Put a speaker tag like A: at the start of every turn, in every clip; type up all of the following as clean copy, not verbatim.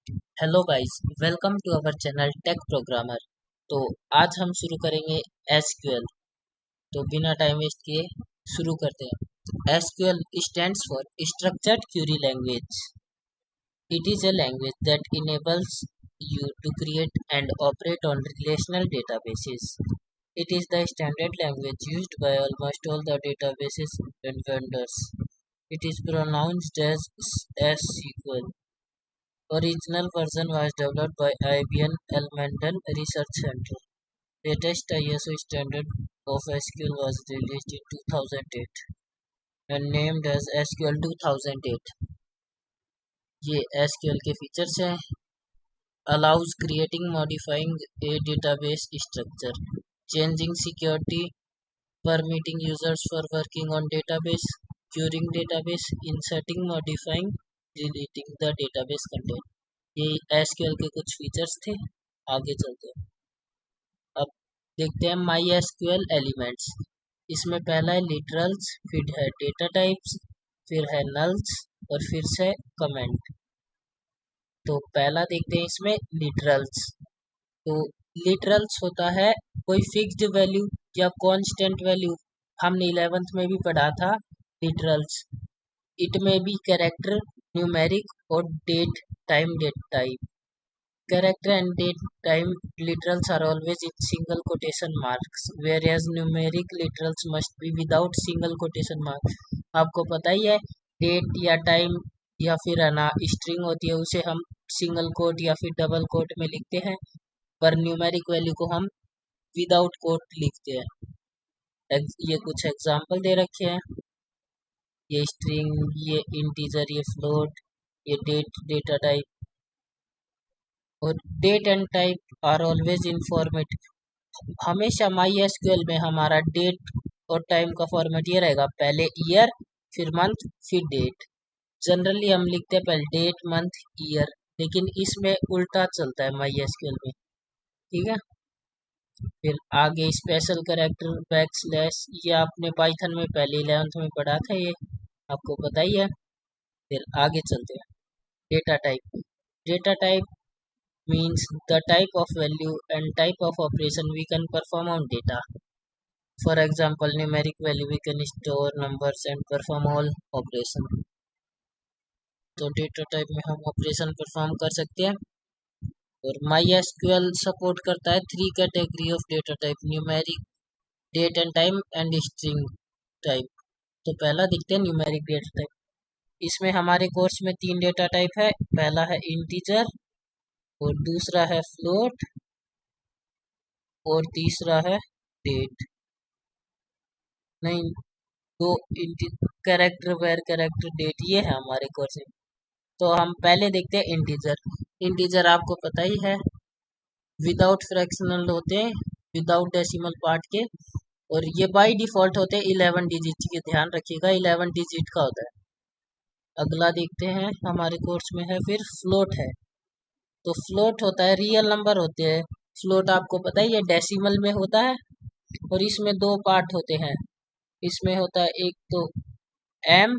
A: Hello guys, welcome to our channel tech programmer. तो आज हम शुरू करेंगे एसक्यूएल। तो बिना टाइम वेस्ट किए शुरू करते हैं। SQL stands for structured query language. It is a language that enables you to create and operate on relational databases. It is the standard language used by almost all the databases and vendors. It is pronounced as SQL. Original version was developed by IBM Elmenden Research Center. Latest ISO standard of SQL was released in 2008 and named as SQL 2008. ये SQL के features हैं। Allows creating, modifying a database structure, changing security, permitting users for working on database, querying database, inserting, modifying, deleting the database content. ये SQL के कुछ features थे। आगे चलते हैं। अब देखते हैं माई एसक्यूएल एलिमेंट्स। इसमें पहला है लिटरल्स, फिर है डेटा टाइप्स, फिर है नल्स और फिर से कमेंट। तो पहला देखते हैं इसमें लिटरल्स। तो लिटरल्स होता है कोई फिक्स्ड वैल्यू या कांस्टेंट वैल्यू। हमने 11th में भी पढ़ा था लिटरल्स। इट में बी कैरेक्टर, न्यूमेरिक और date type. Character and date time literals are always in single quotation marks, whereas numeric literals must be without single quotation marks. आपको पता ही है डेट या टाइम या फिर है ना स्ट्रिंग होती है, उसे हम सिंगल कोट या फिर डबल कोट में लिखते हैं, पर न्यूमेरिक वैल्यू को हम विदाउट कोट लिखते हैं। ये कुछ एग्जांपल दे रखे हैं। ये स्ट्रिंग, ये इंटीजर, ये फ्लोट, ये डेट, डेटा टाइप। और date and type are always in format. हमेशा माई एसक्यूएल में हमारा डेट और टाइम का फॉर्मेट ये रहेगा, पहले ईयर, फिर मंथ, फिर डेट। जनरली हम लिखते हैं पहले डेट, मंथ, ईयर, लेकिन इसमें उल्टा चलता है माई एसक्यूएल में। ठीक है। फिर आगे स्पेशल कैरेक्टर, बैकस्लैश, ये आपने पाइथन में पहले 11th में पढ़ा था, ये आपको पता ही है। फिर आगे चलते हैं। Data type. Data type means the type of value and type of operation we can perform on data. For example, numeric value we can store numbers and perform all operation. तो डेटा टाइप में हम operation perform कर सकते हैं। और MySQL support करता है 3 category of data type: numeric, date and time and string type. तो पहला देखते हैं न्यूमेरिक डेटा टाइप। इसमें हमारे कोर्स में 3 डेटा टाइप है। पहला है इंटीजर, और दूसरा है फ्लोट, और तीसरा है डेट। नहीं, दो कैरेक्टर, वेर कैरेक्टर, डेट, ये है हमारे कोर्स में। तो हम पहले देखते हैं इंटीजर। इंटीजर आपको पता ही है, विदाउट फ्रैक्शनल होते हैं, विदाउट डेसिमल पार्ट के, और ये बाय डिफॉल्ट होते हैं 11 डिजिट के। ध्यान रखिएगा 11 डिजिट का होता है। अगला देखते हैं हमारे कोर्स में है फिर फ्लोट है। तो फ्लोट होता है रियल नंबर होते हैं। फ्लोट आपको पता ही है डेसिमल में होता है, और इसमें 2 पार्ट होते हैं। इसमें होता है एक तो एम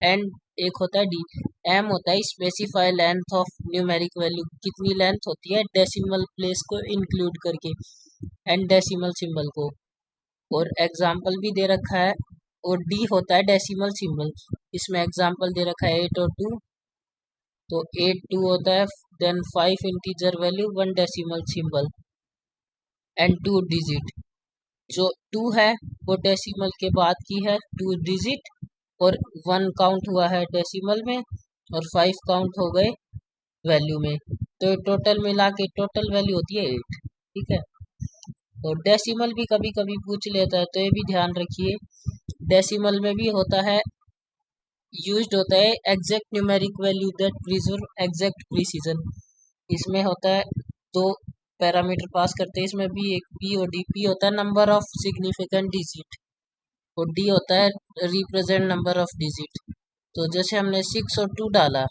A: एंड एक होता है डी। एम होता है specify length of numeric value, कितनी लेंथ होती है डेसिमल प्लेस को इंक्लूड करके, एंड डेसिमल सिंबल को। और एग्जाम्पल भी दे रखा है। और डी होता है डेसिमल सिंबल। इसमें एग्जाम्पल दे रखा है 8 और 2। तो 8 2 होता है, then 5 integer value, 1 decimal symbol and 2 digit. जो 2 है वो डेसिमल के बाद की है 2 डिजिट, और 1 काउंट हुआ है डेसिमल में, और 5 काउंट हो गए वैल्यू में। तो टोटल मिला के टोटल वैल्यू होती है 8। ठीक है। और डेसिमल भी कभी कभी पूछ लेता है, तो ये भी ध्यान रखिए। डेसिमल में भी होता है, यूज्ड होता है exact numeric value that preserve exact precision. इसमें होता है 2 पैरामीटर पास करते हैं। इसमें भी एक पी और डी। पी होता है नंबर ऑफ सिग्निफिकेंट डिजिट, और डी होता है रिप्रेजेंट नंबर ऑफ डिजिट। तो जैसे हमने 6 और 2 डाला,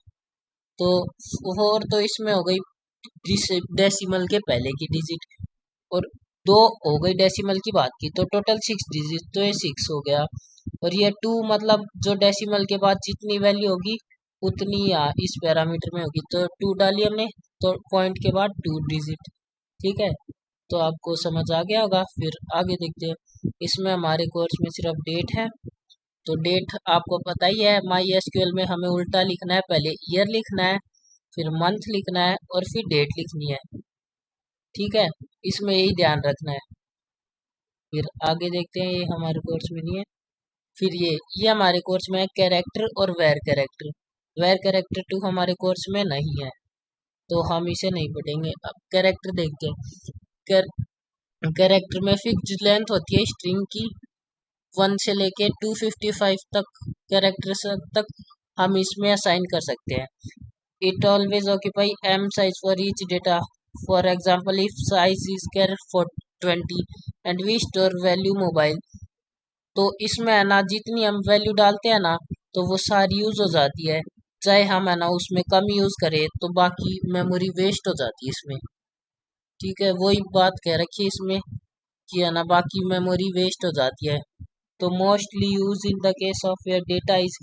A: तो 4 तो इसमें हो गई डेसिमल के पहले की डिजिट, और 2 हो गई डेसिमल की बाद की, तो टोटल 6 डिजिट, तो ये 6 हो गया। और ये 2 मतलब जो डेसिमल के बाद जितनी वैल्यू होगी उतनी इस पैरामीटर में होगी। तो 2 डाली हमने, तो पॉइंट के बाद 2 डिजिट। ठीक है, तो आपको समझ आ गया होगा। फिर आगे देखते हैं। इसमें हमारे कोर्स में सिर्फ डेट है, तो डेट आपको पता ही है, माई एसक्यूएल में हमें उल्टा लिखना है, पहले ईयर लिखना है, फिर मंथ लिखना है और फिर डेट लिखनी है। ठीक है, इसमें यही ध्यान रखना है। फिर आगे देखते हैं, ये हमारे कोर्स में नहीं है। फिर ये हमारे कोर्स में है कैरेक्टर और वेर कैरेक्टर। वेर कैरेक्टर 2 हमारे कोर्स में नहीं है, तो हम इसे नहीं पढ़ेंगे। अब कैरेक्टर देखते हैं। कैरेक्टर में फिक्स्ड लेंथ होती है स्ट्रिंग की, 1 से लेके 255 तक कैरेक्टर्स तक हम इसमें असाइन कर सकते हैं। It always occupy m size for each data. For example, if size is char for 20 and we store value mobile, तो इसमें है ना जितनी हम वैल्यू डालते हैं ना, तो वो सारी यूज हो जाती है। चाहे हम है ना उसमें कम यूज करें तो बाकी मेमोरी वेस्ट हो जाती है इसमें। ठीक है, वही बात कह रखी है इसमें कि है ना बाकी मेमोरी वेस्ट हो जाती है। तो mostly use in the case of your data is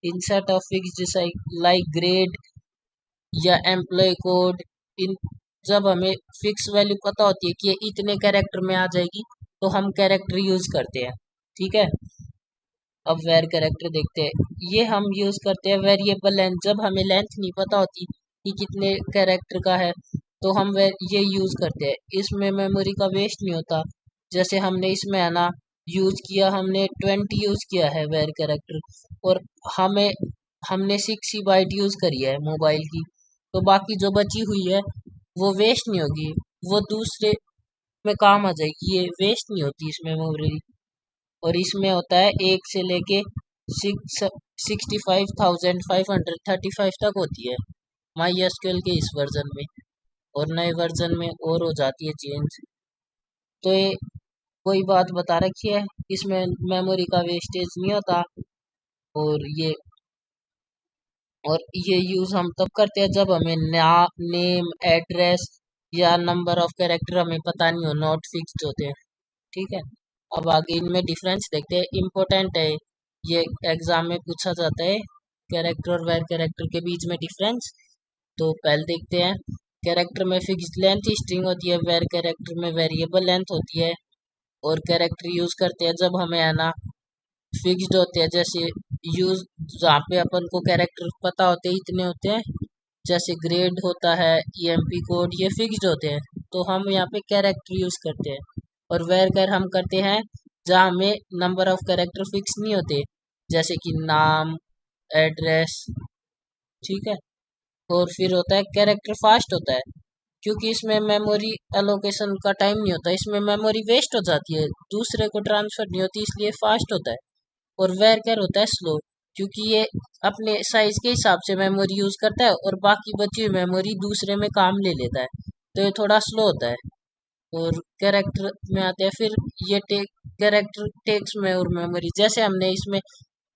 A: insert of fixed like grade या एम्प्लॉय कोड। इन जब हमें फिक्स वैल्यू पता होती है कि ये इतने कैरेक्टर में आ जाएगी, तो हम कैरेक्टर यूज करते हैं। ठीक है, अब वेर कैरेक्टर देखते हैं। ये हम यूज करते हैं वेरिएबल लेंथ। जब हमें लेंथ नहीं पता होती कि कितने कैरेक्टर का है, तो हम ये यूज करते हैं। इसमें मेमोरी का वेस्ट नहीं होता। जैसे हमने इसमें है ना यूज किया, हमने 20 यूज किया है वेर कैरेक्टर, और हमें हमने 6 बाइट यूज करी है मोबाइल की, तो बाकी जो बची हुई है वो वेस्ट नहीं होगी, वो दूसरे में काम आ जाएगी। ये वेस्ट नहीं होती इसमें मेमोरी। और इसमें होता है 1 से लेके 65,535 तक होती है माई एसक्यूएल के इस वर्जन में, और नए वर्जन में और हो जाती है चेंज। तो ये कोई बात बता रखी है, इसमें मेमोरी का वेस्टेज नहीं होता। और ये यूज हम तब करते हैं जब हमें नेम, एड्रेस या नंबर ऑफ कैरेक्टर हमें पता नहीं हो, नॉट फिक्स्ड होते हैं। ठीक है, अब आगे इनमें डिफरेंस देखते हैं। इम्पोर्टेंट है, ये एग्जाम में पूछा जाता है, कैरेक्टर और वेर कैरेक्टर के बीच में डिफरेंस। तो पहले देखते हैं। कैरेक्टर में फिक्स्ड लेंथ स्ट्रिंग होती है, वेर कैरेक्टर में वेरिएबल लेंथ होती है। और कैरेक्टर यूज करते हैं जब हमें है ना फिक्स्ड होते हैं, जैसे यूज जहाँ पे अपन को कैरेक्टर पता होते हैं इतने होते हैं, जैसे ग्रेड होता है, ईएमपी कोड, ये फिक्स्ड होते हैं, तो हम यहाँ पे कैरेक्टर यूज करते हैं। और वेर कैर हम करते हैं जहाँ हमें नंबर ऑफ कैरेक्टर फिक्स नहीं होते, जैसे कि नाम, एड्रेस। ठीक है, और फिर होता है कैरेक्टर फास्ट होता है, क्योंकि इसमें मेमोरी एलोकेशन का टाइम नहीं होता, इसमें मेमोरी वेस्ट हो जाती है, दूसरे को ट्रांसफर नहीं होती, इसलिए फास्ट होता है। और वेर कैर होता है स्लो, क्योंकि ये अपने साइज के हिसाब से मेमोरी यूज करता है और बाकी बची हुई मेमोरी दूसरे में काम ले लेता है, तो ये थोड़ा स्लो होता है। और कैरेक्टर में आते हैं फिर, ये कैरेक्टर टेक्स में और मेमोरी, जैसे हमने इसमें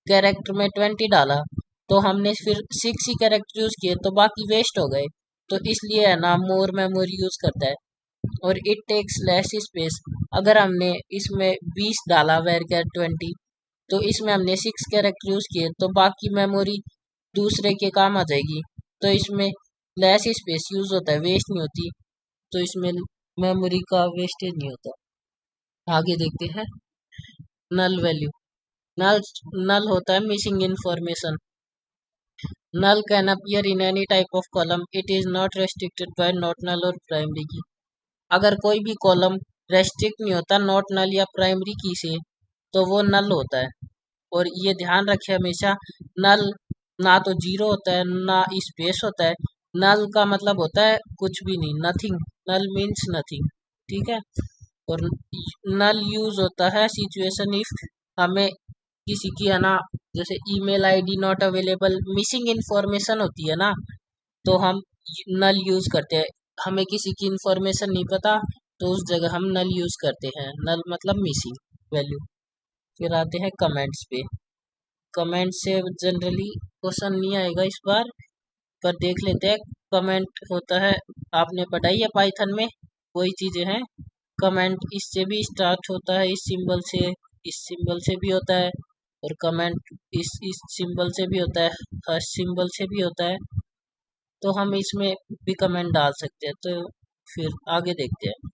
A: कैरेक्टर में 20 डाला, तो हमने फिर 6 ही कैरेक्टर यूज किए, तो बाकी वेस्ट हो गए, तो इसलिए है ना मोर मेमोरी यूज करता है। और इट टेक्स लेस स्पेस। अगर हमने इसमें 20 डाला वेर कैर 20, तो इसमें हमने 6 कैरेक्टर यूज किए, तो बाकी मेमोरी दूसरे के काम आ जाएगी, तो इसमें लेस स्पेस यूज होता है, वेस्ट नहीं होती, तो इसमें मेमोरी का वेस्टेज नहीं होता। आगे देखते हैं। Null value. नल नल होता है missing information. Null can appear in any type of column, it is not restricted by not null और प्राइमरी की। अगर कोई भी कॉलम रेस्ट्रिक्ट नहीं होता नॉट नल या प्राइमरी की से, तो वो नल होता है। और ये ध्यान रखे हमेशा, नल ना तो जीरो होता है ना स्पेस होता है। नल का मतलब होता है कुछ भी नहीं, नथिंग। नल मीन्स नथिंग। ठीक है, और नल यूज होता है सिचुएशन इफ हमें किसी की है ना, जैसे email ID not available, missing information होती है ना, तो हम नल यूज करते हैं। हमें किसी की इंफॉर्मेशन नहीं पता, तो उस जगह हम नल यूज करते हैं। नल मतलब मिसिंग वैल्यू। फिर आते हैं कमेंट्स पे। कमेंट से जनरली क्वेश्चन नहीं आएगा इस बार, पर देख लेते हैं। कमेंट होता है, आपने पढ़ाई है पाइथन में, वही चीजें हैं। कमेंट इससे भी स्टार्ट होता है, इस सिंबल से भी होता है। और कमेंट इस सिंबल से भी होता है, हर्ष सिंबल से भी होता है, तो हम इसमें भी कमेंट डाल सकते हैं। तो फिर आगे देखते हैं।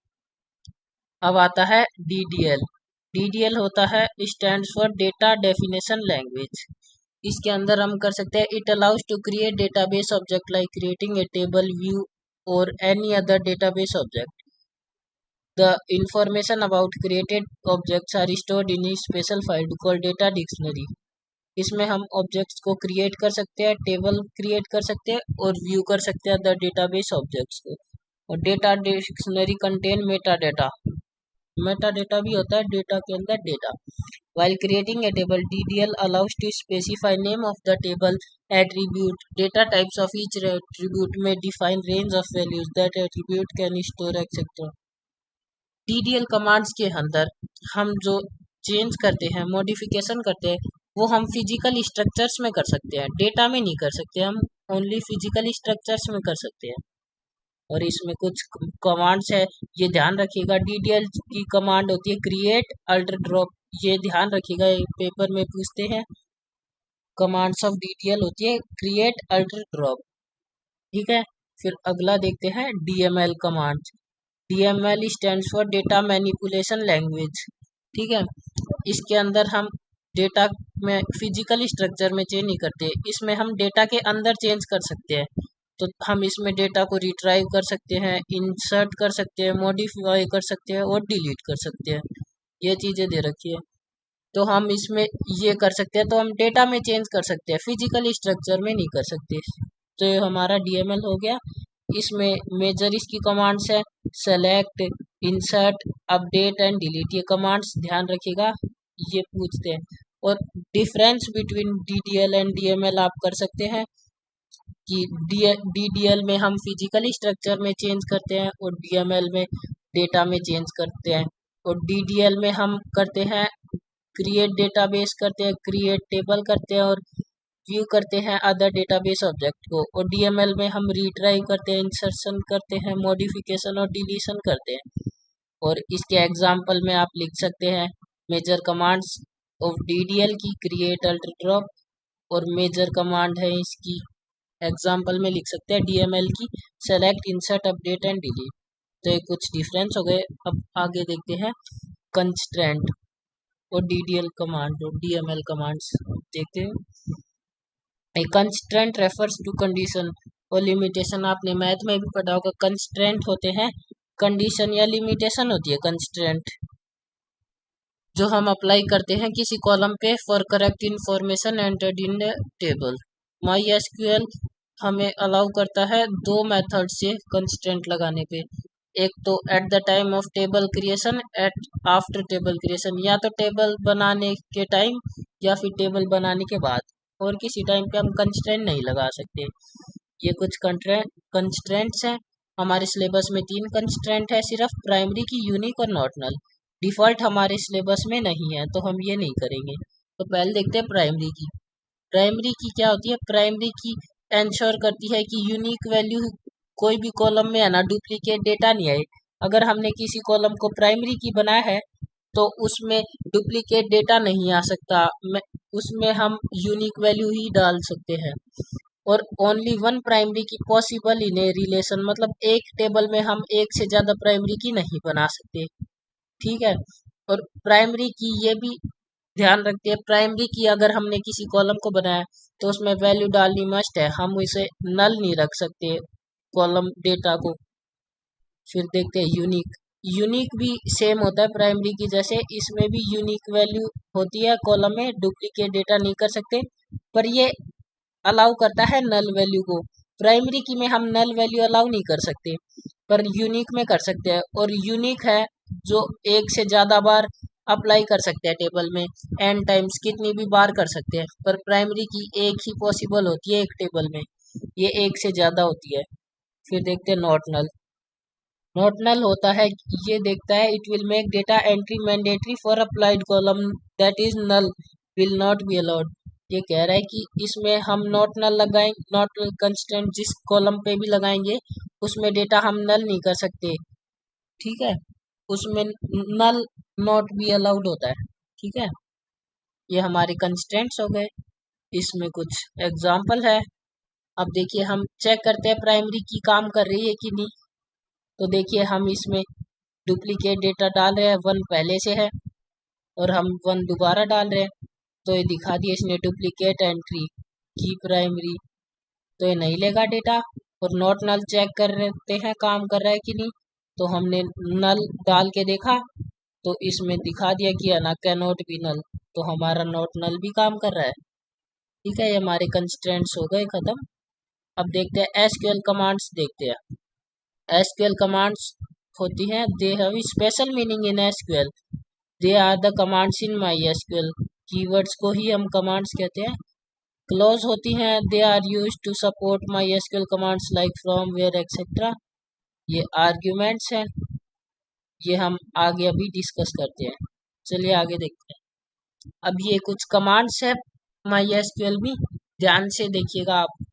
A: अब आता है DDL। DDL होता है stands for data definition language. इसके अंदर हम कर सकते हैं, it allows to create database object like creating a table, view और any other database object. The information about created objects are stored in a special file called data dictionary. इसमें हम objects को क्रिएट कर सकते हैं, table create कर सकते हैं और व्यू कर सकते हैं द डेटाबेस ऑब्जेक्ट्स को। और data dictionary contain Meta data. Meta data भी होता है डेटा के अंदर data. While creating a table, DDL allows to specify name of the table, attribute, data types of each attribute may define range of values that attribute can store, etc. DDL commands के अंदर हम जो change करते हैं, modification करते हैं, वो हम फिजिकल स्ट्रक्चर्स में कर सकते हैं, डेटा में नहीं कर सकते। हम ओनली फिजिकल स्ट्रक्चर्स में कर सकते हैं। और इसमें कुछ कमांड्स है, ये ध्यान रखिएगा। DDL की कमांड होती है क्रिएट, अल्टर, ड्रॉप। ये ध्यान रखिएगा, पेपर में पूछते हैं। कमांड्स ऑफ DDL होती है क्रिएट, अल्टर, ड्रॉप। ठीक है। फिर अगला देखते हैं DML command. DML stands for data manipulation language. ठीक है। इसके अंदर हम डेटा में फिजिकल स्ट्रक्चर में चेंज नहीं करते, इसमें हम डेटा के अंदर चेंज कर सकते हैं। तो हम इसमें डेटा को रिट्राइव कर सकते हैं, इंसर्ट कर सकते हैं, मॉडिफाई कर सकते हैं और डिलीट कर सकते हैं। ये चीज़ें दे रखी है, तो हम इसमें ये कर सकते हैं। तो हम डेटा में चेंज कर सकते हैं, फिजिकल स्ट्रक्चर में नहीं कर सकते। तो ये हमारा DML हो गया। इसमें मेजर इसकी कमांड्स है select, insert, update and delete. ये कमांड्स ध्यान रखिएगा, ये पूछते हैं। और difference between DDL and DML आप कर सकते हैं कि DDL में हम फिजिकल स्ट्रक्चर में चेंज करते हैं और DML में डेटा में चेंज करते हैं। और DDL में हम करते हैं क्रिएट डेटाबेस करते हैं, क्रिएट टेबल करते हैं और व्यू करते हैं अदर डेटाबेस ऑब्जेक्ट को। और DML में हम रिट्राइव करते हैं, इंसर्शन करते हैं, मॉडिफिकेशन और डिलीशन करते हैं। और इसके एग्जाम्पल में आप लिख सकते हैं मेजर कमांड्स ऑफ DDL की क्रिएट, अल्टर, ड्रॉप। और मेजर कमांड है इसकी एग्जाम्पल में लिख सकते हैं DML की select, insert, update and delete. तो ये कुछ डिफरेंस हो गए। अब आगे देखते हैं कंस्ट्रेंट और DDL कमांड और DML कमांड्स देखते हैं। ए कंस्ट्रेंट रेफर्स टू कंडीशन और लिमिटेशन। आपने मैथ में भी पढ़ा होगा, कंस्ट्रेंट होते हैं कंडीशन या लिमिटेशन होती है कंस्ट्रेंट, जो हम अप्लाई करते हैं किसी कॉलम पे for correct information entered in table. MySQL हमें अलाउ करता है दो मेथड से कंस्ट्रेंट लगाने पे। एक तो at the time of table creation, at after table creation. या तो टेबल बनाने के टाइम या फिर टेबल बनाने के बाद, और किसी टाइम पे हम कंस्ट्रेंट नहीं लगा सकते। ये कुछ कंस्ट्रेंट्स हैं। हमारे सिलेबस में 3 कंस्ट्रेंट है सिर्फ, प्राइमरी की, यूनिक और नॉट नल। डिफ़ॉल्ट हमारे सिलेबस में नहीं है, तो हम ये नहीं करेंगे। तो पहले देखते हैं प्राइमरी की। प्राइमरी की क्या होती है? प्राइमरी की इंश्योर करती है कि यूनिक वैल्यू कोई भी कॉलम में है ना, डुप्लीकेट डेटा नहीं आए। अगर हमने किसी कॉलम को प्राइमरी की बनाया है तो उसमें डुप्लीकेट डेटा नहीं आ सकता, उसमें हम यूनिक वैल्यू ही डाल सकते हैं। और ओनली वन प्राइमरी की पॉसिबल इन ए रिलेशन, मतलब एक टेबल में हम एक से ज़्यादा प्राइमरी की नहीं बना सकते। ठीक है। और प्राइमरी की ये भी ध्यान रखते हैं, प्राइमरी की अगर हमने किसी कॉलम को बनाया तो उसमें वैल्यू डालनी मस्ट है, हम उसे नल नहीं रख सकते कॉलम डेटा को। फिर देखते हैं यूनिक। यूनिक भी सेम होता है प्राइमरी की जैसे, इसमें भी यूनिक वैल्यू होती है कॉलम में, डुप्लीकेट डेटा नहीं कर सकते, पर ये अलाउ करता है नल वैल्यू को। प्राइमरी की में हम नल वैल्यू अलाउ नहीं कर सकते, पर यूनिक में कर सकते हैं। और यूनिक है जो एक से ज़्यादा बार अप्लाई कर सकते हैं टेबल में, एन टाइम्स, कितनी भी बार कर सकते हैं। पर प्राइमरी की एक ही पॉसिबल होती है एक टेबल में, ये एक से ज़्यादा होती है। फिर देखते हैं नॉट नल। नॉट नल होता है, ये देखता है it will make data entry mandatory for applied column that is null will not be allowed. ये कह रहा है कि इसमें हम नॉट नल लगाएं, नॉट नल कंस्टेंट जिस कॉलम पे भी लगाएंगे उसमें डेटा हम नल नहीं कर सकते। ठीक है, उसमें नल नॉट बी अलाउड होता है। ठीक है। ये हमारे कंस्ट्रेंट्स हो गए। इसमें कुछ एग्जाम्पल है। अब देखिए हम चेक करते हैं प्राइमरी की काम कर रही है कि नहीं। तो देखिए हम इसमें डुप्लीकेट डेटा डाल रहे हैं, 1 पहले से है और हम 1 दोबारा डाल रहे हैं। तो ये दिखा दिया इसने डुप्लीकेट एंट्री की प्राइमरी, तो ये नहीं लेगा डेटा। और नॉट नल चेक कर लेते हैं काम कर रहा है कि नहीं। तो हमने नल डाल के देखा तो इसमें दिखा दिया कि ना कैनॉट बी नल, तो हमारा नॉट नल भी काम कर रहा है। ठीक है, ये हमारे कंस्ट्रेंट्स हो गए खत्म। अब देखते हैं एसक्यूएल कमांड्स देखते हैं। एसक्यूएल कमांड्स होती हैं, they have special meaning in SQL, they are the commands in my SQL. Keywords को ही हम कमांड्स कहते हैं। क्लोज होती हैं, they are use to support my SQL commands like from where etcetera. ये आर्ग्यूमेंट्स हैं, ये हम आगे अभी डिस्कस करते हैं। चलिए आगे देखते हैं। अब ये कुछ कमांड्स है माई एसक्यूएल में, ध्यान से देखिएगा आप।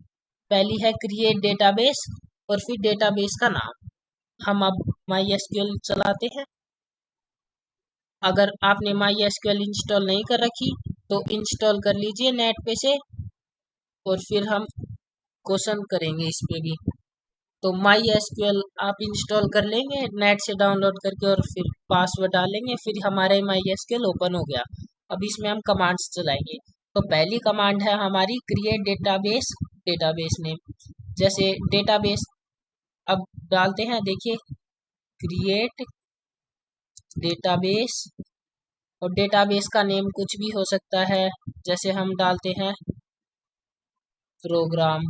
A: पहली है क्रिएट डेटाबेस और फिर डेटाबेस का नाम। हम अब माई एसक्यूएल चलाते हैं। अगर आपने माई एसक्यूएल इंस्टॉल नहीं कर रखी तो इंस्टॉल कर लीजिए नेट पे से, और फिर हम क्वेश्चन करेंगे इस पे भी। तो माई एसक्यूएल आप इंस्टॉल कर लेंगे नेट से डाउनलोड करके और फिर पासवर्ड डालेंगे, फिर हमारे माई एसक्यूएल ओपन हो गया। अब इसमें हम कमांड्स चलाएंगे। तो पहली कमांड है हमारी क्रिएट डेटाबेस, डेटाबेस नेम। जैसे डेटाबेस अब डालते हैं, देखिए क्रिएट डेटाबेस, और डेटाबेस का नेम कुछ भी हो सकता है। जैसे हम डालते हैं प्रोग्राम,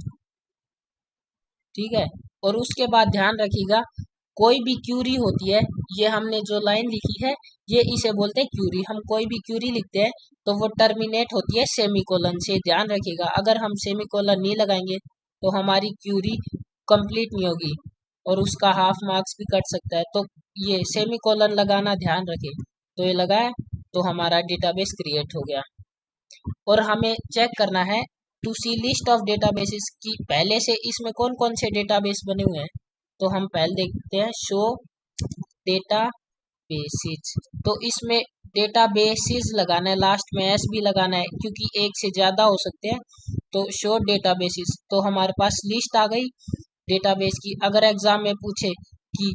A: ठीक है। और उसके बाद ध्यान रखिएगा कोई भी क्यूरी होती है, ये हमने जो लाइन लिखी है ये इसे बोलते हैं क्यूरी। हम कोई भी क्यूरी लिखते हैं तो वो टर्मिनेट होती है सेमीकोलन से, ध्यान रखिएगा। अगर हम सेमीकोलन नहीं लगाएंगे तो हमारी क्यूरी कंप्लीट नहीं होगी और उसका हाफ मार्क्स भी कट सकता है। तो ये सेमीकोलन लगाना ध्यान रखें। तो ये लगाए तो हमारा डेटाबेस क्रिएट हो गया। और हमें चेक करना है to see list of databases की पहले से इसमें कौन कौन से डेटाबेस बने हुए हैं। तो हम पहले देखते हैं शो डेटाबेसेस। तो इसमें डेटाबेसेस लगाना है, लास्ट में एस भी लगाना है क्योंकि एक से ज़्यादा हो सकते हैं। तो शो डेटाबेसेस, तो हमारे पास लिस्ट आ गई डेटाबेस की। अगर एग्जाम में पूछे कि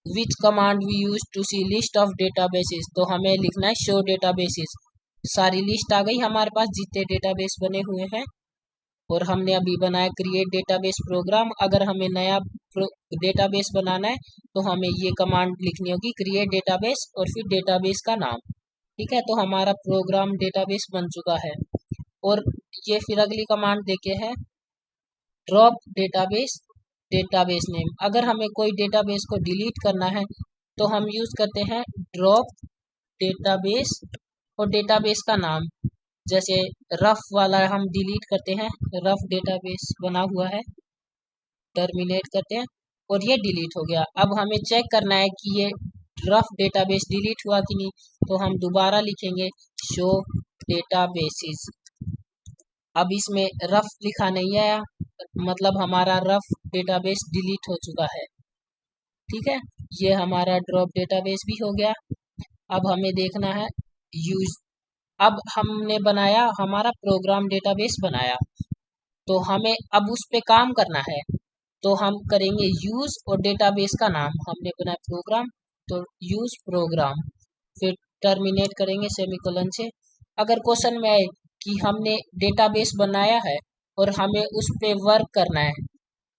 A: which command we use to see list of databases, तो हमें लिखना है शो डेटाबेसेस। सारी लिस्ट आ गई हमारे पास जितने डेटाबेस बने हुए हैं। और हमने अभी बनाया क्रिएट डेटाबेस प्रोग्राम। अगर हमें नया डेटाबेस बनाना है तो हमें ये कमांड लिखनी होगी क्रिएट डेटाबेस और फिर डेटाबेस का नाम। ठीक है, तो हमारा प्रोग्राम डेटाबेस बन चुका है। और ये फिर अगली कमांड देखे है ड्रॉप डेटाबेस, डेटाबेस नेम। अगर हमें कोई डेटाबेस को डिलीट करना है तो हम यूज करते हैं ड्रॉप डेटाबेस और डेटाबेस का नाम। जैसे रफ वाला हम डिलीट करते हैं, रफ डेटाबेस बना हुआ है, टर्मिनेट करते हैं और ये डिलीट हो गया। अब हमें चेक करना है कि ये रफ डेटाबेस डिलीट हुआ कि नहीं, तो हम दोबारा लिखेंगे शो डेटाबेसेस। अब इसमें रफ लिखा नहीं आया, मतलब हमारा रफ डेटाबेस डिलीट हो चुका है। ठीक है, ये हमारा ड्रॉप डेटाबेस भी हो गया। अब हमें देखना है यूज। अब हमने बनाया हमारा प्रोग्राम डेटाबेस बनाया, तो हमें अब उस पे काम करना है। तो हम करेंगे यूज और डेटाबेस का नाम, हमने बनाया प्रोग्राम तो यूज प्रोग्राम, फिर टर्मिनेट करेंगे सेमीकोलन से। अगर क्वेश्चन में आए कि हमने डेटाबेस बनाया है और हमें उस पे वर्क करना है,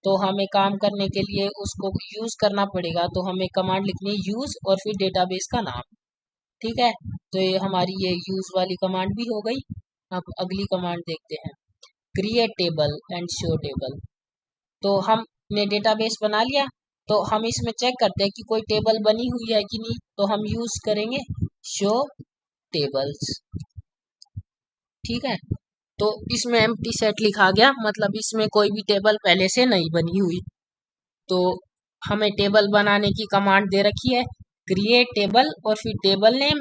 A: तो हमें काम करने के लिए उसको यूज करना पड़ेगा। तो हमें कमांड लिखनी है यूज और फिर डेटाबेस का नाम। ठीक है, तो ये हमारी ये यूज वाली कमांड भी हो गई। अब अगली कमांड देखते हैं create table and show table. तो हमने डेटाबेस बना लिया, तो हम इसमें चेक करते हैं कि कोई टेबल बनी हुई है कि नहीं, तो हम यूज करेंगे शो टेबल्स। ठीक है, तो इसमें एम्प्टी सेट लिखा गया, मतलब इसमें कोई भी टेबल पहले से नहीं बनी हुई। तो हमें टेबल बनाने की कमांड दे रखी है क्रिएट टेबल और फिर टेबल नेम,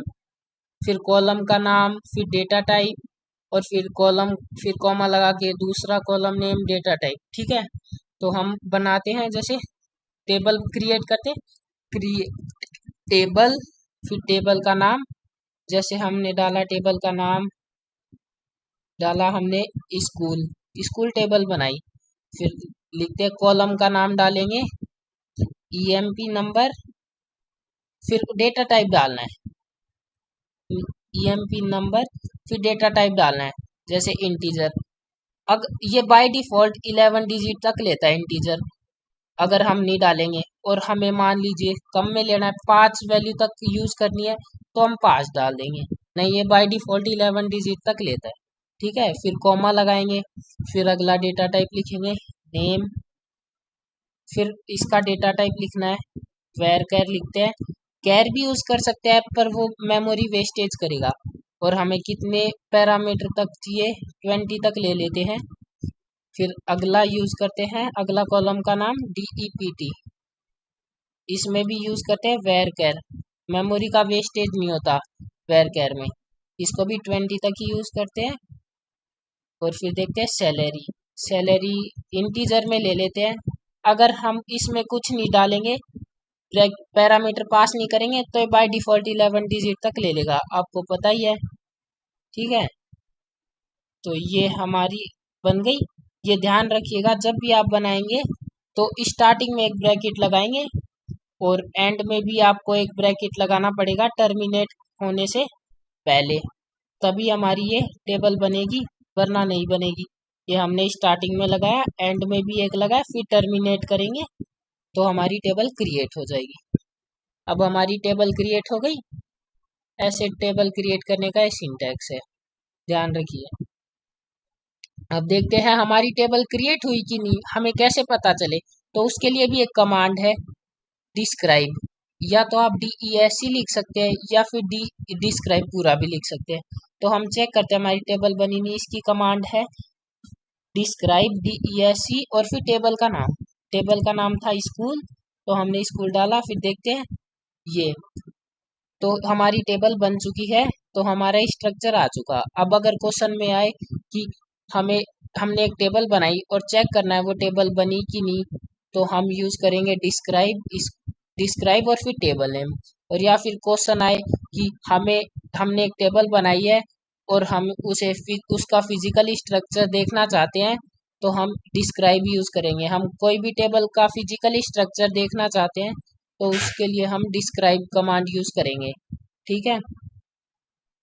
A: फिर कॉलम का नाम, फिर डेटा टाइप और फिर कॉलम, फिर कॉमा लगा के दूसरा कॉलम नेम डेटा टाइप। ठीक है, तो हम बनाते हैं जैसे टेबल क्रिएट करते, क्रिएट टेबल, फिर टेबल का नाम जैसे हमने डाला टेबल का नाम, डाला हमने स्कूल, स्कूल टेबल बनाई। फिर लिखते हैं कॉलम का नाम डालेंगे ईएमपी नंबर, फिर डेटा टाइप डालना है ईएमपी नंबर, फिर डेटा टाइप डालना है जैसे इंटीजर। ये बाय डिफॉल्ट 11 डिजिट तक लेता है इंटीजर, अगर हम नहीं डालेंगे और हमें मान लीजिए कम में लेना है, 5 वैल्यू तक यूज करनी है तो हम 5 डाल देंगे, नहीं ये बाय डिफॉल्ट 11 डिजिट तक लेता है। ठीक है, फिर कॉमा लगाएंगे, फिर अगला डेटा टाइप लिखेंगे नेम, फिर इसका डेटा टाइप लिखना है वेर कैर लिखते हैं। कैर भी यूज कर सकते हैं पर वो मेमोरी वेस्टेज करेगा, और हमें कितने पैरामीटर तक चाहिए, 20 तक ले लेते हैं। फिर अगला यूज करते हैं, अगला कॉलम का नाम DEPT, इसमें भी यूज करते हैं वेर कैर, मेमोरी का वेस्टेज नहीं होता वेर कैर में, इसको भी 20 तक ही यूज करते हैं। और फिर देखते हैं सैलरी, सैलरी इंटीजर में ले लेते हैं। अगर हम इसमें कुछ नहीं डालेंगे, पैरामीटर पास नहीं करेंगे तो बाय डिफॉल्ट 11 डिजिट तक ले लेगा, आपको पता ही है। ठीक है, तो ये हमारी बन गई। ये ध्यान रखिएगा जब भी आप बनाएंगे तो स्टार्टिंग में एक ब्रैकेट लगाएंगे और एंड में भी आपको एक ब्रैकेट लगाना पड़ेगा टर्मिनेट होने से पहले, तभी हमारी ये टेबल बनेगी, वरना नहीं बनेगी। ये हमने स्टार्टिंग में लगाया, एंड में भी एक लगाया, फिर टर्मिनेट करेंगे तो हमारी टेबल क्रिएट हो जाएगी। अब हमारी टेबल क्रिएट हो गई। ऐसे टेबल क्रिएट करने का सिंटैक्स है, ध्यान रखिए। अब देखते हैं हमारी टेबल क्रिएट हुई कि नहीं, हमें कैसे पता चले, तो उसके लिए भी एक कमांड है डिस्क्राइब, या तो आप DESC लिख सकते हैं या फिर डिस्क्राइब पूरा भी लिख सकते हैं। तो हम चेक करते हैं हमारी टेबल बनी नहीं, इसकी कमांड है डिस्क्राइब DESC और फिर टेबल का नाम, टेबल का नाम था स्कूल, तो हमने स्कूल डाला। फिर देखते हैं ये, तो हमारी टेबल बन चुकी है, तो हमारा स्ट्रक्चर आ चुका। अब अगर क्वेश्चन में आए कि हमने एक टेबल बनाई और चेक करना है वो टेबल बनी कि नहीं, तो हम यूज करेंगे डिस्क्राइब और फिर टेबल नेम। और या फिर क्वेश्चन आए कि हमने एक टेबल बनाई है और हम उसका फिजिकल स्ट्रक्चर देखना चाहते हैं, तो हम डिस्क्राइब यूज करेंगे। हम कोई भी टेबल का फिजिकल स्ट्रक्चर देखना चाहते हैं तो उसके लिए हम डिस्क्राइब कमांड यूज करेंगे। ठीक है,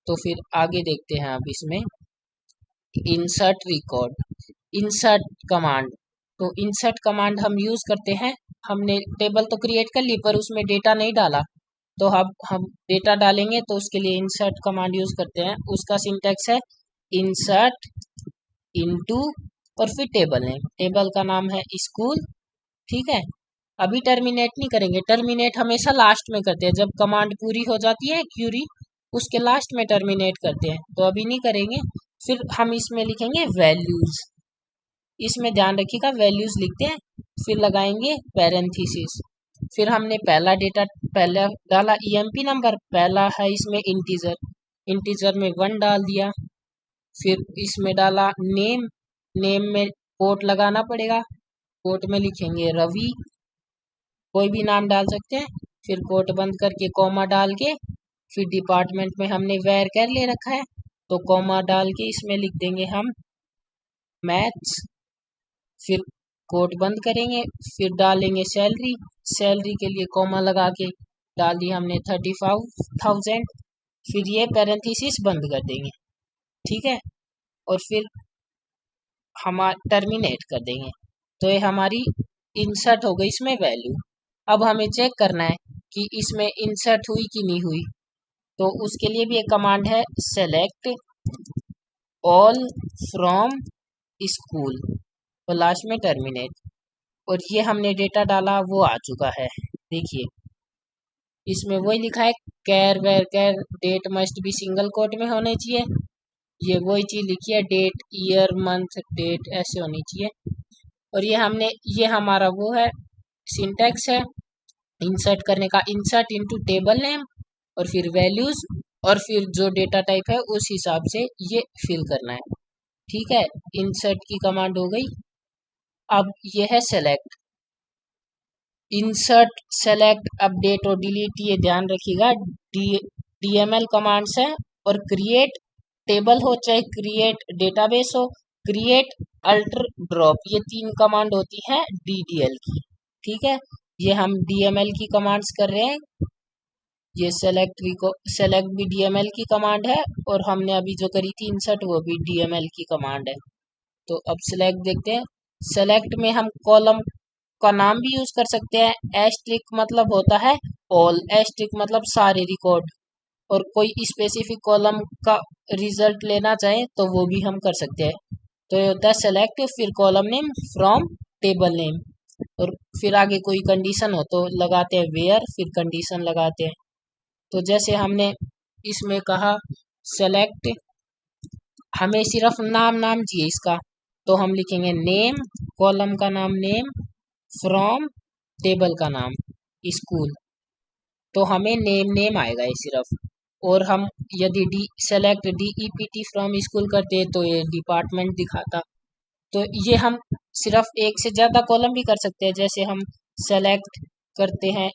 A: तो फिर आगे देखते हैं अब इसमें इंसर्ट रिकॉर्ड, इंसर्ट कमांड। तो इंसर्ट कमांड हम यूज करते हैं, हमने टेबल तो क्रिएट कर ली पर उसमें डेटा नहीं डाला, तो अब हम डेटा डालेंगे तो उसके लिए इंसर्ट कमांड यूज करते हैं। उसका सिंटैक्स है इंसर्ट इनटू और फिर टेबल नेम, टेबल का नाम है स्कूल। ठीक है, अभी टर्मिनेट नहीं करेंगे, टर्मिनेट हमेशा लास्ट में करते हैं, जब कमांड पूरी हो जाती है क्यूरी उसके लास्ट में टर्मिनेट करते हैं, तो अभी नहीं करेंगे। फिर हम इसमें लिखेंगे वैल्यूज, इसमें ध्यान रखिएगा वैल्यूज लिखते हैं, फिर लगाएंगे पैरेंथेसिस। फिर हमने पहला डाला ईएमपी नंबर, पहला है इसमें इंटीजर, इंटीजर में 1 डाल दिया। फिर इसमें डाला नेम, नेम में कोट लगाना पड़ेगा, कोट में लिखेंगे रवि, कोई भी नाम डाल सकते हैं। फिर कोट बंद करके कॉमा डाल के, फिर डिपार्टमेंट में हमने वेर कैर ले रखा है तो कॉमा डाल के इसमें लिख देंगे हम मैथ्स। फिर कोट बंद करेंगे, फिर डालेंगे सैलरी, सैलरी के लिए कॉमा लगा के डाल दिया हमने 35,000। फिर ये पैरेंथेसिस बंद कर देंगे। ठीक है, और फिर हम टर्मिनेट कर देंगे, तो ये हमारी इंसर्ट हो गई इसमें वैल्यू। अब हमें चेक करना है कि इसमें इंसर्ट हुई कि नहीं हुई, तो उसके लिए भी एक कमांड है सेलेक्ट ऑल फ्रॉम स्कूल और लास्ट में टर्मिनेट। और ये हमने डेटा डाला वो आ चुका है, देखिए इसमें वही लिखा है कैर वेर कैर डेट मस्ट भी सिंगल कोट में होने चाहिए, ये वही चीज लिखी है डेट ईयर मंथ डेट ऐसे होनी चाहिए। और ये हमारा वो है सिंटैक्स है इंसर्ट करने का, इंसर्ट इनटू टेबल नेम और फिर वैल्यूज और फिर जो डेटा टाइप है उस हिसाब से ये फिल करना है। ठीक है, इंसर्ट की कमांड हो गई। अब ये है सेलेक्ट, इंसर्ट सेलेक्ट अपडेट और डिलीट, ये ध्यान रखिएगा DML कमांड्स हैं, और क्रिएट टेबल हो चाहे क्रिएट डेटाबेस हो, क्रिएट अल्टर ड्रॉप, ये 3 कमांड होती हैं DDL की। ठीक है, ये हम DML की कमांड्स कर रहे हैं। ये सेलेक्ट भी DML की कमांड है, और हमने अभी जो करी थी इंसर्ट वो भी DML की कमांड है। तो अब सिलेक्ट देखते हैं। सेलेक्ट में हम कॉलम का नाम भी यूज कर सकते हैं। एस्ट्रिक मतलब होता है ऑल, एस्ट्रिक मतलब सारे रिकॉर्ड, और कोई स्पेसिफिक कॉलम का रिजल्ट लेना चाहे तो वो भी हम कर सकते हैं। तो ये होता है सेलेक्ट, फिर column name from table name, और फिर आगे कोई कंडीशन हो तो लगाते हैं वेयर, फिर कंडीशन लगाते हैं। तो जैसे हमने इसमें कहा सेलेक्ट, हमें सिर्फ नाम चाहिए इसका, तो हम लिखेंगे नेम, कॉलम का नाम नेम, फ्रॉम टेबल का नाम स्कूल, तो हमें नेम आएगा ये सिर्फ। और हम यदि सेलेक्ट DEPT फ्रॉम स्कूल करते तो ये डिपार्टमेंट दिखाता। तो ये हम सिर्फ एक से ज़्यादा कॉलम भी कर सकते हैं। जैसे हम सेलेक्ट करते हैं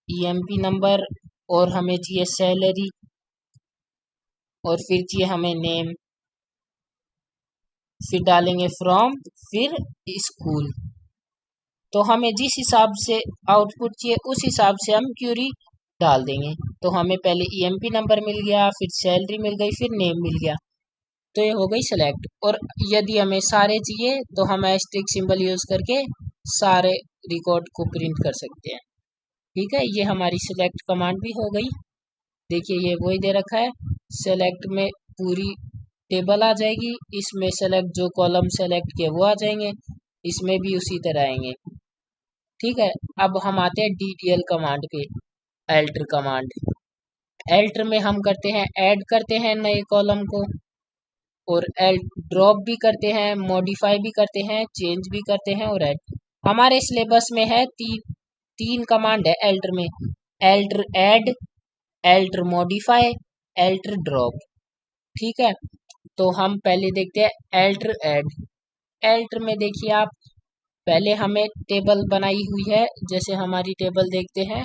A: EMP नंबर, और हमें चाहिए सैलरी, और फिर चाहिए हमें नेम, फिर डालेंगे फ्रॉम, फिर स्कूल। तो हमें जिस हिसाब से आउटपुट चाहिए उस हिसाब से हम क्यूरी डाल देंगे। तो हमें पहले EMP नंबर मिल गया, फिर सैलरी मिल गई, फिर नेम मिल गया, तो ये हो गई सेलेक्ट। और यदि हमें सारे चाहिए तो हम एस्ट्रिक सिंबल यूज करके सारे रिकॉर्ड को प्रिंट कर सकते हैं। ठीक है, ये हमारी सेलेक्ट कमांड भी हो गई। देखिए ये वही दे रखा है, सेलेक्ट में पूरी टेबल आ जाएगी, इसमें सेलेक्ट जो कॉलम सेलेक्ट किए वो आ जाएंगे, इसमें भी उसी तरह आएंगे। ठीक है, अब हम आते हैं DDL कमांड पे, एल्टर कमांड। एल्टर में हम करते हैं ऐड करते हैं नए कॉलम को, और ड्रॉप भी करते हैं, मॉडिफाई भी करते हैं, चेंज भी करते हैं, और ऐड। हमारे सिलेबस में है तीन कमांड है एल्टर में, alter add, alter modify, alter drop. ठीक है, तो हम पहले देखते हैं एल्टर ऐड। एल्टर में देखिए आप, पहले हमें टेबल बनाई हुई है, जैसे हमारी टेबल देखते हैं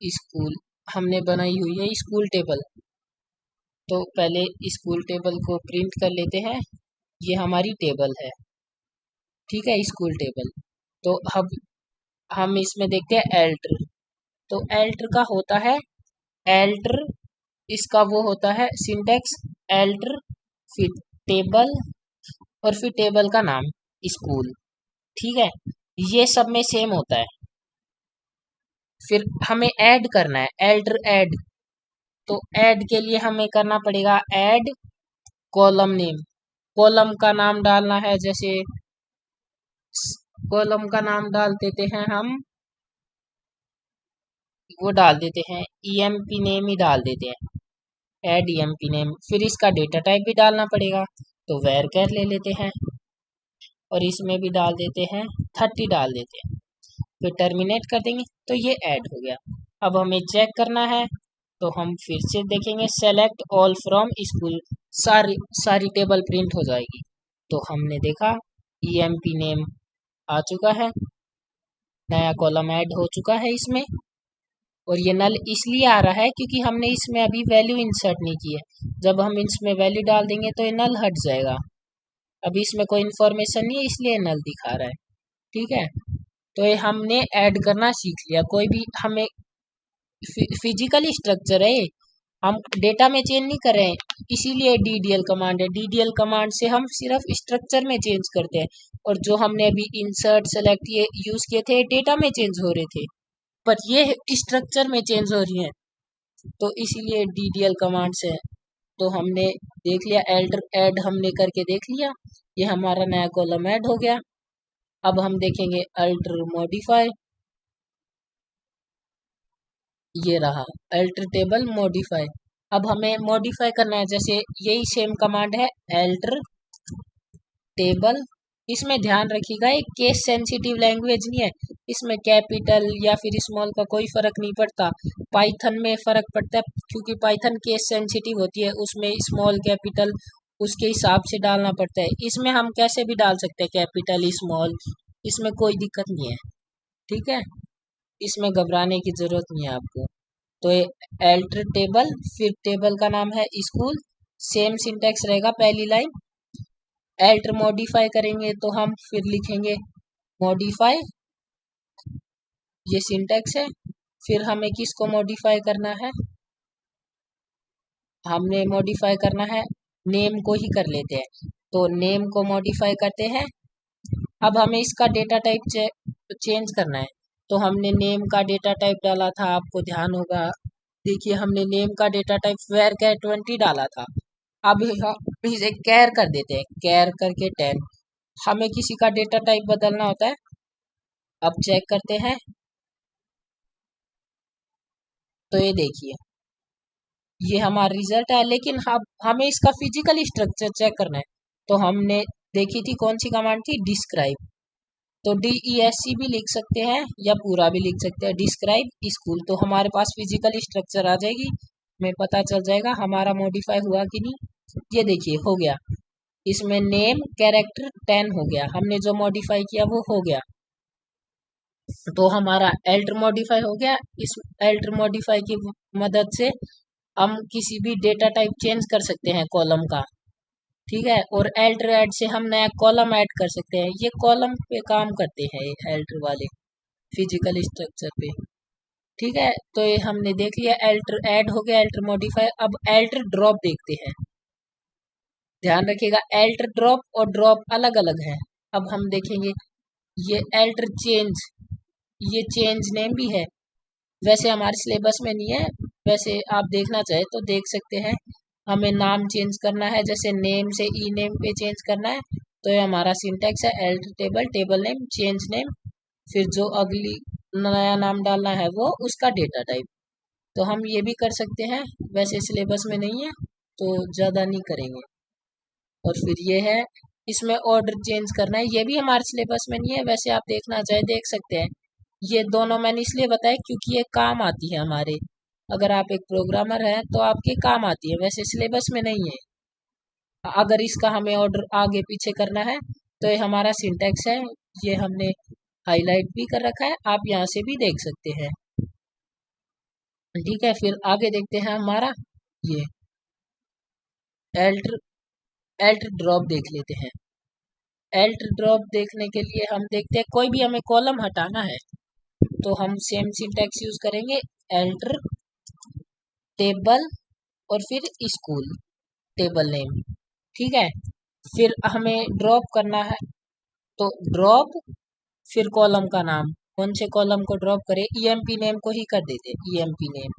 A: स्कूल, हमने बनाई हुई है स्कूल टेबल। तो पहले स्कूल टेबल को प्रिंट कर लेते हैं, ये हमारी टेबल है। ठीक है, स्कूल टेबल। तो अब हम इसमें देखते हैं एल्टर। तो एल्टर का होता है एल्टर, इसका वो होता है सिंटेक्स एल्टर, फिर टेबल, और फिर टेबल का नाम स्कूल। ठीक है, ये सब में सेम होता है। फिर हमें ऐड करना है, एल्टर ऐड। तो ऐड के लिए हमें करना पड़ेगा ऐड कॉलम नेम, कॉलम का नाम डालना है, जैसे कॉलम का नाम डाल देते हैं हम, वो डाल देते हैं EMP नेम ही डाल देते हैं, ऐड EMP नेम। फिर इसका डेटा टाइप भी डालना पड़ेगा, तो varchar ले लेते हैं, और इसमें भी डाल देते हैं 30 डाल देते हैं, फिर टर्मिनेट कर देंगे, तो ये ऐड हो गया। अब हमें चेक करना है, तो हम फिर से देखेंगे सेलेक्ट ऑल फ्रॉम स्कूल, सारी टेबल प्रिंट हो जाएगी। तो हमने देखा EMP नेम आ चुका है, नया कॉलम ऐड हो चुका है इसमें, और ये नल इसलिए आ रहा है क्योंकि हमने इसमें अभी वैल्यू इंसर्ट नहीं की है। जब हम इसमें वैल्यू डाल देंगे तो ये नल हट जाएगा, अभी इसमें कोई इन्फॉर्मेशन नहीं है इसलिए नल दिखा रहा है। ठीक है, तो ये हमने ऐड करना सीख लिया। कोई भी हमें फिजिकली स्ट्रक्चर है, हम डेटा में चेंज नहीं कर रहे हैं, इसीलिए DDL कमांड है। DDL कमांड से हम सिर्फ स्ट्रक्चर में चेंज करते हैं, और जो हमने अभी इंसर्ट सेलेक्ट ये यूज किए थे डेटा में चेंज हो रहे थे, पर ये स्ट्रक्चर में चेंज हो रही है, तो इसीलिए DDL कमांड से। तो हमने देख लिया एल्टर ऐड, हमने करके देख लिया, ये हमारा नया कॉलम ऐड हो गया। अब हम देखेंगे अल्टर मॉडिफाई, ये रहा अल्टर टेबल मॉडिफाई। अब हमें मॉडिफाई करना है, जैसे यही सेम कमांड है अल्टर टेबल। इसमें ध्यान रखिएगा एक केस सेंसिटिव लैंग्वेज नहीं है, इसमें कैपिटल या फिर स्मॉल का कोई फर्क नहीं पड़ता। पाइथन में फर्क पड़ता है, क्योंकि पाइथन केस सेंसिटिव होती है, उसमें स्मॉल कैपिटल उसके हिसाब से डालना पड़ता है। इसमें हम कैसे भी डाल सकते हैं कैपिटल स्मॉल, इसमें कोई दिक्कत नहीं है। ठीक है, इसमें घबराने की जरूरत नहीं है आपको। तो ये एल्टर टेबल, फिर टेबल का नाम है स्कूल, सेम सिंटेक्स रहेगा पहली लाइन। एल्टर मॉडिफाई करेंगे तो हम फिर लिखेंगे मॉडिफाई, ये सिंटेक्स है। फिर हमें किसको मॉडिफाई करना है, हमने मॉडिफाई करना है नेम को ही कर लेते हैं, तो नेम को मॉडिफाई करते हैं। अब हमें इसका डेटा टाइप चेंज करना है, तो हमने नेम का डेटा टाइप डाला था, आपको ध्यान होगा। देखिए हमने नेम का डेटा टाइप var20 डाला था। अब हम इसे कैर कर देते हैं, कैर करके 10। हमें किसी का डेटा टाइप बदलना होता है। अब चेक करते हैं, तो ये देखिए ये हमारा रिजल्ट है, लेकिन हमें इसका फिजिकल स्ट्रक्चर चेक करना है। तो हमने देखी थी कौन सी कमांड थी, डिस्क्राइब। तो DESC भी लिख सकते हैं या पूरा भी लिख सकते हैं, डिस्क्राइब स्कूल। तो हमारे पास फिजिकल स्ट्रक्चर आ जाएगी, हमें पता चल जाएगा हमारा मॉडिफाई हुआ कि नहीं। ये देखिए हो गया, इसमें नेम कैरेक्टर 10 हो गया, हमने जो मॉडिफाई किया वो हो गया। तो हमारा एल्टर मॉडिफाई हो गया। इस एल्टर मॉडिफाई की मदद से हम किसी भी डेटा टाइप चेंज कर सकते हैं कॉलम का, ठीक है। और एल्टर ऐड से हम नया कॉलम ऐड कर सकते हैं, ये कॉलम पे काम करते हैं ये एल्टर वाले फिजिकल स्ट्रक्चर पे, ठीक है। तो ये हमने देख लिया, एल्टर ऐड हो गया, एल्टर मॉडिफाई। अब एल्टर ड्रॉप देखते हैं, ध्यान रखिएगा एल्टर ड्रॉप और ड्रॉप अलग अलग है। अब हम देखेंगे ये एल्टर चेंज, ये चेंज नेम भी है, वैसे हमारे सिलेबस में नहीं है, वैसे आप देखना चाहे तो देख सकते हैं। हमें नाम चेंज करना है, जैसे नेम से ई नेम पे चेंज करना है, तो ये हमारा सिंटेक्स है alter table, table name, change name, फिर जो अगली नया नाम डालना है वो उसका डेटा टाइप। तो हम ये भी कर सकते हैं, वैसे सिलेबस में नहीं है तो ज़्यादा नहीं करेंगे। और फिर ये है, इसमें ऑर्डर चेंज करना है, ये भी हमारे सिलेबस में नहीं है, वैसे आप देखना चाहे देख सकते हैं। ये दोनों मैंने इसलिए बताया क्योंकि ये काम आती है हमारे, अगर आप एक प्रोग्रामर हैं तो आपके काम आती है, वैसे सिलेबस में नहीं है। अगर इसका हमें ऑर्डर आगे पीछे करना है तो ये हमारा सिंटेक्स है, ये हमने हाईलाइट भी कर रखा है, आप यहाँ से भी देख सकते हैं, ठीक है। फिर आगे देखते हैं हमारा ये एल्टर, एल्टर ड्रॉप देख लेते हैं। एल्टर ड्रॉप देखने के लिए हम देखते हैं कोई भी हमें कॉलम हटाना है तो हम सेम सिंटैक्स यूज करेंगे, एल्टर टेबल और फिर स्कूल, टेबल नेम, ठीक है। फिर हमें ड्रॉप करना है, तो ड्रॉप फिर कॉलम का नाम, कौन से कॉलम को ड्रॉप करें, EMP नेम को ही कर देते, EMP नेम।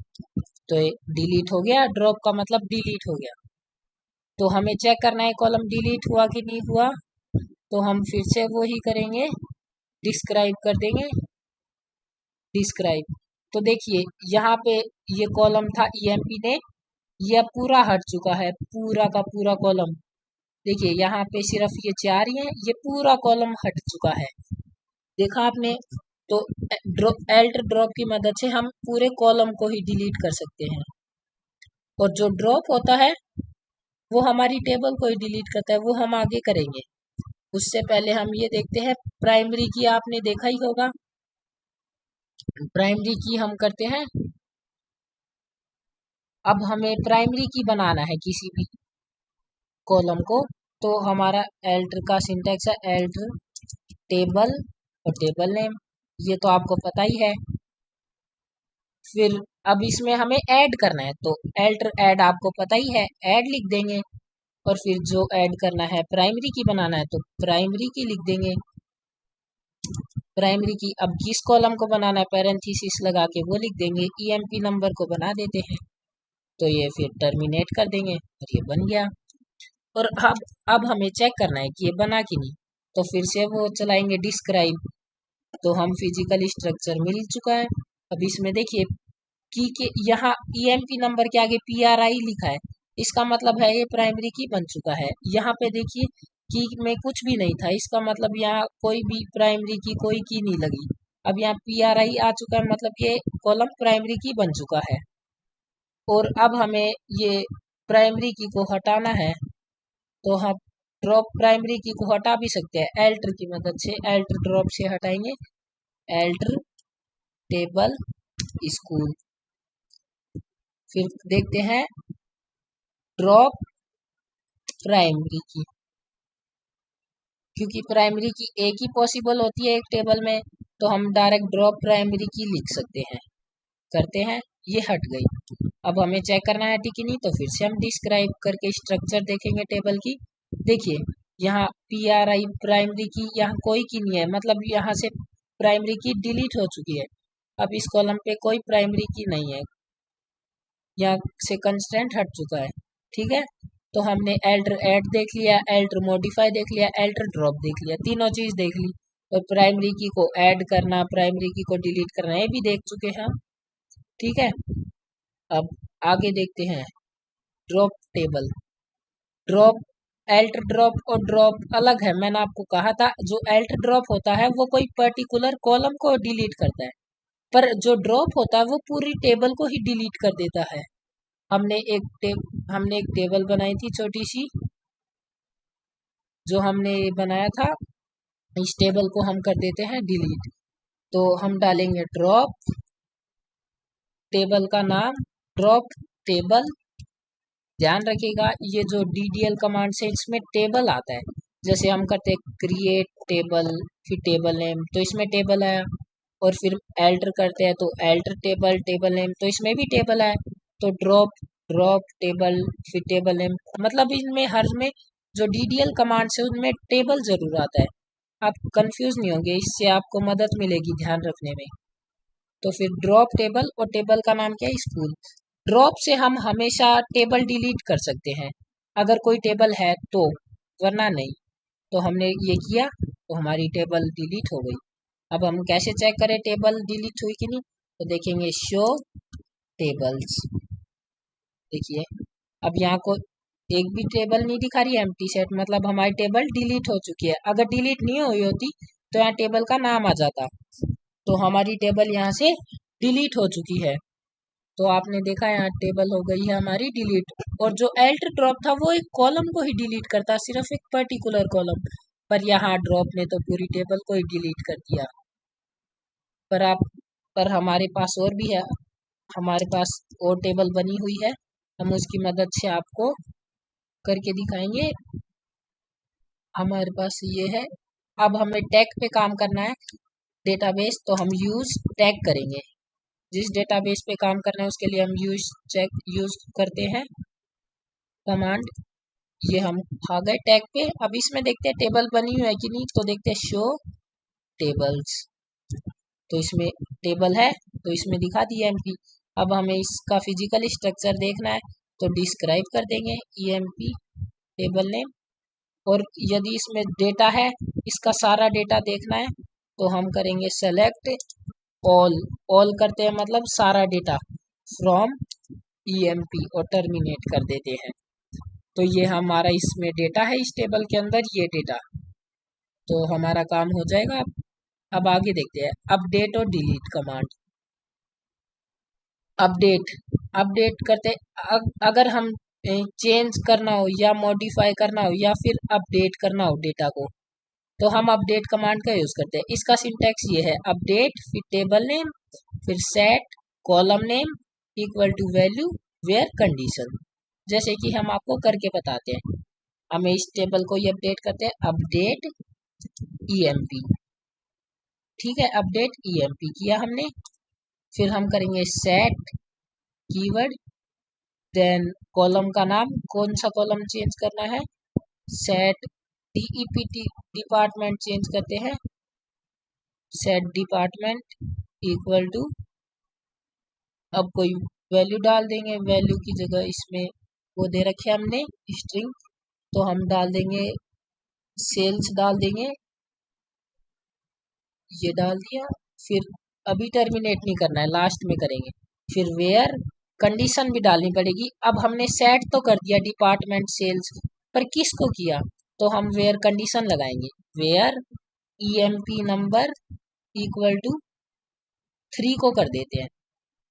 A: तो ये डिलीट हो गया, ड्रॉप का मतलब डिलीट हो गया। तो हमें चेक करना है कॉलम डिलीट हुआ कि नहीं हुआ, तो हम फिर से वो ही करेंगे, डिस्क्राइब कर देंगे, डिस्क्राइब। तो देखिए यहाँ पे ये कॉलम था EMP ने, यह पूरा हट चुका है, पूरा का पूरा कॉलम। देखिए यहाँ पे सिर्फ ये 4 ही है, ये पूरा कॉलम हट चुका है, देखा आपने। तो एल्टर ड्रॉप की मदद से हम पूरे कॉलम को ही डिलीट कर सकते हैं। और जो ड्रॉप होता है वो हमारी टेबल को ही डिलीट करता है, वो हम आगे करेंगे। उससे पहले हम ये देखते हैं प्राइमरी की, आपने देखा ही होगा, प्राइमरी की हम करते हैं। अब हमें प्राइमरी की बनाना है किसी भी कॉलम को, तो हमारा एल्टर का सिंटैक्स है एल्टर टेबल और टेबल नेम, ये तो आपको पता ही है। फिर अब इसमें हमें ऐड करना है, तो एल्टर ऐड आपको पता ही है, ऐड लिख देंगे। और फिर जो ऐड करना है प्राइमरी की बनाना है तो प्राइमरी की लिख देंगे, प्राइमरी की। अब किस कॉलम को बनाना है पैरेंथेसिस लगा के वो लिख देंगे, EMP नंबर को बना देते हैं, तो ये फिर टर्मिनेट कर देंगे और ये बन गया। और अब हमें चेक करना है कि ये बना कि नहीं, तो फिर से वो चलाएंगे डिस्क्राइब, तो हम फिजिकल स्ट्रक्चर मिल चुका है। अब इसमें देखिए की के यहाँ EMP नंबर के आगे PRI लिखा है, इसका मतलब है ये प्राइमरी की बन चुका है। यहाँ पे देखिए की में कुछ भी नहीं था, इसका मतलब यहाँ कोई भी प्राइमरी की कोई की नहीं लगी। अब यहाँ PRI आ चुका है, मतलब ये कॉलम प्राइमरी की बन चुका है। और अब हमें ये प्राइमरी की को हटाना है, तो हम ड्रॉप प्राइमरी की को हटा भी सकते हैं एल्टर की मदद से, एल्टर ड्रॉप से हटाएंगे, एल्टर टेबल स्कूल। फिर देखते हैं ड्रॉप प्राइमरी की, क्योंकि प्राइमरी की एक ही पॉसिबल होती है एक टेबल में, तो हम डायरेक्ट ड्रॉप प्राइमरी की लिख सकते हैं। करते हैं, ये हट गई। अब हमें चेक करना है ठीक ही नहीं, तो फिर से हम डिस्क्राइब करके स्ट्रक्चर देखेंगे टेबल की। देखिए यहाँ PRI प्राइमरी की यहाँ कोई की नहीं है, मतलब यहाँ से प्राइमरी की डिलीट हो चुकी है। अब इस कॉलम पे कोई प्राइमरी की नहीं है, यहाँ से कंस्टेंट हट चुका है। ठीक है, तो हमने एल्टर ऐड देख लिया, एल्टर मॉडिफाई देख लिया, एल्टर ड्रॉप देख लिया, तीनों चीज देख ली। और प्राइमरी की को ऐड करना, प्राइमरी की को डिलीट करना, ये भी देख चुके हैं हम। ठीक है, अब आगे देखते हैं drop table. Drop, alter drop और ड्रॉप अलग है। मैंने आपको कहा था जो एल्टर ड्रॉप होता है वो कोई पर्टिकुलर कॉलम को डिलीट करता है, पर जो ड्रॉप होता है वो पूरी टेबल को ही डिलीट कर देता है। हमने एक टेबल बनाई थी छोटी सी, जो हमने बनाया था, इस टेबल को हम कर देते हैं डिलीट। तो हम डालेंगे ड्रॉप, टेबल का नाम ड्रॉप टेबल। ध्यान रखिएगा ये जो DDL कमांड से इसमें टेबल आता है, जैसे हम करते हैं क्रिएट टेबल, फिर टेबल नेम, तो इसमें टेबल आया। और फिर एल्टर करते हैं तो एल्टर टेबल, टेबल नेम, तो इसमें भी टेबल आया। तो ड्रॉप, ड्रॉप टेबल, फिर टेबल नेम, मतलब इनमें हर में जो DDL कमांड से उनमें टेबल जरूर आता है। आप कंफ्यूज नहीं होंगे, इससे आपको मदद मिलेगी ध्यान रखने में। तो फिर ड्रॉप टेबल, और टेबल का नाम क्या है, स्कूल। ड्रॉप से हम हमेशा टेबल डिलीट कर सकते हैं अगर कोई टेबल है तो, वरना नहीं। तो हमने ये किया तो हमारी टेबल डिलीट हो गई। अब हम कैसे चेक करें टेबल डिलीट हुई कि नहीं, तो देखेंगे शो टेबल्स। देखिए अब यहाँ को एक भी टेबल नहीं दिखा रही है, एम्प्टी सेट, मतलब हमारी टेबल डिलीट हो चुकी है। अगर डिलीट नहीं हुई होती तो यहाँ टेबल का नाम आ जाता, तो हमारी टेबल यहाँ से डिलीट हो चुकी है। तो आपने देखा यहाँ टेबल हो गई है हमारी डिलीट। और जो एल्ट ड्रॉप था वो एक कॉलम को ही डिलीट करता, सिर्फ एक पर्टिकुलर कॉलम, पर यहाँ ड्रॉप ने तो पूरी टेबल को ही डिलीट कर दिया। पर हमारे पास और भी है, हमारे पास और टेबल बनी हुई है, हम उसकी मदद से आपको करके दिखाएंगे। हमारे पास ये है। अब हमें टैग पे काम करना है, डेटाबेस, तो हम यूज टैग करेंगे। जिस डेटाबेस पे काम करना है उसके लिए हम यूज करते हैं कमांड। ये हम आ गए टैग पे। अब इसमें देखते हैं टेबल बनी हुई है कि नहीं, तो देखते हैं शो टेबल्स, तो इसमें टेबल है, तो इसमें दिखा दिया एमपी। अब हमें इसका फिजिकल स्ट्रक्चर देखना है, तो डिस्क्राइब कर देंगे EMP टेबल नेम। और यदि इसमें डेटा है, इसका सारा डेटा देखना है, तो हम करेंगे सेलेक्ट ऑल करते हैं, मतलब सारा डेटा फ्रॉम EMP, और टर्मिनेट कर देते हैं। तो ये हमारा इसमें डेटा है, इस टेबल के अंदर ये डेटा, तो हमारा काम हो जाएगा। अब आगे देखते हैं अपडेट और डिलीट कमांड। अपडेट करते, अगर हम चेंज करना हो या मॉडिफाई करना हो या फिर अपडेट करना हो डेटा को, तो हम अपडेट कमांड का यूज करते हैं। इसका सिंटैक्स ये है, अपडेट फिर टेबल नेम फिर set column name equal to value where condition, जैसे कि हम आपको करके बताते हैं। हमें इस टेबल को ये अपडेट करते हैं, अपडेट EMP। ठीक है, अपडेट EMP किया हमने। फिर हम करेंगे सेट कीवर्ड, देन कॉलम का नाम, कौन सा कॉलम चेंज करना है, सेट DEPT डिपार्टमेंट चेंज करते हैं, सेट डिपार्टमेंट इक्वल टू, अब कोई वैल्यू डाल देंगे, वैल्यू की जगह इसमें वो दे रखे हमने स्ट्रिंग, तो हम डाल देंगे सेल्स डाल देंगे, ये डाल दिया। फिर अभी टर्मिनेट नहीं करना है, लास्ट में करेंगे। फिर वेयर कंडीशन भी डालनी पड़ेगी। अब हमने सेट तो कर दिया डिपार्टमेंट सेल्स, पर किसको किया, तो हम वेयर कंडीशन लगाएंगे, where EMP number equal to 3 को कर देते हैं।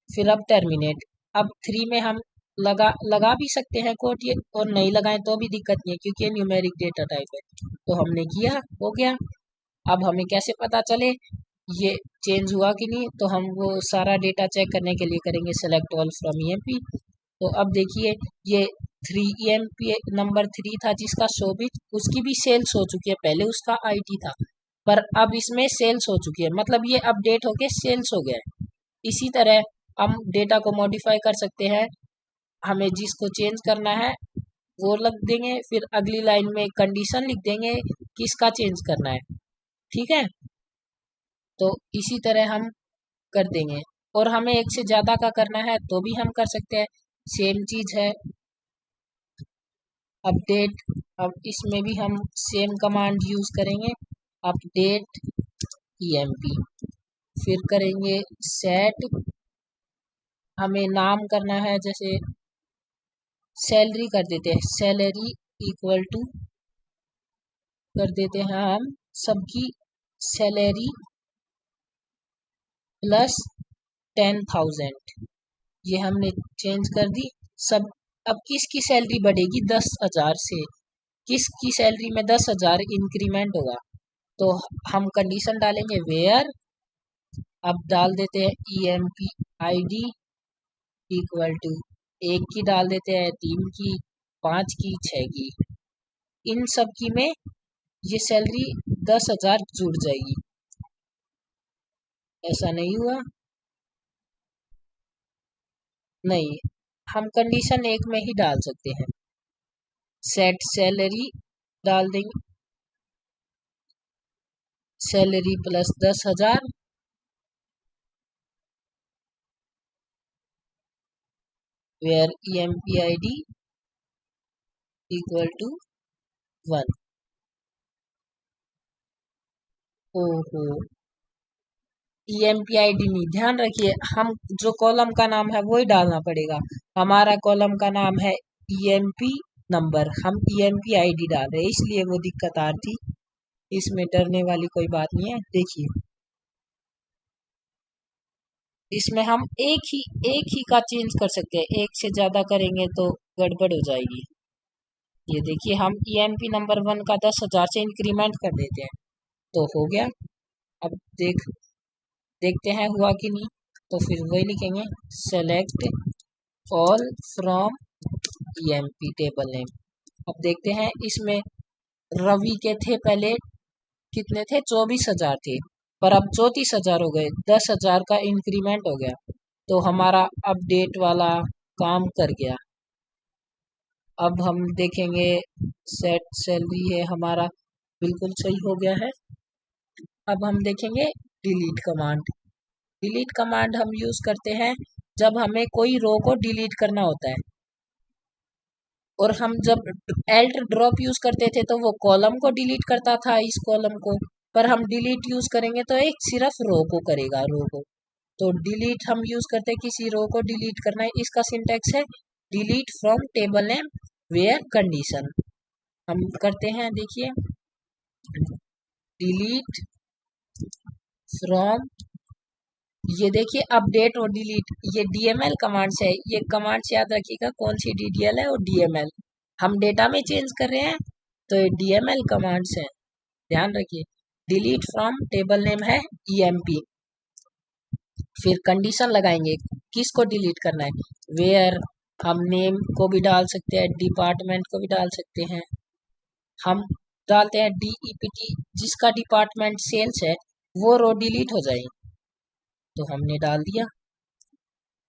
A: फिर अब टर्मिनेट, अब 3 में हम लगा भी सकते हैं कोट, ये और नहीं लगाएं तो भी दिक्कत नहीं है, क्योंकि ये न्यूमेरिक डेटा टाइप है। तो हमने किया, हो गया। अब हमें कैसे पता चले ये चेंज हुआ कि नहीं, तो हम वो सारा डेटा चेक करने के लिए करेंगे सेलेक्ट ऑल फ्रॉम ईएमपी। तो अब देखिए ये 3 नंबर 3 था जिसका शोभित, उसकी भी सेल्स हो चुकी है, पहले उसका आईटी था पर अब इसमें सेल्स हो चुकी है, मतलब ये अपडेट होके सेल्स हो गया है। इसी तरह हम डेटा को मॉडिफाई कर सकते हैं, हमें जिसको चेंज करना है वो लिख देंगे, फिर अगली लाइन में कंडीशन लिख देंगे किसका चेंज करना है। ठीक है, तो इसी तरह हम कर देंगे। और हमें एक से ज़्यादा का करना है तो भी हम कर सकते हैं, सेम चीज़ है अपडेट। अब इसमें भी हम सेम कमांड यूज़ करेंगे, अपडेट ईएमपी, फिर करेंगे सेट, हमें नाम करना है, जैसे सैलरी कर देते हैं, सैलरी इक्वल टू कर देते हैं हम सबकी सैलरी प्लस 10,000, ये हमने चेंज कर दी सब। अब किसकी सैलरी बढ़ेगी 10,000 से, किसकी सैलरी में 10,000 इंक्रीमेंट होगा, तो हम कंडीशन डालेंगे वेयर, अब डाल देते हैं ईएमपी आईडी इक्वल टू, एक की डाल देते हैं, 3 की, 5 की, 6 की, इन सब की में ये सैलरी 10,000 जुड़ जाएगी। ऐसा नहीं हुआ, नहीं, हम कंडीशन एक में ही डाल सकते हैं, सेट सैलरी डाल देंगे, salary plus 10,000, where EMP ID equal to 1। ओहो, ईएमपी आईडी नहीं, ध्यान रखिए हम जो कॉलम का नाम है वो ही डालना पड़ेगा। हमारा कॉलम का नाम है ईएमपी नंबर, हम ईएमपी आईडी डाल रहे हैं इसलिए वो दिक्कत आ रही थी, इसमें डरने वाली कोई बात नहीं है। देखिए इसमें हम एक ही का चेंज कर सकते हैं, एक से ज्यादा करेंगे तो गड़बड़ हो जाएगी। ये देखिए हम ईएमपी नंबर 1 का 10,000 से इंक्रीमेंट कर देते हैं तो हो गया। अब देखते हैं हुआ कि नहीं, तो फिर वही लिखेंगे select all from EMP table name. अब देखते हैं इसमें रवि के थे पहले कितने थे, 24,000 थे, पर अब 34,000 हो गए, 10,000 का इंक्रीमेंट हो गया, तो हमारा अपडेट वाला काम कर गया। अब हम देखेंगे सेट सैलरी है हमारा बिल्कुल सही हो गया है। अब हम देखेंगे डिलीट कमांड। डिलीट कमांड हम यूज करते हैं जब हमें कोई रो को डिलीट करना होता है, और हम जब एल्ट ड्रॉप यूज करते थे तो वो कॉलम को डिलीट करता था, इस कॉलम को, पर हम डिलीट यूज करेंगे तो एक सिर्फ रो को करेगा, रो को। तो डिलीट हम यूज करते हैं किसी रो को डिलीट करना है, इसका सिंटेक्स है delete from table name where condition. हम करते हैं, देखिए डिलीट फ्रॉम, ये देखिए अपडेट और डिलीट, ये डीएमएल कमांड्स है, ये कमांड्स याद रखिएगा कौन सी डीडीएल है और डीएमएल, हम डेटा में चेंज कर रहे हैं तो ये डीएमएल कमांड्स है, ध्यान रखिए। डिलीट फ्रॉम टेबल नेम है ईएमपी, फिर कंडीशन लगाएंगे किसको डिलीट करना है, वेयर, हम नेम को भी डाल सकते हैं, डिपार्टमेंट को भी डाल सकते हैं, हम डालते हैं डीईपीटी, जिसका डिपार्टमेंट सेल्स है वो रो डिलीट हो जाएगी, तो हमने डाल दिया,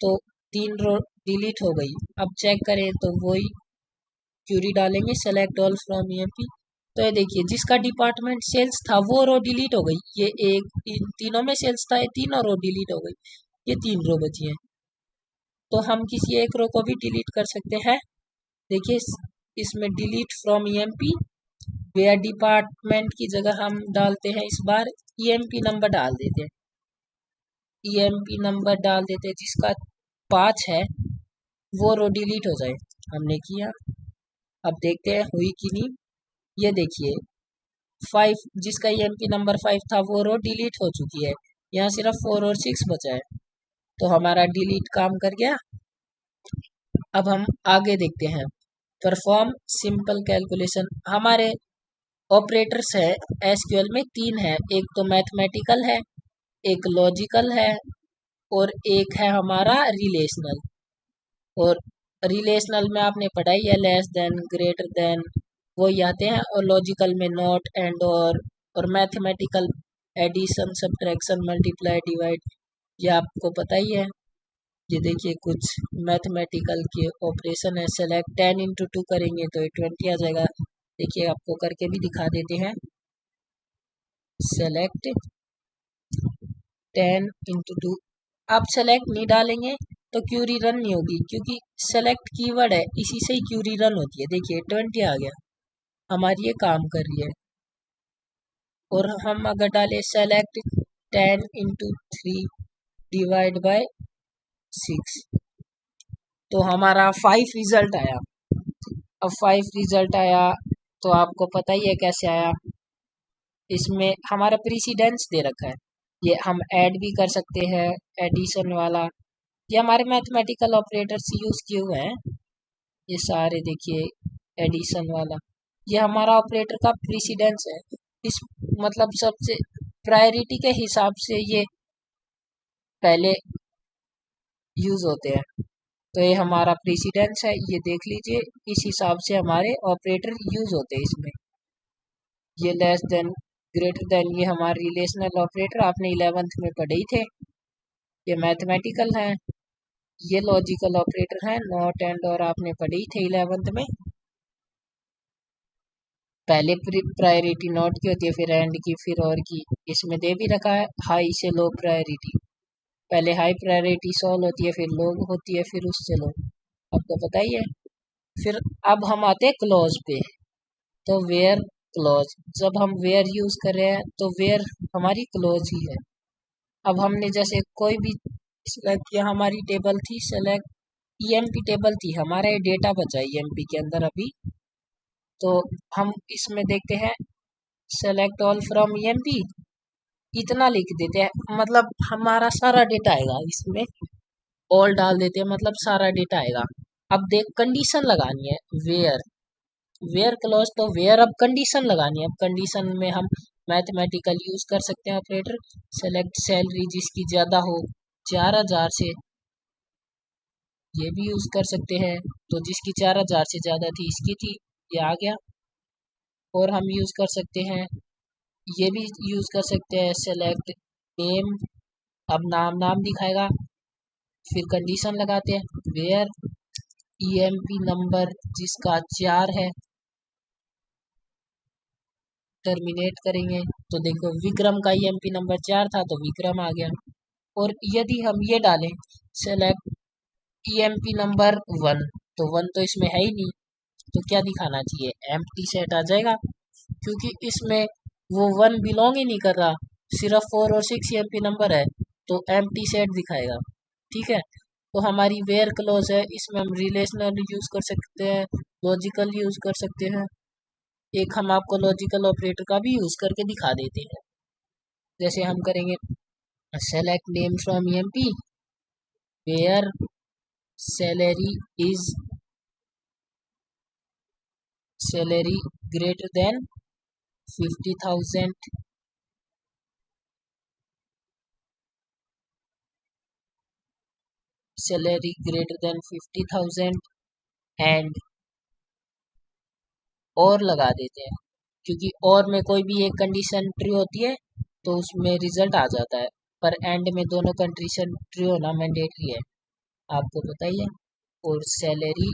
A: तो 3 रो डिलीट हो गई। अब चेक करें तो वही क्यूरी डालेंगे सेलेक्ट ऑल फ्रॉम ईएमपी, तो ये देखिए जिसका डिपार्टमेंट सेल्स था वो रो डिलीट हो गई, ये एक इन तीनों में सेल्स था, ये तीनों रो डिलीट हो गई, ये 3 रो बची हैं। तो हम किसी एक रो को भी डिलीट कर सकते हैं, देखिए इसमें delete from EMP, where department की जगह हम डालते हैं इस बार ईएमपी नंबर डाल देते हैं, ईएमपी नंबर डाल देते हैं जिसका 5 है, वो रो डिलीट हो जाए, हमने किया। अब देखते हैं हुई कि नहीं, ये देखिए 5 जिसका ईएमपी नंबर 5 था वो रो डिलीट हो चुकी है, यहाँ सिर्फ 4 और 6 बचा है, तो हमारा डिलीट काम कर गया। अब हम आगे देखते हैं परफॉर्म सिंपल कैलकुलेशन, हमारे ऑपरेटर्स है एसक्यूएल में 3 है, एक तो मैथमेटिकल है, एक लॉजिकल है और एक है हमारा रिलेशनल। और रिलेशनल में आपने पढ़ाई है लेस देन, ग्रेटर देन, वो ही आते हैं। और लॉजिकल में नॉट, एंड, और mathematical addition, subtraction, multiply, divide, ये आपको पता ही है। ये देखिए कुछ मैथमेटिकल के ऑपरेशन है। सेलेक्ट 10 इंटू 2 करेंगे तो ये 20 आ जाएगा। देखिए आपको करके भी दिखा देते हैं। सेलेक्ट 10 इंटू 2, आप सेलेक्ट नहीं डालेंगे तो क्यूरी रन नहीं होगी, क्योंकि सेलेक्ट कीवर्ड है, इसी से ही क्यूरी रन होती है। देखिए 20 आ गया, हमारी ये काम कर रही है। और हम अगर डालें सेलेक्ट 10 इंटू 3 डिवाइड बाय 6 तो हमारा 5 रिजल्ट आया। अब 5 रिजल्ट आया तो आपको पता ही है कैसे आया। इसमें हमारा प्रीसीडेंस दे रखा है, ये हम ऐड भी कर सकते हैं, एडिशन वाला। ये हमारे मैथमेटिकल ऑपरेटर्स यूज किए हुए हैं ये सारे। देखिए एडिशन वाला, ये हमारा ऑपरेटर का प्रीसीडेंस है। इस मतलब सबसे प्रायोरिटी के हिसाब से ये पहले यूज होते हैं। तो ये हमारा प्रीसीडेंस है, ये देख लीजिए। इस हिसाब से हमारे ऑपरेटर यूज होते हैं इसमें। ये लेस देन, ग्रेटर देन, ये हमारे रिलेशनल ऑपरेटर आपने 11th में पढ़े ही थे। ये मैथमेटिकल है। ये लॉजिकल ऑपरेटर है, नॉट, एंड, और आपने पढ़े ही थे 11th में। पहले प्रायोरिटी नॉट की होती है, फिर एंड की, फिर और की। इसमें दे भी रखा है हाई से लो प्रायोरिटी। पहले हाई प्रायोरिटी सॉल्व होती है, फिर लो होती है, फिर उससे लो, आपको पता ही है। फिर अब हम आते हैं क्लॉज पे। तो वेयर क्लॉज, जब हम वेयर यूज कर रहे हैं तो वेयर हमारी क्लॉज ही है। अब हमने जैसे कोई भी सिलेक्ट किया, हमारी टेबल थी सेलेक्ट, ईएमपी टेबल थी, हमारा ये डेटा बचा ईएमपी के अंदर अभी। तो हम इसमें देखते हैं सेलेक्ट ऑल फ्रॉम ईएमपी, इतना लिख देते हैं, मतलब हमारा सारा डेटा आएगा इसमें। ऑल डाल देते हैं, मतलब सारा डेटा आएगा। अब देख कंडीशन लगानी है, वेयर, वेयर क्लॉज, तो वेयर अब कंडीशन लगानी है। अब कंडीशन में हम मैथमेटिकल यूज कर सकते हैं ऑपरेटर। सेलेक्ट सैलरी जिसकी ज़्यादा हो 4000 से, ये भी यूज कर सकते हैं। तो जिसकी 4000 से ज़्यादा थी, इसकी थी, ये आ गया। और हम यूज कर सकते हैं, ये भी यूज कर सकते हैं, सेलेक्ट नेम, अब नाम दिखाएगा। फिर कंडीशन लगाते हैं, वेयर ईएमपी नंबर जिसका 4 है, टर्मिनेट करेंगे। तो देखो विक्रम का ईएमपी नंबर 4 था तो विक्रम आ गया। और यदि हम ये डालें सेलेक्ट ईएमपी नंबर 1, तो 1 तो इसमें है ही नहीं, तो क्या दिखाना चाहिए, एम्प्टी सेट आ जाएगा, क्योंकि इसमें वो 1 बिलोंग ही नहीं कर रहा, सिर्फ 4 और 6 ईएमपी नंबर है, तो एम्प्टी सेट दिखाएगा। ठीक है, तो हमारी वेयर क्लोज है, इसमें हम रिलेशनल यूज कर सकते हैं, लॉजिकल यूज कर सकते हैं। एक हम आपको लॉजिकल ऑपरेटर का भी यूज करके दिखा देते हैं। जैसे हम करेंगे select name from EMP, where salary is, salary greater than 50,000, salary greater than 50,000 and और लगा देते हैं, क्योंकि और में कोई भी एक कंडीशन ट्रू होती है तो उसमें रिजल्ट आ जाता है, पर एंड में दोनों कंडीशन ट्रू होना मैंडेटरी है, आपको पता ही है। और सैलरी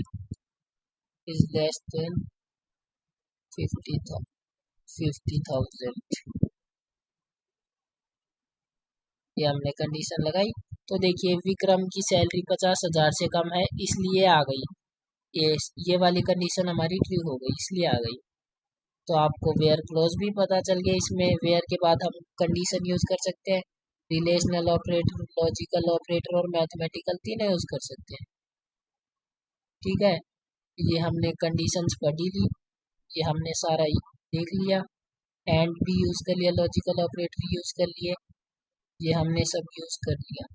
A: इज लेस देन 50,000, ये हमने कंडीशन लगाई। तो देखिए विक्रम की सैलरी 50,000 से कम है, इसलिए आ गई, ये वाली कंडीशन हमारी ट्रू हो गई, इसलिए आ गई। तो आपको वेयर क्लोज भी पता चल गया। इसमें वेयर के बाद हम कंडीशन यूज कर सकते हैं, रिलेशनल ऑपरेटर, लॉजिकल ऑपरेटर और मैथमेटिकल तीनों यूज कर सकते हैं। ठीक है, ये हमने कंडीशंस पढ़ी ली, ये हमने सारा देख लिया, एंड भी यूज कर लिया, लॉजिकल ऑपरेटर यूज कर लिए, ये हमने सब यूज कर लिया।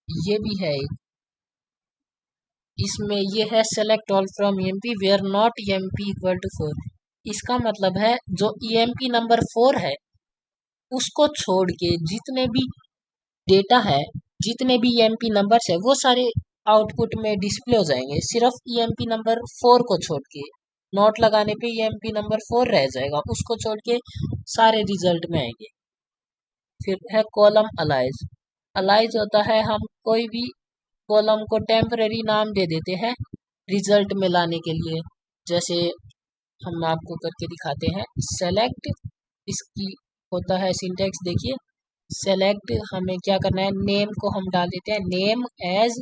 A: ये भी है एक, इसमें ये है select all from EMP where not EMP equal to 4। इसका मतलब है जो ईएमपी नंबर 4 है उसको छोड़ के जितने भी डेटा है, जितने भी ईएमपी नंबर्स है, वो सारे आउटपुट में डिस्प्ले हो जाएंगे, सिर्फ ईएमपी नंबर 4 को छोड़ के। नोट लगाने पे ईएमपी नंबर 4 रह जाएगा, उसको छोड़ के सारे रिजल्ट में आएंगे। फिर है कॉलम अलाइज। अलाइज होता है हम कोई भी कॉलम को टेम्परेरी नाम दे देते हैं रिजल्ट में लाने के लिए। जैसे हम आपको करके दिखाते हैं सेलेक्ट, इसकी होता है सिंटेक्स देखिए। सेलेक्ट हमें क्या करना है, नेम को हम डाल देते हैं नेम एज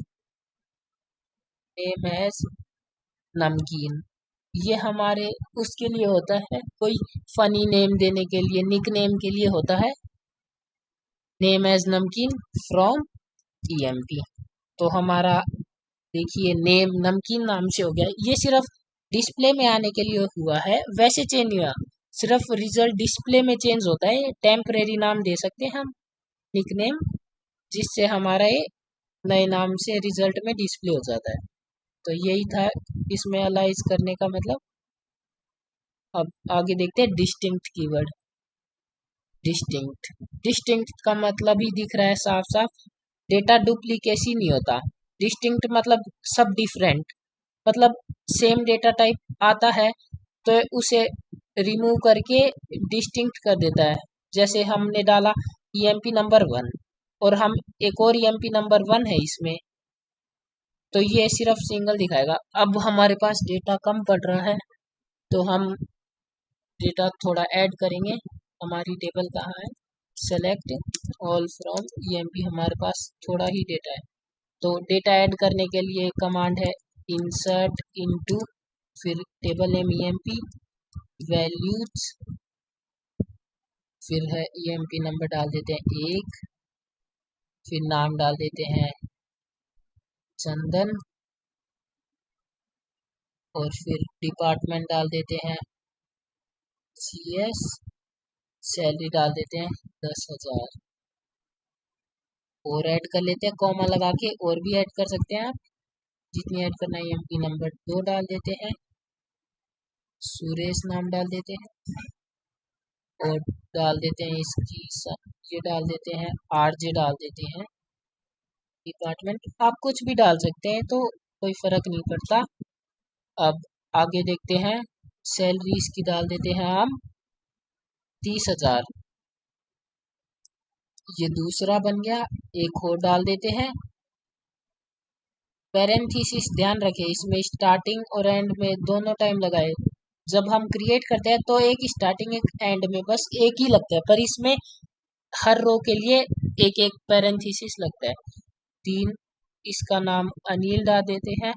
A: नमकीन। ये हमारे उसके लिए होता है, कोई फनी नेम देने के लिए, निक नेम के लिए होता है नेम एज नमकीन फ्रॉम ईएमपी। तो हमारा देखिए नेम नमकीन नाम से हो गया। ये सिर्फ डिस्प्ले में आने के लिए हुआ है, वैसे चेंज नहीं हुआ, सिर्फ रिजल्ट डिस्प्ले में चेंज होता है। टेम्परेरी नाम दे सकते हैं हम निकनेम, जिससे हमारा ये नए नाम से रिजल्ट में डिस्प्ले हो जाता है। तो यही था इसमें अलाइज करने का मतलब। अब आगे देखते हैं डिस्टिंक्ट कीवर्ड। डिस्टिंक्ट का मतलब ही दिख रहा है साफ साफ, डेटा डुप्लीकेसी नहीं होता। डिस्टिंक्ट मतलब सब डिफरेंट, मतलब सेम डेटा टाइप आता है तो उसे रिमूव करके डिस्टिंक्ट कर देता है। जैसे हमने डाला ईएमपी नंबर 1 और हम एक और ईएमपी नंबर 1 है इसमें, तो ये सिर्फ सिंगल दिखाएगा। अब हमारे पास डेटा कम पड़ रहा है तो हम डेटा थोड़ा ऐड करेंगे। हमारी टेबल कहाँ है, सेलेक्ट ऑल फ्रॉम ईएमपी, हमारे पास थोड़ा ही डेटा है। तो डेटा ऐड करने के लिए कमांड है इंसर्ट इनटू, फिर टेबल नेम ईएमपी वैल्यूज, फिर है ईएमपी नंबर डाल देते हैं 1, फिर नाम डाल देते हैं चंदन, और फिर डिपार्टमेंट डाल देते हैं CS, सैलरी डाल देते हैं 10,000, और ऐड कर लेते हैं कॉमा लगा के, और भी ऐड कर सकते हैं आप जितनी ऐड करना है। ईएमपी नंबर 2 डाल देते हैं, सुरेश नाम डाल देते हैं, और डाल देते हैं इसकी ये डाल देते हैं RJ डाल देते हैं। डिपार्टमेंट आप कुछ भी डाल सकते हैं, तो कोई फर्क नहीं पड़ता। अब आगे देखते हैं, सैलरी इसकी डाल देते हैं हम 30,000, ये दूसरा बन गया। एक और डाल देते हैं पैरेंथेसिस, ध्यान रखें इसमें स्टार्टिंग और एंड में दोनों टाइम लगाए। जब हम क्रिएट करते हैं तो एक स्टार्टिंग एक एंड में बस एक ही लगता है, पर इसमें हर रो के लिए एक एक पैरेंथेसिस लगता है। 3, इसका नाम अनिल डाल देते हैं,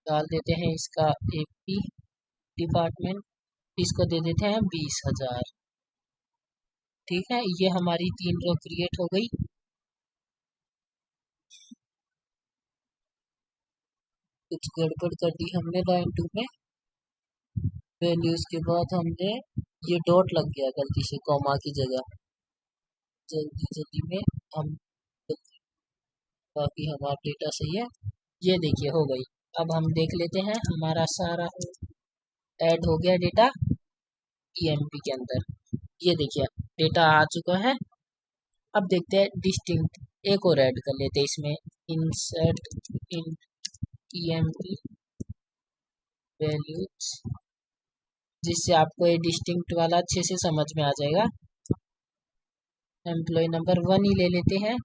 A: डाल देते हैं इसका AP डिपार्टमेंट, इसको दे देते हैं 20,000। ठीक है, ये हमारी 3 रो क्रिएट हो गई। कुछ गड़बड़ कर दी हमने लाइन 2 में, वैल्यूज के बाद हमने ये डॉट लग गया गलती से कॉमा की जगह, जल्दी में हम, बाकी हमारा डेटा सही है। ये देखिए हो गई। अब हम देख लेते हैं, हमारा सारा ऐड हो गया डेटा ईएमपी के अंदर। ये देखिए डेटा आ चुका है। अब देखते हैं डिस्टिंक्ट, एक और ऐड कर लेते हैं इसमें, इंसर्ट इन ईएमपी वैल्यूज, जिससे आपको ये डिस्टिंक्ट वाला अच्छे से समझ में आ जाएगा। एम्प्लॉय नंबर 1 ही ले लेते हैं,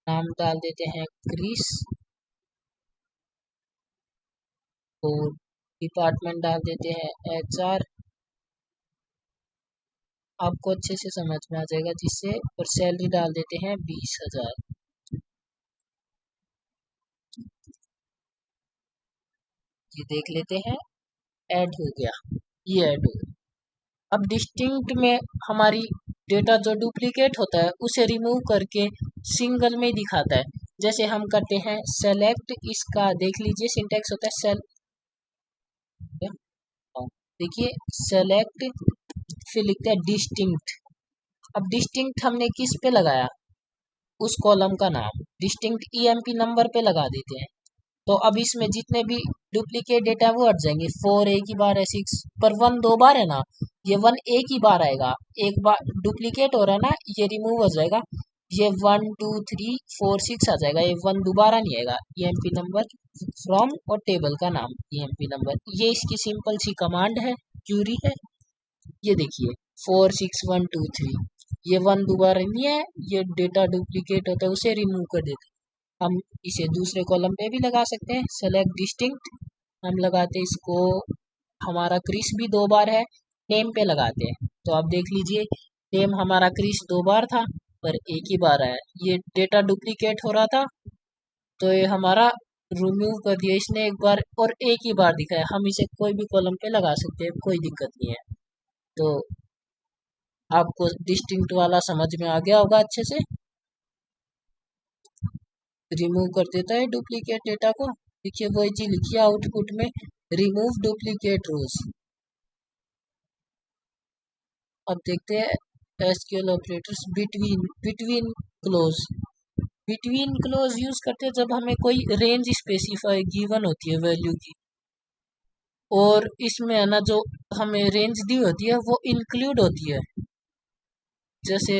A: नाम डाल देते हैं क्रिस, और डिपार्टमेंट डाल देते हैं HR, आपको अच्छे से समझ में आ जाएगा जिससे, और सैलरी डाल देते हैं 20,000। ये देख लेते हैं ऐड हो गया, ये ऐड हो गया। अब डिस्टिंक्ट में हमारी डेटा जो डुप्लीकेट होता है उसे रिमूव करके सिंगल में दिखाता है। जैसे हम करते हैं सेलेक्ट, इसका देख लीजिए सिंटेक्स होता है देखिए सेलेक्ट, फिर लिखते हैं डिस्टिंक्ट। अब डिस्टिंक्ट हमने किस पे लगाया, उस कॉलम का नाम, डिस्टिंक्ट ईएमपी नंबर पे लगा देते हैं। तो अब इसमें जितने भी डुप्लीकेट डेटा है वो हट जाएंगे। 4 एक ही बार है, 6 पर 1 दो बार है ना, ये 1 एक ही बार आएगा। एक बार डुप्लीकेट हो रहा है ना, ये रिमूव हो जाएगा, ये 1 2 3 4 6 आ जाएगा, ये 1 दोबारा नहीं आएगा। ईएमपी नंबर फ्रॉम और टेबल का नाम ईएमपी नंबर, ये इसकी सिंपल सी कमांड है, क्यूरी है। ये देखिए 4 6 1 2 3, ये 1 दोबारा नहीं है, ये डेटा डुप्लीकेट होता है उसे रिमूव कर देते हैं। हम इसे दूसरे कॉलम पे भी लगा सकते हैं। सेलेक्ट डिस्टिंक्ट हम लगाते हैं इसको, हमारा क्रिस भी 2 बार है, नेम पे लगाते हैं। तो आप देख लीजिए नेम हमारा क्रिस 2 बार था पर एक ही बार आया। ये डेटा डुप्लीकेट हो रहा था तो ये हमारा रिमूव कर दिया इसने एक बार और एक ही बार दिखाया। हम इसे कोई भी कॉलम पे लगा सकते हैं, कोई दिक्कत नहीं है। तो आपको डिस्टिंक्ट वाला समझ में आ गया होगा अच्छे से। रिमूव कर देता है डुप्लीकेट डेटा को। देखिए वही चीज लिखी है आउटपुट में, रिमूव डुप्लीकेट रोज। अब देखते हैं SQL operators between close. Between close use करते हैं जब हमें कोई रेंज स्पेसिफाई गिवन होती है वैल्यू की, और इसमें है ना जो हमें रेंज दी होती है वो इंक्लूड होती है। जैसे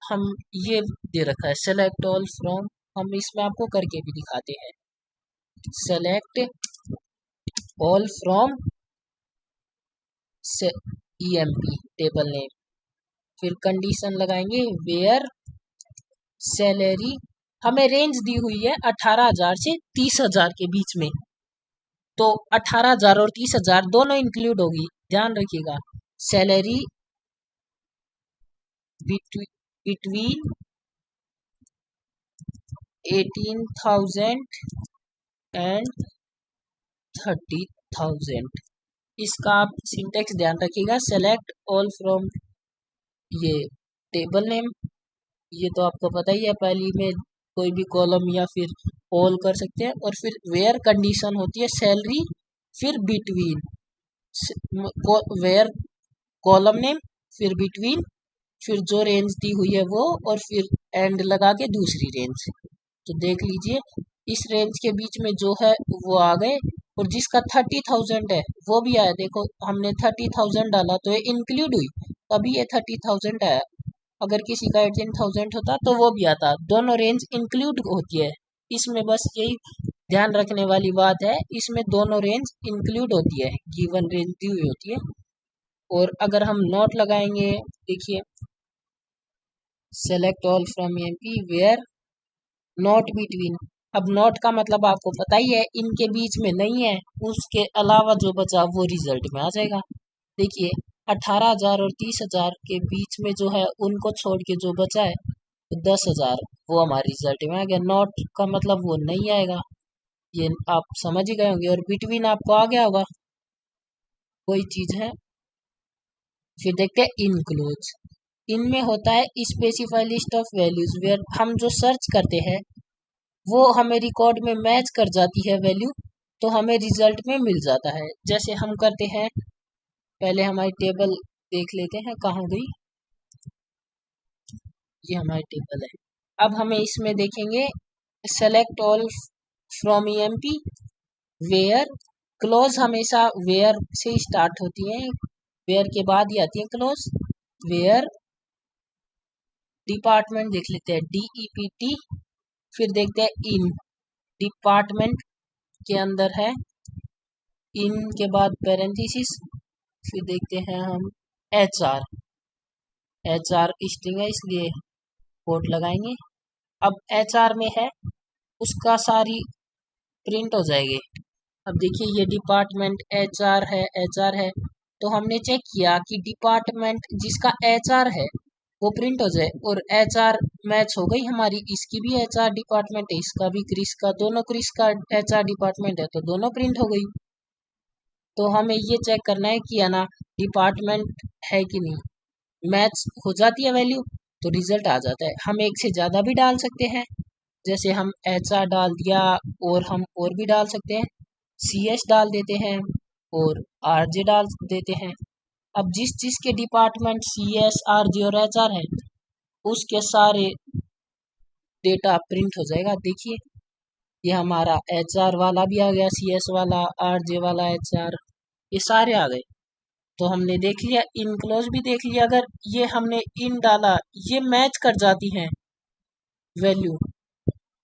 A: हम ये दे रखा है सेलेक्ट ऑल फ्रॉम, हम इसमें आपको करके भी दिखाते हैं। Select all from EMP table name, फिर कंडीशन लगाएंगे वेयर सैलरी, हमें रेंज दी हुई है 18,000 से 30,000 के बीच में, तो 18,000 और 30,000 दोनों इंक्लूड होगी, ध्यान रखिएगा। सैलरी बिटवीन 18,000 एंड 30,000, इसका आप सिंटेक्स ध्यान रखिएगा। सेलेक्ट ऑल फ्रॉम ये टेबल नेम, ये तो आपको पता ही है, पहली में कोई भी कॉलम या फिर ऑल कर सकते हैं, और फिर वेयर कंडीशन होती है सैलरी, फिर बिटवीन, वेयर कॉलम नेम, फिर बिटवीन, फिर जो रेंज दी हुई है वो, और फिर एंड लगा के दूसरी रेंज। तो देख लीजिए इस रेंज के बीच में जो है वो आ गए, और जिसका 30,000 है वो भी आया। देखो हमने 30,000 डाला तो ये इंक्लूड हुई, तभी ये 30,000 आया। अगर किसी का 18,000 होता तो वो भी आता, दोनों रेंज इंक्लूड होती है। इसमें बस यही ध्यान रखने वाली बात है, इसमें दोनों रेंज इंक्लूड होती है, गिवन रेंज दी हुई होती है। और अगर हम नोट लगाएंगे, देखिए select all from MP where not between, अब नॉट का मतलब आपको पता ही है, इनके बीच में नहीं है, उसके अलावा जो बचा वो रिजल्ट में आ जाएगा। देखिए 18,000 और 30,000 के बीच में जो है उनको छोड़ के जो बचा है तो 10,000, वो हमारे रिजल्ट में आ गया। नॉट का मतलब वो नहीं आएगा, ये आप समझ ही गए होंगे। और बिटवीन आपको आ गया होगा, कोई चीज है। फिर देखते हैं इनक्लोज, इनमें होता है specify list of values, where हम जो सर्च करते हैं वो हमें रिकॉर्ड में मैच कर जाती है वैल्यू, तो हमें रिजल्ट में मिल जाता है। जैसे हम करते हैं, पहले हमारी टेबल देख लेते हैं कहाँ गई, ये हमारी टेबल है। अब हमें इसमें देखेंगे select all from EMP where clause, हमेशा वेयर से स्टार्ट होती है, वेयर के बाद ही आती है क्लोज। वेयर डिपार्टमेंट देख लेते हैं, DEPT, फिर देखते हैं इन, डिपार्टमेंट के अंदर है, इन के बाद पैरेंथेसिस, फिर देखते हैं हम HR स्ट्रिंग है इसलिए कोट लगाएंगे। अब HR में है उसका सारी प्रिंट हो जाएगी। अब देखिए ये डिपार्टमेंट HR है, तो हमने चेक किया कि डिपार्टमेंट जिसका HR है वो प्रिंट हो जाए, और HR मैच हो गई हमारी, इसकी भी HR डिपार्टमेंट है, इसका भी क्रिस का, दोनों क्रिस का HR डिपार्टमेंट है, तो दोनों प्रिंट हो गई। तो हमें ये चेक करना है कि है ना डिपार्टमेंट है कि नहीं, मैच हो जाती है वैल्यू तो रिजल्ट आ जाता है। हम एक से ज़्यादा भी डाल सकते हैं, जैसे हम HR डाल दिया, और हम और भी डाल सकते हैं, CS डाल देते हैं और RJ डाल देते हैं। अब जिस चीज़ के डिपार्टमेंट CS RJ और HR है उसके सारे डेटा प्रिंट हो जाएगा। देखिए ये हमारा HR वाला भी आ गया, CS वाला, RJ वाला HR, ये सारे आ गए। तो हमने देख लिया, इन क्लोज भी देख लिया। अगर ये हमने इन डाला, ये मैच कर जाती हैं वैल्यू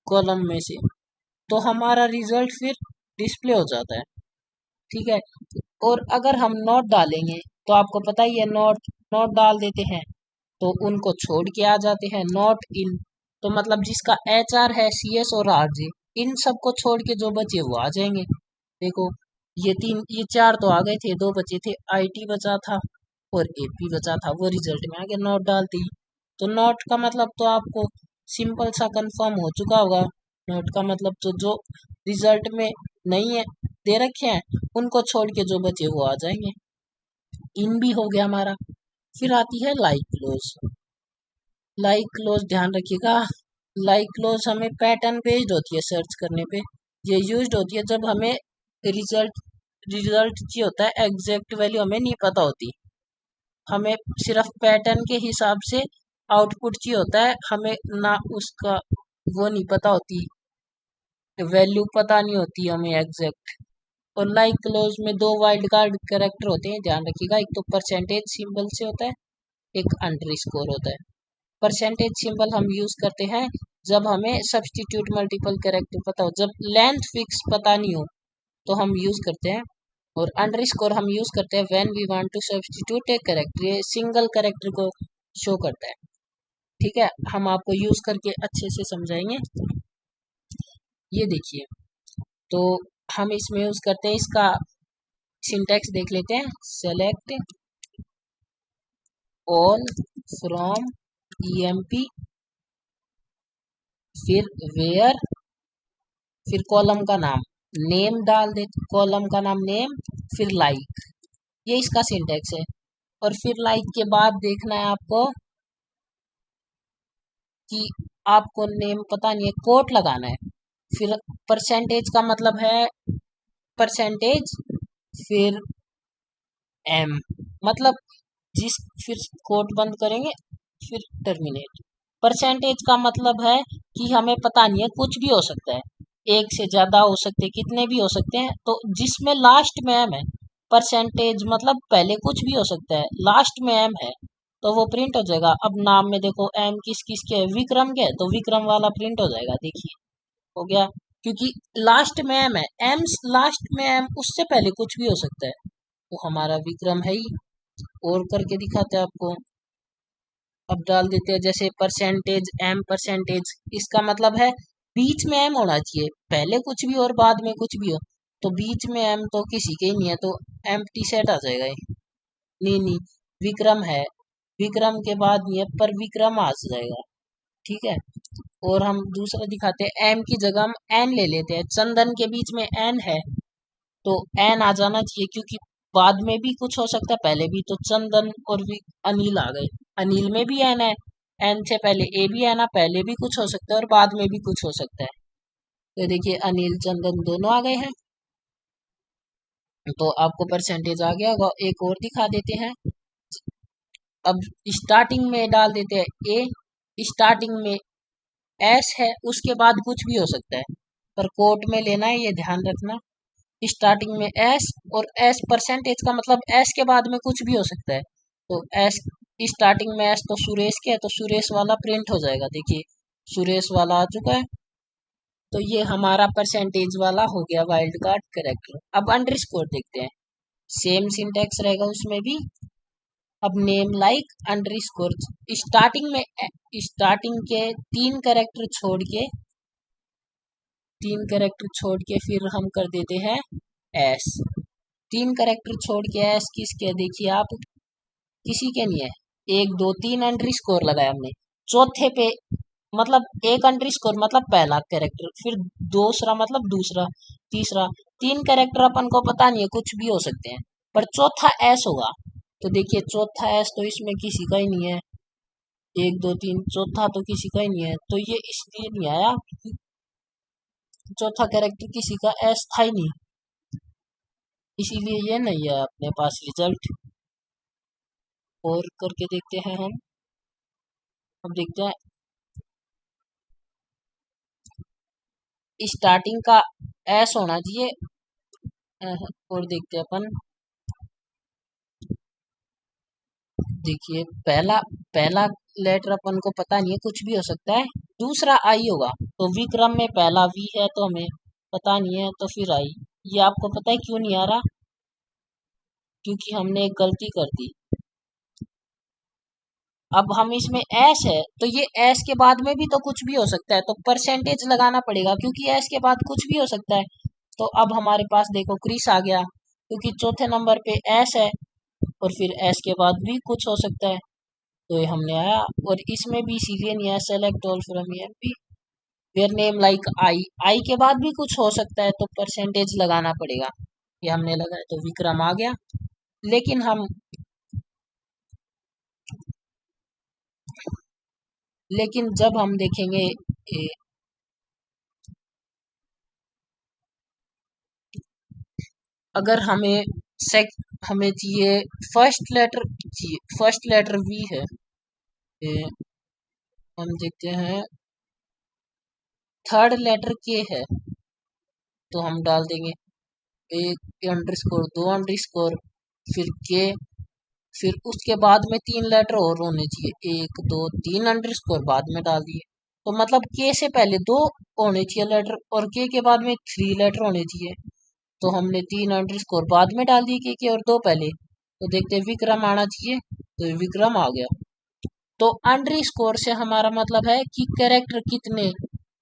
A: कॉलम में से, तो हमारा रिजल्ट फिर डिस्प्ले हो जाता है। ठीक है। और अगर हम नोट डालेंगे तो आपको पता ही है, नोट नोट डाल देते हैं तो उनको छोड़ के आ जाते हैं नॉट इन। तो मतलब जिसका HR है, CS और RJ, इन सबको छोड़ के जो बचे वो आ जाएंगे। देखो, ये चार तो आ गए थे, दो बचे थे, IT बचा था और AP बचा था, वो रिजल्ट में आ गया नोट डालते ही। तो नोट का मतलब तो आपको सिंपल सा कंफर्म हो चुका होगा। नोट का मतलब तो जो रिजल्ट में नहीं है दे रखे हैं, उनको छोड़ के जो बचे वो आ जाएंगे। इन भी हो गया हमारा। फिर आती है लाइक क्लोज। लाइक क्लोज ध्यान रखिएगा, लाइक क्लोज हमें पैटर्न बेस्ड होती है सर्च करने पे। ये यूज्ड होती है जब हमें रिजल्ट रिजल्ट जो होता है एग्जैक्ट वैल्यू हमें नहीं पता होती, हमें सिर्फ पैटर्न के हिसाब से आउटपुट चाहिए होता है, हमें ना उसका वो नहीं पता होती, वैल्यू पता नहीं होती हमें एग्जैक्ट। और लाइक क्लोज में दो वाइल्ड कार्ड कैरेक्टर होते हैं, ध्यान रखिएगा। एक तो परसेंटेज सिंबल से होता है, एक अंडरस्कोर होता है। परसेंटेज सिंबल हम यूज करते हैं जब हमें सब्स्टिट्यूट मल्टीपल कैरेक्टर पता हो, जब लेंथ फिक्स पता नहीं हो तो हम यूज करते हैं। और अंडरस्कोर हम यूज करते हैं when we want to substitute a character, ये सिंगल कैरेक्टर को शो करता है। ठीक है, हम आपको यूज करके अच्छे से समझाएंगे। ये देखिए, तो हम इसमें यूज करते हैं, इसका सिंटैक्स देख लेते हैं। सेलेक्ट ऑल फ्रॉम EMP, फिर वेयर, फिर कॉलम का नाम, नेम डाल दे, कॉलम का नाम नेम, फिर लाइक, ये इसका सिंटैक्स है। और फिर लाइक के बाद देखना है आपको कि आपको नेम पता नहीं है, कोट लगाना है। फिर परसेंटेज का मतलब है परसेंटेज, फिर M, मतलब जिस, फिर कोट बंद करेंगे, फिर टर्मिनेट। परसेंटेज का मतलब है कि हमें पता नहीं है, कुछ भी हो सकता है, एक से ज्यादा हो सकते हैं, कितने भी हो सकते हैं, तो जिसमें लास्ट में M है, परसेंटेज मतलब पहले कुछ भी हो सकता है, लास्ट में M है तो वो प्रिंट हो जाएगा। अब नाम में देखो M किस किस के है, विक्रम के है, तो विक्रम वाला प्रिंट हो जाएगा। देखिए, हो गया, क्योंकि लास्ट में M है, M लास्ट में M, उससे पहले कुछ भी हो सकता है, तो हमारा विक्रम है ही। और करके दिखाते हैं आपको। अब डाल देते हैं जैसे परसेंटेज M परसेंटेज, इसका मतलब है बीच में M होना चाहिए, पहले कुछ भी और बाद में कुछ भी हो, तो बीच में M तो किसी के ही नहीं है, तो एम्प्टी सेट आ जाएगा ये। नहीं नहीं, विक्रम है, विक्रम के बाद नहीं है, पर विक्रम आ जाएगा। ठीक है। और हम दूसरा दिखाते हैं, M की जगह हम N ले लेते हैं, चंदन के बीच में N है तो N आ जाना चाहिए, क्योंकि बाद में भी कुछ हो सकता है, पहले भी, तो चंदन और भी अनिल आ गए, अनिल में भी N है, N से पहले A भी है ना, पहले भी कुछ हो सकता है और बाद में भी कुछ हो सकता है। तो देखिए, अनिल चंदन दोनों आ गए हैं, तो आपको परसेंटेज आ गया होगा। एक और दिखा देते हैं। अब स्टार्टिंग में डाल देते हैं A, स्टार्टिंग में S है, उसके बाद कुछ भी हो सकता है, पर कोट में लेना है, ये ध्यान रखना। स्टार्टिंग में S, और S परसेंटेज का मतलब S के बाद में कुछ भी हो सकता है, तो S, स्टार्टिंग में S तो सुरेश के है, तो सुरेश वाला प्रिंट हो जाएगा। देखिए, सुरेश वाला आ चुका है, तो ये हमारा परसेंटेज वाला हो गया वाइल्ड कार्ड करेक्टर। अब अंडरस्कोर देखते हैं, सेम सिंटैक्स रहेगा उसमें भी। अब नेम लाइक अंडरस्कोर, स्टार्टिंग में स्टार्टिंग के तीन कैरेक्टर छोड़ के फिर हम कर देते हैं S। तीन कैरेक्टर छोड़ के S किसके, देखिए आप, किसी के नहीं है, एक दो तीन अंडरस्कोर लगाया हमने, चौथे पे मतलब एक अंडरस्कोर मतलब पहला कैरेक्टर, फिर दूसरा मतलब दूसरा, तीसरा, तीन कैरेक्टर अपन को पता नहीं है, कुछ भी हो सकते हैं, पर चौथा S होगा। तो देखिए, चौथा S तो इसमें किसी का ही नहीं है, एक दो तीन, चौथा तो किसी का ही नहीं है, तो ये इसलिए नहीं आया क्योंकि चौथा कैरेक्टर किसी का S था ही नहीं, इसीलिए ये नहीं है अपने पास रिजल्ट। और करके देखते हैं हम। अब देखते हैं, स्टार्टिंग का एस होना चाहिए। और देखते हैं अपन, देखिए पहला पहला लेटर अपन को पता नहीं है, कुछ भी हो सकता है। दूसरा आई होगा, तो विक्रम में पहला वी है तो हमें पता नहीं है, तो फिर आई। ये आपको पता है क्यों नहीं आ रहा? क्योंकि हमने एक गलती कर दी। अब हम इसमें एस है, तो ये एस के बाद में भी तो कुछ भी हो सकता है, तो परसेंटेज लगाना पड़ेगा क्योंकि एस के बाद कुछ भी हो सकता है। तो अब हमारे पास देखो क्रिस आ गया, क्योंकि चौथे नंबर पे एस है और फिर एस के बाद भी कुछ हो सकता है, तो ये हमने आया। और इसमें भी इसीलिए नहीं है, select all from MP where name like I, I के बाद भी कुछ हो सकता है, तो परसेंटेज लगाना पड़ेगा। ये हमने लगाया तो विक्रम आ गया। लेकिन हम लेकिन जब हम देखेंगे अगर हमें चाहिए फर्स्ट लेटर, चाहिए फर्स्ट लेटर वी है, हम देखते हैं थर्ड लेटर के है, तो हम डाल देंगे एक अंडरस्कोर, दो अंडरस्कोर, फिर के, फिर उसके बाद में तीन लेटर और होने चाहिए, एक दो तीन अंडरस्कोर बाद में डाल दिए। तो मतलब के से पहले दो होने चाहिए लेटर और के बाद में थ्री लेटर होने चाहिए, तो हमने तीन अंडरस्कोर बाद में डाल दिए के और दो पहले। तो देखते हैं विक्रम आना चाहिए, तो विक्रम आ गया। तो अंडरस्कोर से हमारा मतलब है कि कैरेक्टर कितने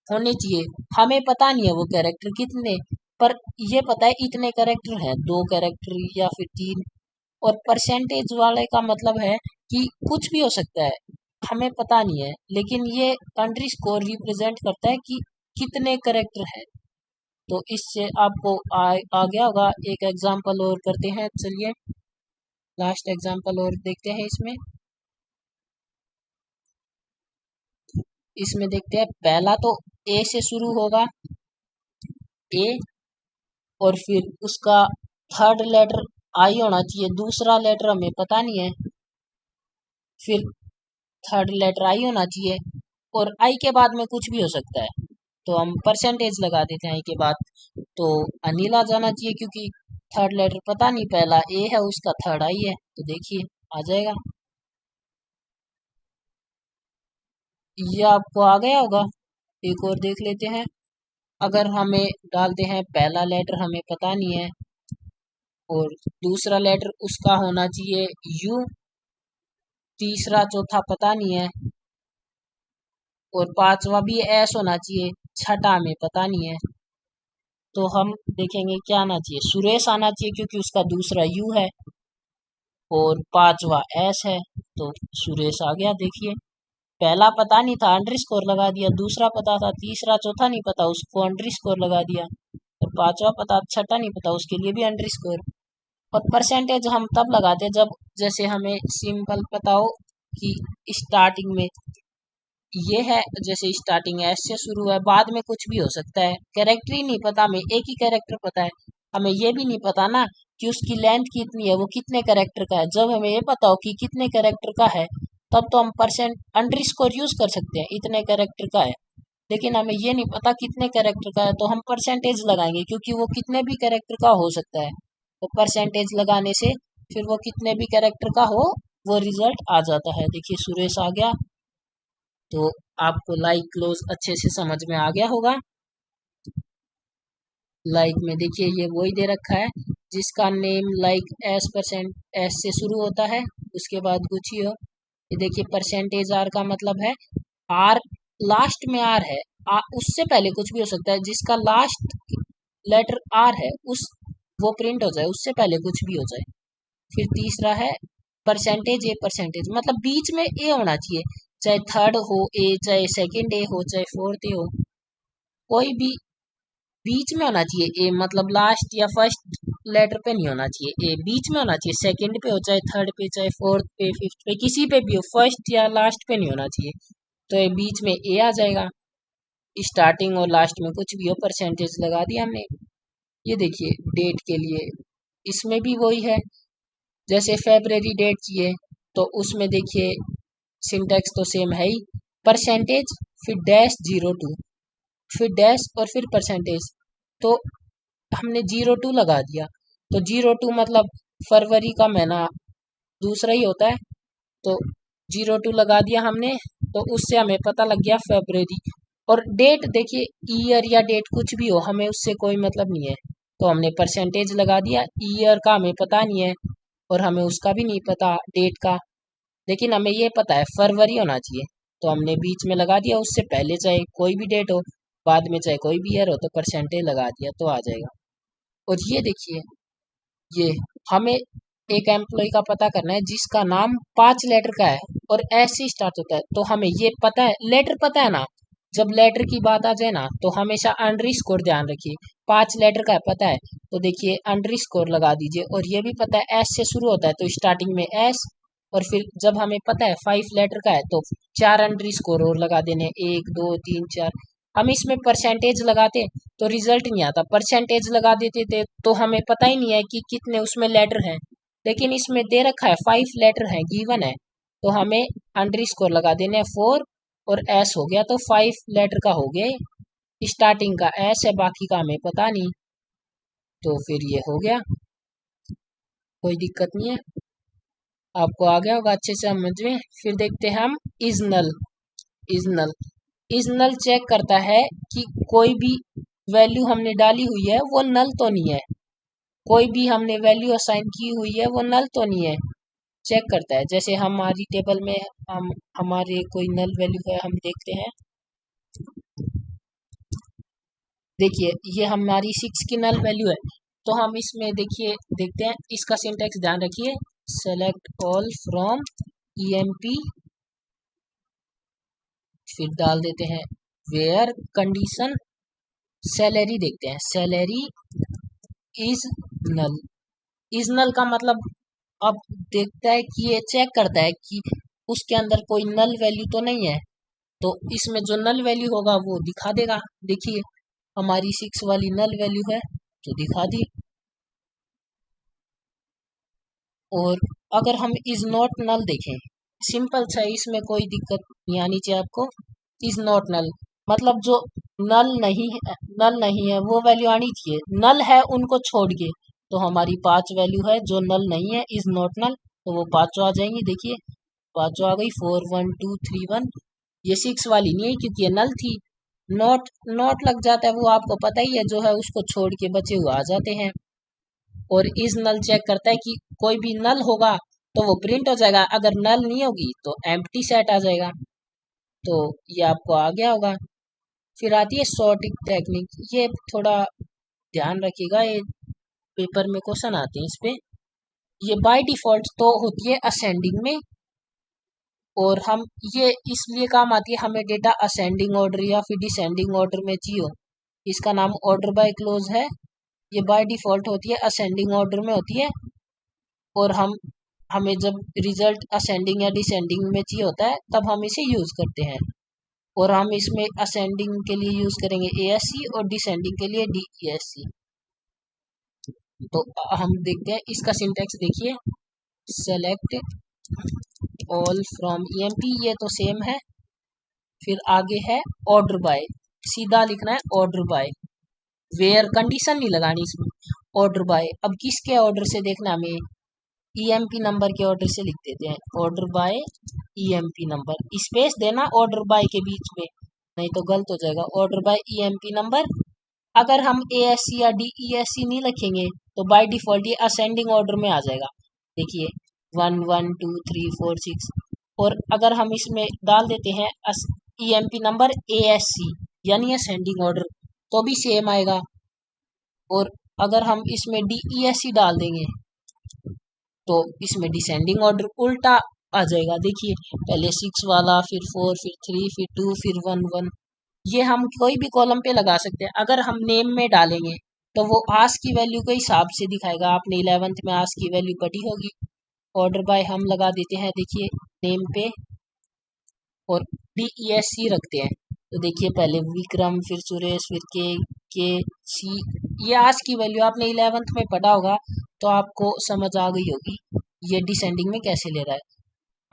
A: होने चाहिए। हमें पता नहीं है वो कैरेक्टर कितने, पर ये पता है इतने कैरेक्टर हैं, दो कैरेक्टर या फिर तीन। और परसेंटेज वाले का मतलब है कि कुछ भी हो सकता है, हमें पता नहीं है, लेकिन ये अंडरस्कोर रिप्रेजेंट करता है कि कितने कैरेक्टर है। तो इससे आपको आ गया होगा। एक एग्जांपल और करते हैं, चलिए लास्ट एग्जांपल और देखते हैं। इसमें देखते हैं, पहला तो ए से शुरू होगा, ए, और फिर उसका थर्ड लेटर आई होना चाहिए, दूसरा लेटर हमें पता नहीं है, फिर थर्ड लेटर आई होना चाहिए, और आई के बाद में कुछ भी हो सकता है, तो हम परसेंटेज लगा देते हैं आई के बाद। तो अनिल आ जाना चाहिए, क्योंकि थर्ड लेटर पता नहीं, पहला ए है उसका थर्ड आई है, तो देखिए आ जाएगा। ये आपको आ गया होगा। एक और देख लेते हैं। अगर हमें डालते हैं पहला लेटर हमें पता नहीं है, और दूसरा लेटर उसका होना चाहिए यू, तीसरा चौथा पता नहीं है, और पांचवा भी एस होना चाहिए, छठा हमें पता नहीं है। तो हम देखेंगे क्या आना चाहिए, सुरेश आना चाहिए क्योंकि उसका दूसरा यू है और पांचवा एस है, तो सुरेश आ गया। देखिए पहला पता नहीं था, अंडर स्कोर लगा दिया, दूसरा पता था, तीसरा चौथा नहीं पता, उसको अंडर स्कोर लगा दिया, और पांचवा पता, छठा नहीं पता, उसके लिए भी अंडर स्कोर। और परसेंटेज हम तब लगाते हैं जब, जैसे हमें सिंपल पता हो कि स्टार्टिंग में ये है, जैसे स्टार्टिंग एस से शुरू है, बाद में कुछ भी हो सकता है। कैरेक्टर ही नहीं पता, हमें एक ही कैरेक्टर पता है। हमें ये भी नहीं पता ना कि उसकी लेंथ कितनी है, वो कितने कैरेक्टर का है। जब हमें ये पता हो कि कितने कैरेक्टर का है, तब तो हम परसेंट अंडर स्कोर यूज कर सकते हैं, इतने कैरेक्टर का है। लेकिन हमें ये नहीं पता कितने कैरेक्टर का है, तो हम परसेंटेज लगाएंगे, क्योंकि वो कितने भी कैरेक्टर का हो सकता है। तो परसेंटेज लगाने से फिर वो कितने भी कैरेक्टर का हो, वो रिजल्ट आ जाता है। देखिए सुरेश आ गया। तो आपको लाइक क्लोज अच्छे से समझ में आ गया होगा। लाइक में देखिए ये वही दे रखा है जिसका name like S percent S से शुरू होता है, उसके बाद कुछ ही हो। ये देखिए परसेंटेज आर का मतलब है, आर लास्ट में आर है, उससे पहले कुछ भी हो सकता है, जिसका लास्ट लेटर आर है उस वो प्रिंट हो जाए, उससे पहले कुछ भी हो जाए। फिर तीसरा है परसेंटेज ए, परसेंटेज मतलब बीच में ए होना चाहिए, चाहे थर्ड हो ए, चाहे सेकंड ए हो, चाहे फोर्थ ए हो, कोई भी बीच में होना चाहिए। ए मतलब लास्ट या फर्स्ट लेटर पे नहीं होना चाहिए, ए बीच में होना चाहिए, सेकंड पे हो, चाहे थर्ड पे, चाहे फोर्थ पे, फिफ्थ पे, किसी पे भी हो, फर्स्ट या लास्ट पे नहीं होना चाहिए। तो ये बीच में ए आ जाएगा। स्टार्टिंग और लास्ट में कुछ भी हो, परसेंटेज लगा दिया हमने। ये देखिए डेट के लिए इसमें भी वही है, जैसे फेब्रवरी डेट चाहिए तो उसमें देखिए सिंटेक्स तो सेम है ही, परसेंटेज फिर डैश 02, फिर डैश और फिर परसेंटेज। तो हमने 02 लगा दिया, तो 02 मतलब फरवरी का महीना दूसरा ही होता है, तो 02 लगा दिया हमने, तो उससे हमें पता लग गया फरवरी। और डेट देखिए, ईयर या डेट कुछ भी हो, हमें उससे कोई मतलब नहीं है, तो हमने परसेंटेज लगा दिया। ईयर का हमें पता नहीं है और हमें उसका भी नहीं पता डेट का, लेकिन हमें ये पता है फरवरी होना चाहिए, तो हमने बीच में लगा दिया। उससे पहले चाहे कोई भी डेट हो, बाद में चाहे कोई भी ईयर हो, तो परसेंटेज लगा दिया तो आ जाएगा। और ये देखिए, ये हमें एक एम्प्लॉय का पता करना है जिसका नाम 5 लेटर का है और ऐसे स्टार्ट होता है, तो हमें ये पता है, लेटर पता है ना। जब लेटर की बात आ जाए ना, तो हमेशा अंडर स्कोर ध्यान रखिए। 5 लेटर का है पता है, तो देखिए अंडर स्कोर लगा दीजिए। और ये भी पता है एस से शुरू होता है, तो स्टार्टिंग में एस। और फिर जब हमें पता है 5 लेटर का है, तो 4 अंडर स्कोर और लगा देने, 1 2 3 4। हम इसमें परसेंटेज लगाते तो रिजल्ट नहीं आता, परसेंटेज लगा देते थे तो हमें पता ही नहीं है कि कितने उसमें लेटर हैं। लेकिन इसमें दे रखा है 5 लेटर हैं, गिवन है, तो हमें अंडर स्कोर लगा देने 4 और एस हो गया, तो 5 लेटर का हो गए। स्टार्टिंग का एस है, बाकी का हमें पता नहीं, तो फिर ये हो गया, कोई दिक्कत नहीं है। आपको आ गया होगा अच्छे से समझ में। फिर देखते हैं हम is null. Is null, is null check करता है कि कोई भी वैल्यू हमने डाली हुई है वो नल तो नहीं है, कोई भी हमने वैल्यू असाइन की हुई है वो नल तो नहीं है। चेक करता है, जैसे हमारी टेबल में हम हमारे कोई नल वैल्यू है, हम देखते हैं। देखिए ये हमारी 6 की नल वैल्यू है, तो हम इसमें देखिए देखते हैं, इसका सिंटैक्स ध्यान रखिए। सेलेक्ट ऑल फ्रॉम emp, फिर डाल देते हैं वेयर कंडीशन सैलरी। देखते हैं salary is null. Is null का मतलब, अब देखता है कि ये चेक करता है कि उसके अंदर कोई नल वैल्यू तो नहीं है, तो इसमें जो नल वैल्यू होगा वो दिखा देगा। देखिए हमारी 6 वाली नल वैल्यू है, तो दिखा दी। और अगर हम इज नॉट नल देखें, सिंपल सा है, इसमें कोई दिक्कत नहीं आनी चाहिए आपको। इज नॉट नल मतलब जो नल नहीं है, नल नहीं है वो वैल्यू आनी चाहिए, नल है उनको छोड़ के। तो हमारी 5 वैल्यू है जो नल नहीं है, इज नॉट नल, तो वो पांचों आ जाएंगी। देखिए पांचों आ गई, 4 1 2 3 1। ये 6 वाली नहीं है क्योंकि ये नल थी। नॉट नॉट लग जाता है, वो आपको पता ही है, जो है उसको छोड़ के बचे हुए आ जाते हैं। और इज नल चेक करता है कि कोई भी नल होगा तो वो प्रिंट हो जाएगा, अगर नल नहीं होगी तो एम्प्टी सेट आ जाएगा। तो ये आपको आ गया होगा। फिर आती है सॉर्टिंग टेक्निक, ये थोड़ा ध्यान रखिएगा, ये पेपर में क्वेश्चन आते हैं इस पे। ये बाय डिफॉल्ट तो होती है असेंडिंग में, और हम ये इसलिए काम आती है, हमें डेटा असेंडिंग ऑर्डर या फिर डिसेंडिंग ऑर्डर में चाहिए। इसका नाम ऑर्डर बाय क्लोज है। ये बाय डिफॉल्ट होती है असेंडिंग ऑर्डर में होती है, और हमें जब रिजल्ट असेंडिंग या डिसेंडिंग में चाहिए होता है तब हम इसे यूज करते हैं। और हम इसमें असेंडिंग के लिए यूज करेंगे ASC और डिसेंडिंग के लिए DESC। तो हम देखते हैं इसका सिंटैक्स, देखिए सेलेक्ट ऑल फ्रॉम EMP, ये तो सेम है। फिर आगे है ऑर्डर बाय, सीधा लिखना है ऑर्डर बाय, वेयर कंडीशन नहीं लगानी इसमें, ऑर्डर बाय। अब किसके ऑर्डर से देखना हमें, EMP नंबर के ऑर्डर से लिख देते हैं, order by EMP number, space देना ऑर्डर बाय के बीच में, नहीं तो गलत हो जाएगा। Order by EMP number. अगर हम ASC या DESC नहीं लिखेंगे तो बाय डिफॉल्ट ये असेंडिंग ऑर्डर में आ जाएगा। देखिए 1 1 2 3 4 6। और अगर हम इसमें डाल देते हैं EMP नंबर ASC यानी असेंडिंग ऑर्डर, तो भी सेम आएगा। और अगर हम इसमें DESC डाल देंगे तो इसमें डिसेंडिंग ऑर्डर उल्टा आ जाएगा। देखिए पहले 6 वाला, फिर 4, फिर 3, फिर 2, फिर 1 1। ये हम कोई भी कॉलम पे लगा सकते हैं। अगर हम नेम में डालेंगे तो वो आस की वैल्यू के हिसाब से दिखाएगा, आपने 11th में आस की वैल्यू पढ़ी होगी। ऑर्डर बाय हम लगा देते हैं, देखिए नेम पे, और DESC रखते हैं। तो देखिए पहले विक्रम, फिर सुरेश, फिर के सी। ये आज की वैल्यू आपने 11th में पढ़ा होगा, तो आपको समझ आ गई होगी ये डिसेंडिंग में कैसे ले रहा है।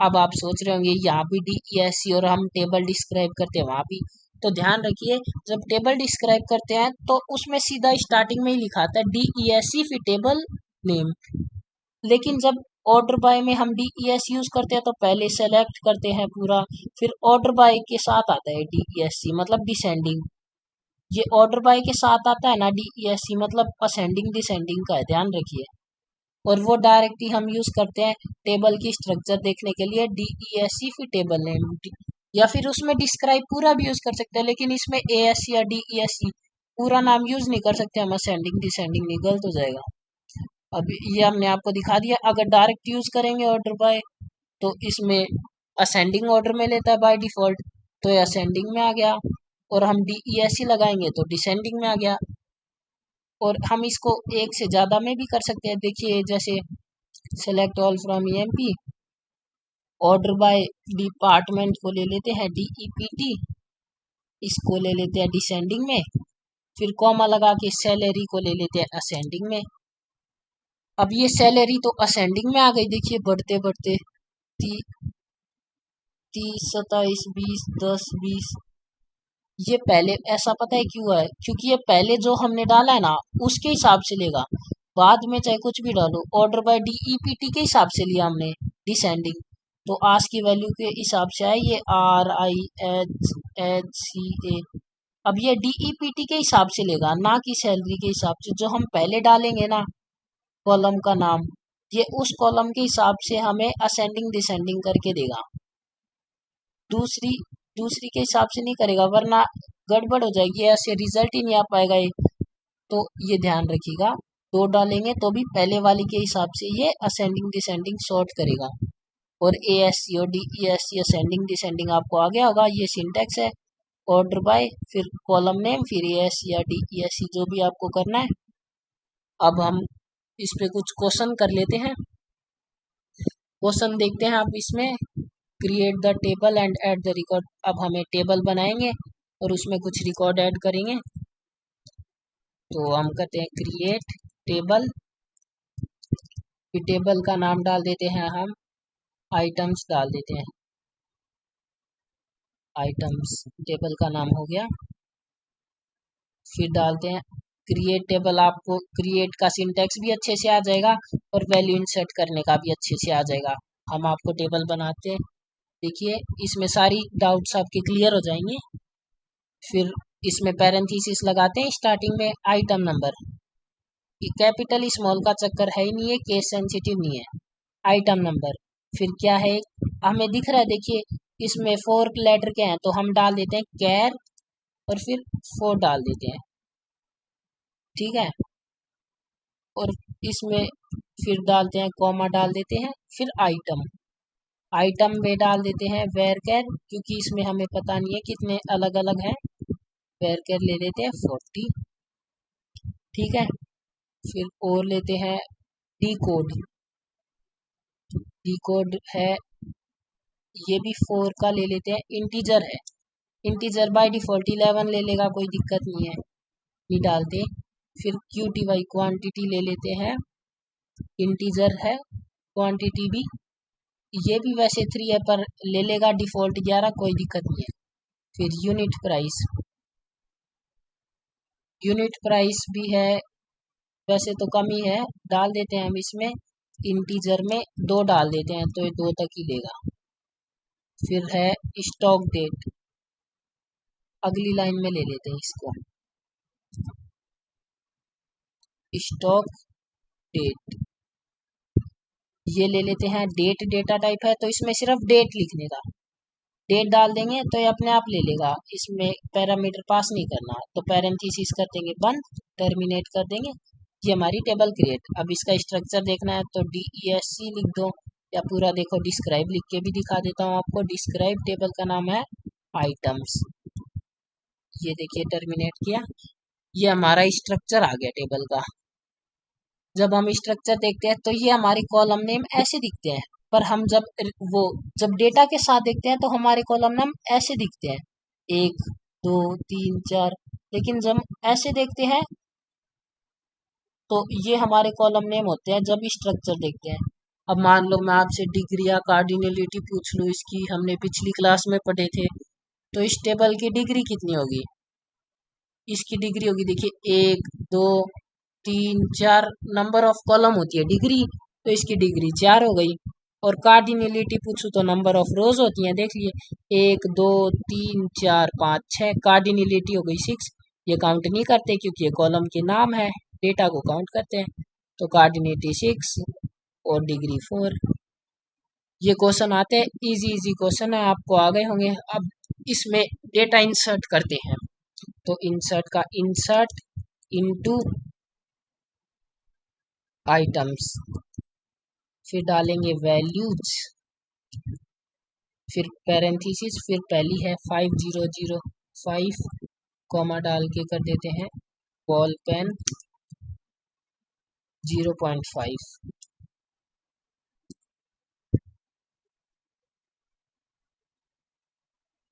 A: अब आप सोच रहे होंगे यहाँ भी DESC और हम टेबल डिस्क्राइब करते हैं वहाँ भी, तो ध्यान रखिए, जब टेबल डिस्क्राइब करते हैं तो उसमें सीधा स्टार्टिंग में ही लिखा आता है DESC फिर टेबल नेम। लेकिन जब ऑर्डर बाय में हम DES यूज करते हैं तो पहले सेलेक्ट करते हैं पूरा, फिर ऑर्डर बाय के साथ आता है DESC मतलब डिसेंडिंग। ये ऑर्डर बाय के साथ आता है ना DESC मतलब असेंडिंग डिसेंडिंग का है, ध्यान रखिए। और वो डायरेक्ट ही हम यूज करते हैं टेबल की स्ट्रक्चर देखने के लिए DESC फिर टेबल नेम, या फिर उसमें डिस्क्राइब पूरा भी यूज कर सकते हैं, लेकिन इसमें ASC या DESC पूरा नाम यूज नहीं कर सकते हम, असेंडिंग डिसेंडिंग नहीं, गलत हो जाएगा। अब ये हमने आपको दिखा दिया। अगर डायरेक्ट यूज करेंगे ऑर्डर बाय तो इसमें असेंडिंग ऑर्डर में लेता है बाय डिफॉल्ट, तो ये असेंडिंग में आ गया। और हम DESC लगाएंगे तो डिसेंडिंग में आ गया। और हम इसको एक से ज़्यादा में भी कर सकते हैं, देखिए जैसे select all from EMP, order by department को ले लेते हैं DEPT, इसको ले लेते हैं डिसेंडिंग में, फिर कॉमा लगा के सैलरी को ले लेते हैं असेंडिंग में। अब ये सैलरी तो असेंडिंग में आ गई, देखिए बढ़ते बढ़ते 30, 27, 20, 10, 20। ये पहले ऐसा पता है क्यों है? क्योंकि ये पहले जो हमने डाला है ना उसके हिसाब से लेगा, बाद में चाहे कुछ भी डालो। ऑर्डर बाय DEPT के हिसाब से लिया हमने डिसेंडिंग, तो आज की वैल्यू के हिसाब से आए ये RIHHCA। अब ये DEPT के हिसाब से लेगा, ना कि सैलरी के हिसाब से। जो हम पहले डालेंगे ना कॉलम का नाम, ये उस कॉलम के हिसाब से हमें असेंडिंग डिसेंडिंग करके देगा, दूसरी दूसरी के हिसाब से नहीं करेगा, वरना गड़बड़ हो जाएगी, ऐसे रिजल्ट ही नहीं आ पाएगा ये। तो ये ध्यान रखिएगा, दो डालेंगे तो भी पहले वाली के हिसाब से ये असेंडिंग डिसेंडिंग सॉर्ट करेगा। और ASC और DESC असेंडिंग डिसेंडिंग आपको आ गया होगा, ये सिंटैक्स है। ऑर्डर बाय फिर कॉलम नेम फिर ASC या DESC जो भी आपको करना है। अब हम इस पे कुछ क्वेश्चन कर लेते हैं। क्वेश्चन देखते हैं आप इसमें, create the table and add the record. अब हमें टेबल बनाएंगे और उसमें कुछ रिकॉर्ड ऐड करेंगे। तो हम कहते हैं क्रिएट टेबल, फिर टेबल का नाम डाल देते हैं हम, आइटम्स डाल देते हैं, आइटम्स टेबल का नाम हो गया। फिर डालते हैं क्रिएट टेबल, आपको क्रिएट का सिंटैक्स भी अच्छे से आ जाएगा और वैल्यू इंसर्ट करने का भी अच्छे से आ जाएगा। हम आपको टेबल बनाते हैं, देखिए इसमें सारी डाउट्स आपके क्लियर हो जाएंगे। फिर इसमें पैरेंथेसिस लगाते हैं स्टार्टिंग में, आइटम नंबर, कैपिटल स्मॉल का चक्कर है ही नहीं है, केस सेंसिटिव नहीं है, आइटम नंबर। फिर क्या है, हमें दिख रहा है देखिए इसमें 4 लेटर के हैं, तो हम डाल देते हैं कैर और फिर 4 डाल देते हैं, ठीक है। और इसमें फिर डालते हैं कॉमा डाल देते हैं, फिर आइटम, आइटम में डाल देते हैं वेर कैर, क्योंकि इसमें हमें पता नहीं है कितने अलग अलग हैं, वेर कैर ले लेते हैं 40, ठीक है। फिर और लेते हैं डी कोड, डी कोड है ये भी 4 का ले लेते हैं, इंटीजर है, इंटीजर बाय डिफॉल्ट 11 ले लेगा, कोई दिक्कत नहीं है, ये डालते। फिर QTY क्वांटिटी ले लेते हैं, इंटीजर है, क्वांटिटी भी ये भी वैसे 3 है पर ले लेगा डिफॉल्ट 11, कोई दिक्कत नहीं है। फिर यूनिट प्राइस, यूनिट प्राइस भी है वैसे तो कम ही है, डाल देते हैं हम इसमें, इंटीजर में 2 डाल देते हैं तो ये 2 तक ही लेगा। फिर है स्टॉक डेट, अगली लाइन में ले लेते हैं इसको, स्टॉक डेट ये ले लेते हैं। डेट डेटा टाइप है तो इसमें सिर्फ डेट लिखने का, डेट डाल देंगे तो ये अपने आप ले लेगा, इसमें पैरामीटर पास नहीं करना। तो पैरेंथेसिस कर देंगे बंद, टर्मिनेट कर देंगे, ये हमारी टेबल क्रिएट। अब इसका स्ट्रक्चर देखना है तो DESC लिख दो, या पूरा देखो डिस्क्राइब लिख के भी दिखा देता हूँ आपको। डिस्क्राइब टेबल का नाम है आइटम्स, ये देखिए टर्मिनेट किया, ये हमारा स्ट्रक्चर आ गया टेबल का। जब हम स्ट्रक्चर देखते हैं तो ये हमारे कॉलम नेम ऐसे दिखते हैं, पर हम जब डेटा के साथ देखते हैं तो हमारे कॉलम नेम ऐसे दिखते हैं, 1 2 3 4। लेकिन जब ऐसे देखते हैं तो ये हमारे कॉलम नेम होते हैं जब स्ट्रक्चर देखते हैं। अब मान लो मैं आपसे डिग्री या कार्डिनलिटी पूछ लूँ इसकी, हमने पिछली क्लास में पढ़े थे, तो इस टेबल की डिग्री कितनी होगी? इसकी डिग्री होगी, देखिए 1 2 3 4 नंबर ऑफ कॉलम होती है डिग्री, तो इसकी डिग्री 4 हो गई। और कार्डिनलिटी पूछूं तो नंबर ऑफ रोज होती हैं, देख लिए 1 2 3 4 5 6, कार्डिनलिटी हो गई 6। ये काउंट नहीं करते क्योंकि ये कॉलम के नाम है, डेटा को काउंट करते हैं। तो कार्डिनिटी 6 और डिग्री 4। ये क्वेश्चन आते हैं, इजी इजी क्वेश्चन है, आपको आ गए होंगे। अब इसमें डेटा इंसर्ट करते हैं, तो इंसर्ट का इंसर्ट इनटू आइटम्स, फिर डालेंगे वैल्यूज, फिर पैरेंथेसिस, फिर पहली है 5005, कॉमा डाल के कर देते हैं बॉल पेन 0.5।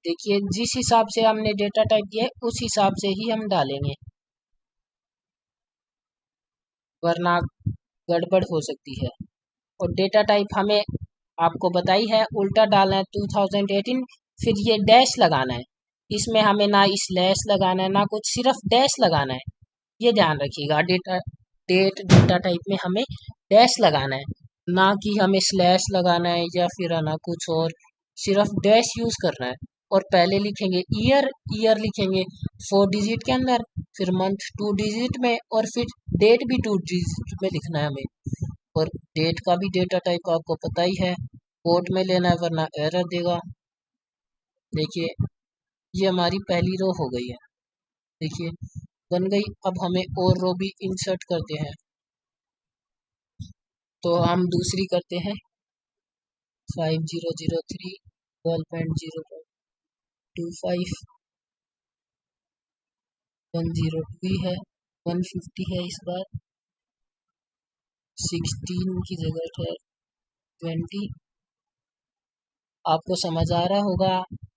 A: देखिए जिस हिसाब से हमने डेटा टाइप दिया है उस हिसाब से ही हम डालेंगे, वरना गड़बड़ हो सकती है। और डेटा टाइप हमें आपको बताई है, उल्टा डालना है 2018, फिर ये डैश लगाना है, इसमें हमें ना स्लैश लगाना है ना कुछ, सिर्फ डैश लगाना है। ये ध्यान रखिएगा, डेटा टाइप में हमें डैश लगाना है, ना कि हमें स्लैश लगाना है या फिर ना कुछ और, सिर्फ डैश यूज करना है। और पहले लिखेंगे ईयर, ईयर लिखेंगे 4 डिजिट के अंदर, फिर मंथ 2 डिजिट में, और फिर डेट भी 2 डिजिट में लिखना है हमें। और डेट का भी डेटा टाइप आपको पता ही है, कोट में लेना है वरना एरर देगा। देखिए ये हमारी पहली रो हो गई है, देखिए बन गई। अब हमें और रो भी इंसर्ट करते हैं, तो हम दूसरी करते हैं 5003 बॉल पेन 0.25, 102 है, 150 है, इस बार 16 की जगह है 20। आपको समझ आ रहा होगा,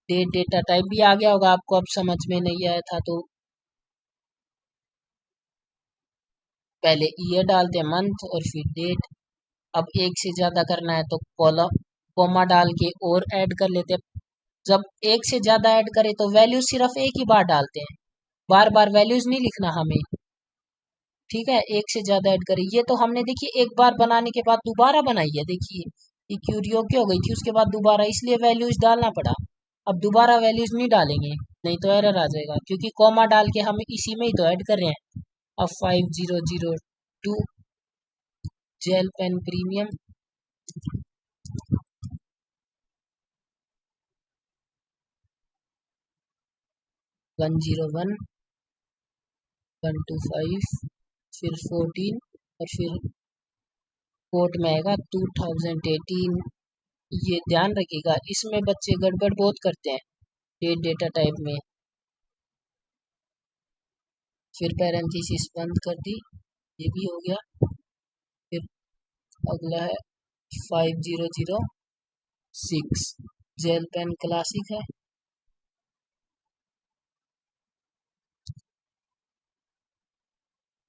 A: डेटा टाइप भी आ गया होगा आपको, अब समझ में नहीं आया था तो पहले ईयर डालते हैं, मंथ और फिर डेट। अब एक से ज़्यादा करना है तो कॉलम कॉमा डाल के और ऐड कर लेते हैं। जब एक से ज़्यादा ऐड करें तो वैल्यू सिर्फ एक ही बार डालते हैं, बार बार वैल्यूज नहीं लिखना हमें, ठीक है। एक से ज़्यादा ऐड करें, ये तो हमने देखिए एक बार बनाने के बाद दोबारा बनाई है, देखिए ये क्यूरी ओके हो गई थी, उसके बाद दोबारा, इसलिए वैल्यूज डालना पड़ा। अब दोबारा वैल्यूज नहीं डालेंगे, नहीं तो एरर आ जाएगा, क्योंकि कॉमा डाल के हम इसी में ही तो ऐड कर रहे हैं। अब 5002 जेल पेन प्रीमियम 101 125, फिर 14, और फिर कोर्ट में आएगा 2018। ये ध्यान रखिएगा, इसमें बच्चे गड़बड़ बहुत करते हैं डेट डेटा टाइप में। फिर पैरेंथेसिस बंद कर दी, ये भी हो गया। फिर अगला है 5006 जेल पेन क्लासिक है,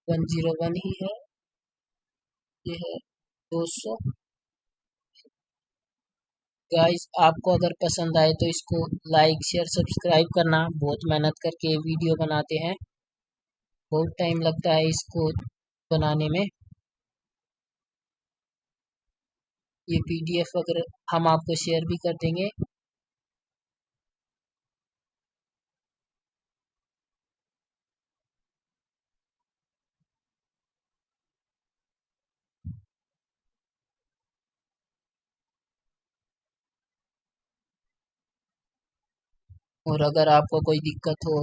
A: 101 ही है, ये है 200। गाइस आपको अगर पसंद आए तो इसको लाइक शेयर सब्सक्राइब करना, बहुत मेहनत करके वीडियो बनाते हैं, बहुत टाइम लगता है इसको बनाने में। ये पीडीएफ अगर हम आपको शेयर भी कर देंगे। और अगर आपको कोई दिक्कत हो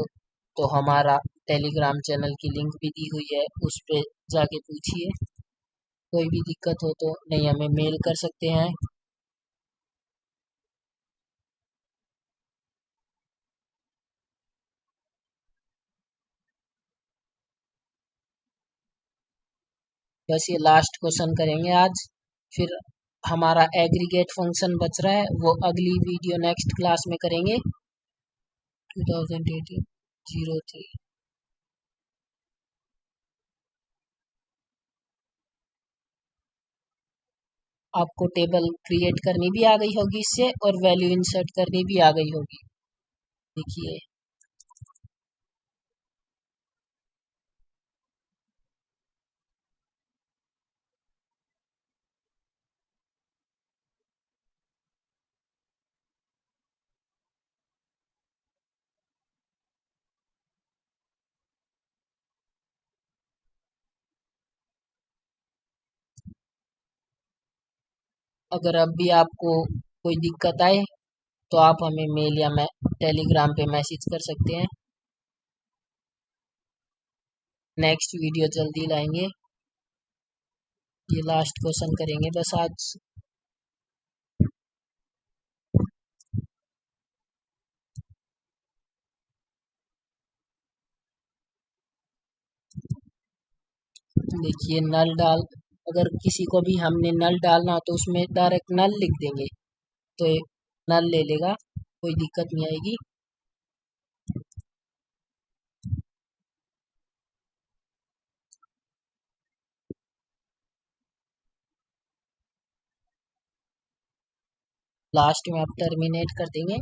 A: तो हमारा टेलीग्राम चैनल की लिंक भी दी हुई है, उस पर जाके पूछिए, कोई भी दिक्कत हो तो, नहीं हमें मेल कर सकते हैं। बस ये लास्ट क्वेश्चन करेंगे आज, फिर हमारा एग्रीगेट फंक्शन बच रहा है, वो अगली वीडियो नेक्स्ट क्लास में करेंगे। 2018-03 आपको टेबल क्रिएट करनी भी आ गई होगी इससे, और वैल्यू इंसर्ट करनी भी आ गई होगी। देखिए अगर अब भी आपको कोई दिक्कत आए तो आप हमें मेल या टेलीग्राम पे मैसेज कर सकते हैं। नेक्स्ट वीडियो जल्दी लाएंगे। ये लास्ट क्वेश्चन करेंगे बस आज। देखिए अगर किसी को भी हमने नल डालना हो तो उसमें डायरेक्ट नल लिख देंगे तो ये नल ले लेगा, कोई दिक्कत नहीं आएगी। लास्ट में आप टर्मिनेट कर देंगे।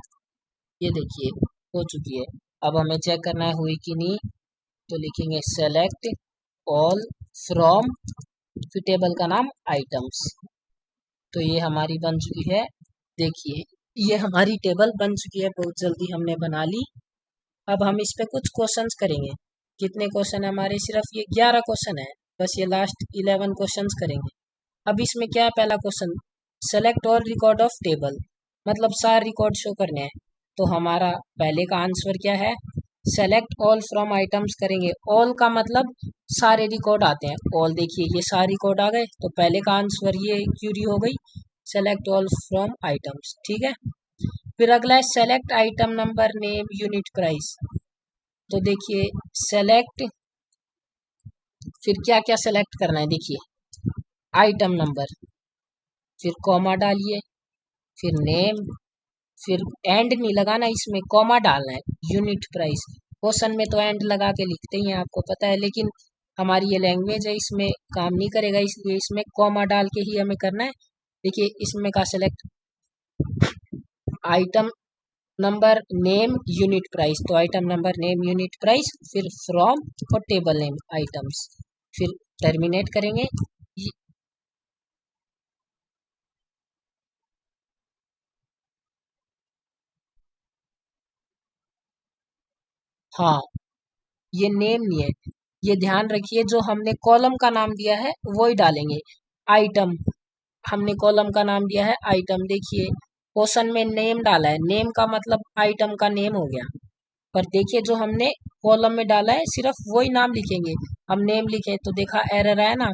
A: ये देखिए हो चुकी है। अब हमें चेक करना है हुई कि नहीं, तो लिखेंगे सेलेक्ट ऑल फ्रॉम, फिर टेबल का नाम आइटम्स। तो ये हमारी बन चुकी है। देखिए ये हमारी टेबल बन चुकी है, बहुत जल्दी हमने बना ली। अब हम इस पे कुछ क्वेश्चंस करेंगे। कितने क्वेश्चन है हमारे? सिर्फ ये 11 क्वेश्चन है, बस ये लास्ट 11 क्वेश्चंस करेंगे। अब इसमें क्या है? पहला question, select all record of table, मतलब सारे रिकॉर्ड शो करने हैं। तो हमारा पहले का आंसर क्या है? सेलेक्ट ऑल फ्रॉम आइटम्स करेंगे। ऑल का मतलब सारे रिकॉर्ड आते हैं। ऑल देखिए ये सारे रिकॉर्ड आ गए, तो पहले का आंसर ये क्यूरी हो गई, सेलेक्ट ऑल फ्रॉम आइटम्स। ठीक है, फिर अगला है select item number name unit price. तो देखिए सेलेक्ट, फिर क्या क्या सेलेक्ट करना है? देखिए आइटम नंबर, फिर कॉमा डालिए, फिर नेम, फिर एंड नहीं लगाना, इसमें कॉमा डालना है, यूनिट प्राइस। क्वेश्चन में तो एंड लगा के लिखते ही हैं, आपको पता है, लेकिन हमारी ये लैंग्वेज है, इसमें काम नहीं करेगा, इसलिए इसमें कॉमा डाल के ही हमें करना है। देखिए इसमें का select item number name unit price, तो item number name unit price, फिर फ्रॉम और टेबल नेम आइटम्स, फिर टर्मिनेट करेंगे। हाँ ये नेम नहीं है, ये ध्यान रखिए, जो हमने कॉलम का नाम दिया है वो ही डालेंगे। आइटम, हमने कॉलम का नाम दिया है आइटम। देखिए क्वेश्चन में नेम डाला है, नेम का मतलब आइटम का नेम हो गया, पर देखिए जो हमने कॉलम में डाला है सिर्फ वही नाम लिखेंगे। हम नेम लिखे तो देखा एरर आया ना,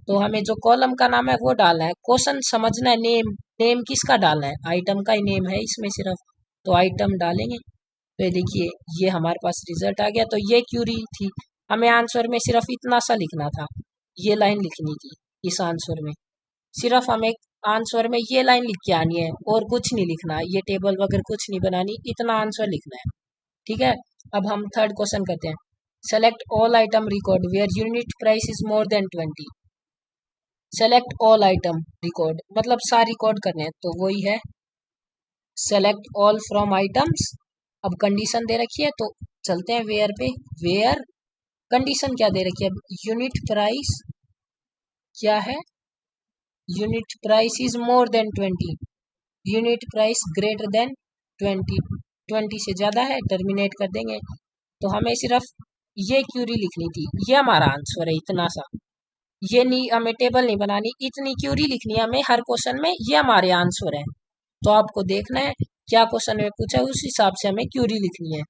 A: तो हमें जो कॉलम का नाम है वो डालना है। क्वेश्चन समझना है, नेम नेम किसका डालना है? आइटम का ही नेम है इसमें सिर्फ, तो आइटम डालेंगे। तो ये देखिए ये हमारे पास रिजल्ट आ गया। तो ये क्यूरी थी, हमें आंसर में सिर्फ इतना सा लिखना था, ये लाइन लिखनी थी इस आंसर में। सिर्फ हमें आंसर में ये लाइन लिख के आनी है और कुछ नहीं लिखना, ये टेबल वगैरह कुछ नहीं बनानी, इतना आंसर लिखना है। ठीक है, अब हम थर्ड क्वेश्चन करते हैं। Select all item record where unit price is more than 20। Select all item record मतलब सारे रिकॉर्ड करने हैं, तो वही है सेलेक्ट ऑल फ्रॉम आइटम्स। अब कंडीशन दे रखी है, तो चलते हैं वेयर पे। वेयर कंडीशन क्या दे रखी है? यूनिट प्राइस क्या है? Unit price is more than 20, unit price greater than 20, 20 से ज्यादा है, टर्मिनेट कर देंगे। तो हमें सिर्फ ये क्यूरी लिखनी थी, ये हमारा आंसर है, इतना सा। ये नहीं, हमें टेबल नहीं बनानी, इतनी क्यूरी लिखनी है हमें हर क्वेश्चन में, ये हमारे आंसर है। तो आपको देखना है क्या क्वेश्चन में पूछा है, उस हिसाब से हमें क्यूरी लिखनी है।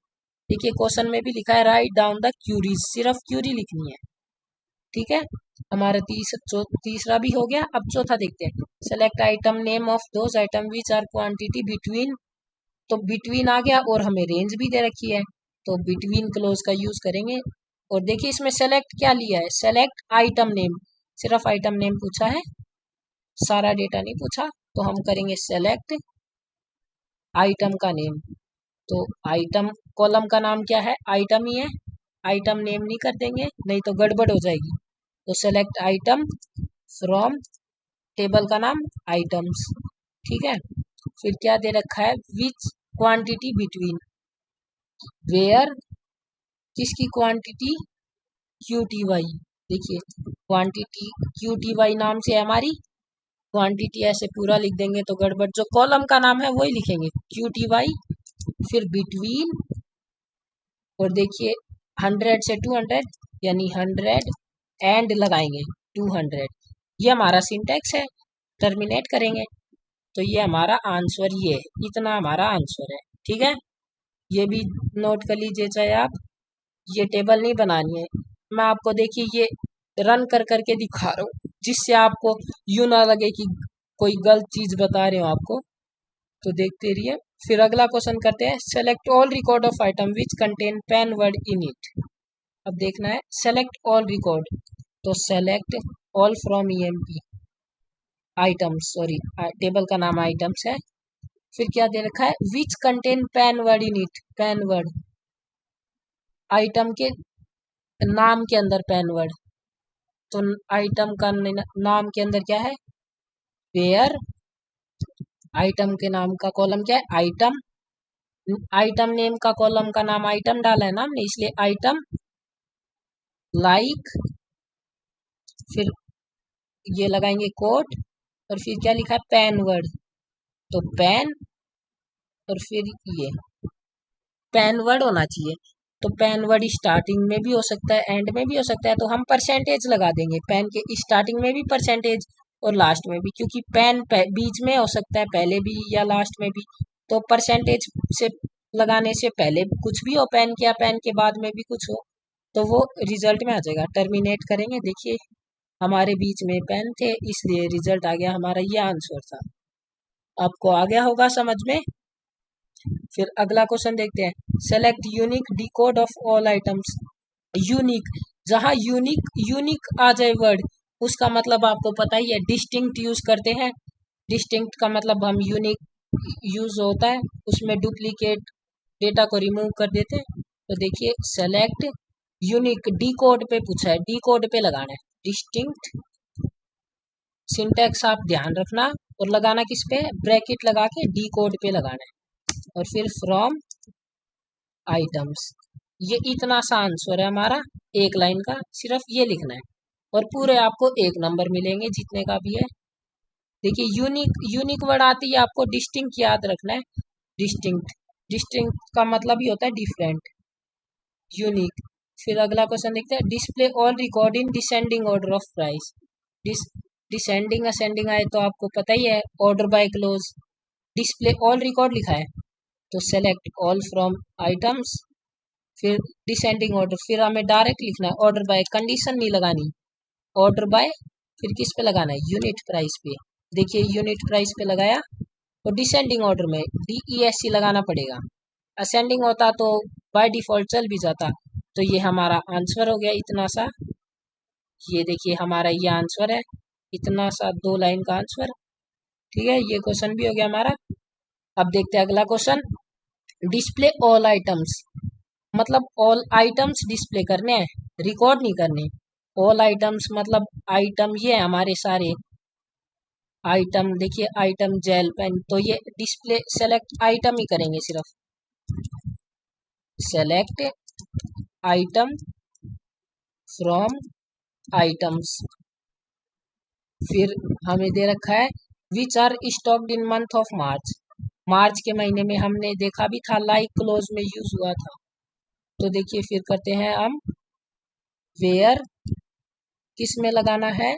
A: देखिए क्वेश्चन में भी लिखा है राइट डाउन द क्यूरीज, सिर्फ क्यूरी लिखनी है। ठीक है, हमारा तीसरा भी हो गया। अब चौथा देखते हैं। Select item name of those item which are quantity between, तो बिटवीन आ गया और हमें रेंज भी दे रखी है, तो बिटवीन क्लोज का यूज करेंगे। और देखिए इसमें सेलेक्ट क्या लिया है? सेलेक्ट आइटम नेम, सिर्फ आइटम नेम पूछा है, सारा डेटा नहीं पूछा। तो हम करेंगे सेलेक्ट आइटम का नेम, तो आइटम कॉलम का नाम क्या है? आइटम ही है, आइटम नेम नहीं कर देंगे, नहीं तो गड़बड़ हो जाएगी। तो सेलेक्ट आइटम फ्रॉम, टेबल का नाम आइटम्स। ठीक है, फिर क्या दे रखा है? विच क्वांटिटी बिटवीन, वेयर किसकी क्वांटिटी, क्यू टी वाई। देखिए क्वांटिटी क्यू टी वाई नाम से है हमारी क्वांटिटी, ऐसे पूरा लिख देंगे तो गड़बड़, जो कॉलम का नाम है वही लिखेंगे क्यू टी वाई। फिर बिटवीन, और देखिए 100 से 200 यानी 100 एंड लगाएंगे 200। ये हमारा सिंटेक्स है, टर्मिनेट करेंगे तो ये हमारा आंसर, ये इतना हमारा आंसर है। ठीक है, ये भी नोट कर लीजिए चाहे आप, ये टेबल नहीं बनानी है, मैं आपको देखिए ये रन कर करके दिखा रहा हूँ जिससे आपको यूं ना लगे कि कोई गलत चीज बता रहे हो आपको। तो देखते रहिए। फिर अगला क्वेश्चन करते हैं, select all record of item which contain pen word in it. अब देखना है सेलेक्ट ऑल रिकॉर्ड, तो select all from EMP items, sorry table का नाम आइटम्स है। फिर क्या दे रखा है, which contain pen word in it, pen word item के नाम के अंदर पेन वर्ड, तो आइटम का नाम के अंदर क्या है, वेयर। आइटम के नाम का कॉलम क्या है, आइटम। आइटम नेम का कॉलम का नाम आइटम डाला है ना हमने, इसलिए आइटम लाइक। फिर ये लगाएंगे कोट, और फिर क्या लिखा है, पेन वर्ड, तो पेन, और फिर ये पेन वर्ड होना चाहिए। तो पेन वर्ड स्टार्टिंग में भी हो सकता है एंड में भी हो सकता है, तो हम परसेंटेज लगा देंगे, पेन के स्टार्टिंग में भी परसेंटेज और लास्ट में भी, क्योंकि पेन बीच में हो सकता है, पहले भी या लास्ट में भी। तो परसेंटेज से लगाने से पहले कुछ भी हो पेन के, या पेन के बाद में भी कुछ हो, तो वो रिजल्ट में आ जाएगा। टर्मिनेट करेंगे, देखिए हमारे बीच में पेन थे इसलिए रिजल्ट आ गया हमारा, ये आंसर था। आपको आ गया होगा समझ में। फिर अगला क्वेश्चन देखते हैं, select unique decode of all items. Unique, जहां यूनिक यूनिक आ जाए वर्ड, उसका मतलब आपको पता ही है, डिस्टिंक्ट यूज करते हैं। डिस्टिंक्ट का मतलब हम यूनिक यूज होता है, उसमें डुप्लीकेट डेटा को रिमूव कर देते हैं। तो देखिए सेलेक्ट यूनिक, डी कोड पे पूछा है, डी कोड पे लगाना है, डिस्टिंक्ट। सिंटेक्स आप ध्यान रखना, और लगाना किस पे, ब्रैकेट लगा के डी कोड पे लगाना है, और फिर फ्रॉम आइटम्स। ये इतना सा आंसर है हमारा, एक लाइन का, सिर्फ ये लिखना है, और पूरे आपको 1 नंबर मिलेंगे जितने का भी है। देखिए यूनिक, यूनिक वर्ड आती है आपको, डिस्टिंक्ट याद रखना है, डिस्टिंक्ट। डिस्टिंक्ट का मतलब ही होता है डिफरेंट, यूनिक। फिर अगला क्वेश्चन देखते हैं, display all record in descending order of price. Descending ascending आए तो आपको पता ही है, order by close. Display all record लिखा है तो सेलेक्ट ऑल फ्रॉम आइटम्स, फिर डिसेंडिंग ऑर्डर, फिर हमें डायरेक्ट लिखना है ऑर्डर बाय, कंडीशन नहीं लगानी, ऑर्डर बाय, फिर किस पे लगाना है, यूनिट प्राइस पे। देखिए यूनिट प्राइस पे लगाया, और डिसेंडिंग ऑर्डर में DESC लगाना पड़ेगा, असेंडिंग होता तो बाय डिफॉल्ट चल भी जाता। तो ये हमारा आंसर हो गया इतना सा, ये देखिए हमारा ये आंसर है, इतना सा 2 लाइन का आंसर। ठीक है, ये क्वेश्चन भी हो गया हमारा। अब देखते हैं अगला क्वेश्चन, डिस्प्ले ऑल आइटम्स, मतलब ऑल आइटम्स डिस्प्ले करने हैं, रिकॉर्ड नहीं करने। ऑल आइटम्स मतलब आइटम ये है हमारे सारे आइटम, देखिए आइटम जेल पेन, तो ये डिस्प्ले सेलेक्ट आइटम ही करेंगे सिर्फ, सेलेक्ट आइटम फ्रॉम आइटम्स। फिर हमें दे रखा है, which are stocked in month of March. March के महीने में हमने देखा भी था, लाइक क्लोज में यूज हुआ था। तो देखिए फिर करते हैं हम, वेयर किस में लगाना है,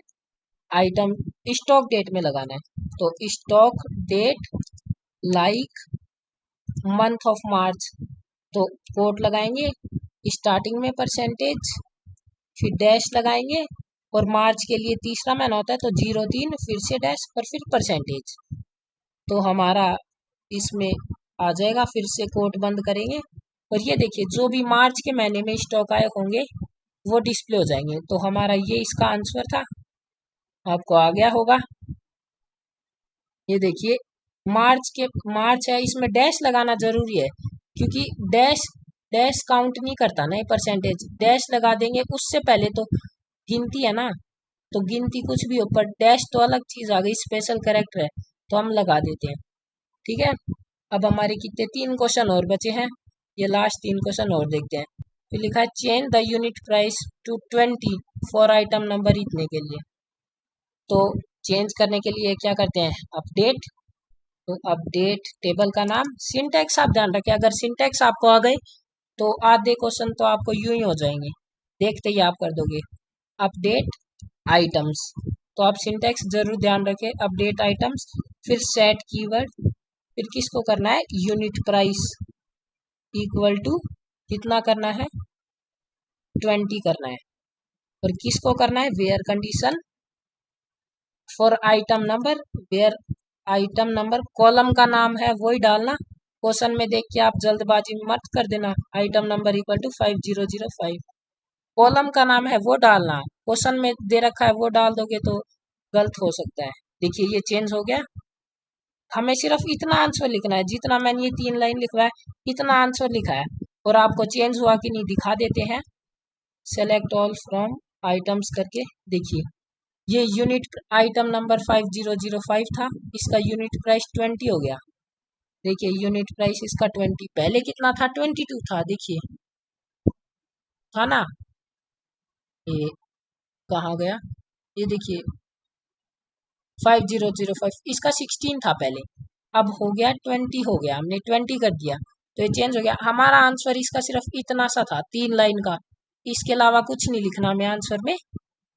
A: आइटम स्टॉक डेट में लगाना है, तो stock date like month of March, तो कोट लगाएंगे, स्टार्टिंग में परसेंटेज, फिर डैश लगाएंगे, और मार्च के लिए तीसरा महीना होता है तो 03, फिर से डैश, और फिर परसेंटेज। तो हमारा इसमें आ जाएगा, फिर से कोट बंद करेंगे, और ये देखिए जो भी मार्च के महीने में स्टॉक आए होंगे वो डिस्प्ले हो जाएंगे। तो हमारा ये इसका आंसर था, आपको आ गया होगा। ये देखिए मार्च है, इसमें डैश लगाना जरूरी है, क्योंकि डैश डैश काउंट नहीं करता ना, ये परसेंटेज डैश लगा देंगे, उससे पहले तो गिनती है ना, तो गिनती कुछ भी हो, पर डैश तो अलग चीज आ गई, स्पेशल कैरेक्टर है, तो हम लगा देते हैं। ठीक है, अब हमारे कितने 3 क्वेश्चन और बचे हैं, ये लास्ट 3 क्वेश्चन और देखते हैं। फिर लिखा है change the unit price to 20 for item number इतने के लिए। तो चेंज करने के लिए क्या करते हैं, अपडेट। तो अपडेट टेबल का नाम, सिंटैक्स आप ध्यान रखें, अगर सिंटैक्स आपको आ गई तो आधे क्वेश्चन तो आपको यूं ही हो जाएंगे, देखते ही आप कर दोगे। अपडेट आइटम्स, तो आप सिंटैक्स जरूर ध्यान रखें, अपडेट आइटम्स। फिर सेट कीवर्ड, फिर किसको करना है, यूनिट प्राइस इक्वल टू कितना करना है, 20 करना है। और किसको करना है, where condition for item number, where item number column का नाम है वही डालना, क्वेश्चन में देख के आप जल्दबाजी मत कर देना। Item number equal to 5005, column का नाम है वो डालना, क्वेश्चन में दे रखा है वो डाल दोगे तो गलत हो सकता है। देखिए ये चेंज हो गया, हमें सिर्फ इतना आंसर लिखना है, जितना मैंने ये 3 लाइन लिखवा है इतना आंसर लिखा है, और आपको चेंज हुआ कि नहीं दिखा देते हैं। सेलेक्ट ऑल फ्रॉम आइटम्स करके देखिए, ये यूनिट आइटम नंबर 5005 था, इसका यूनिट प्राइस 20 हो गया। देखिए यूनिट प्राइस इसका 20, पहले कितना था, 22 था, देखिए था ना, ये कहाँ गया, ये देखिए 5005, इसका 16 था पहले, अब हो गया 20 हो गया, हमने 20 कर दिया तो ये चेंज हो गया। हमारा आंसर इसका सिर्फ इतना सा था, 3 लाइन का, इसके अलावा कुछ नहीं लिखना हमें आंसर में,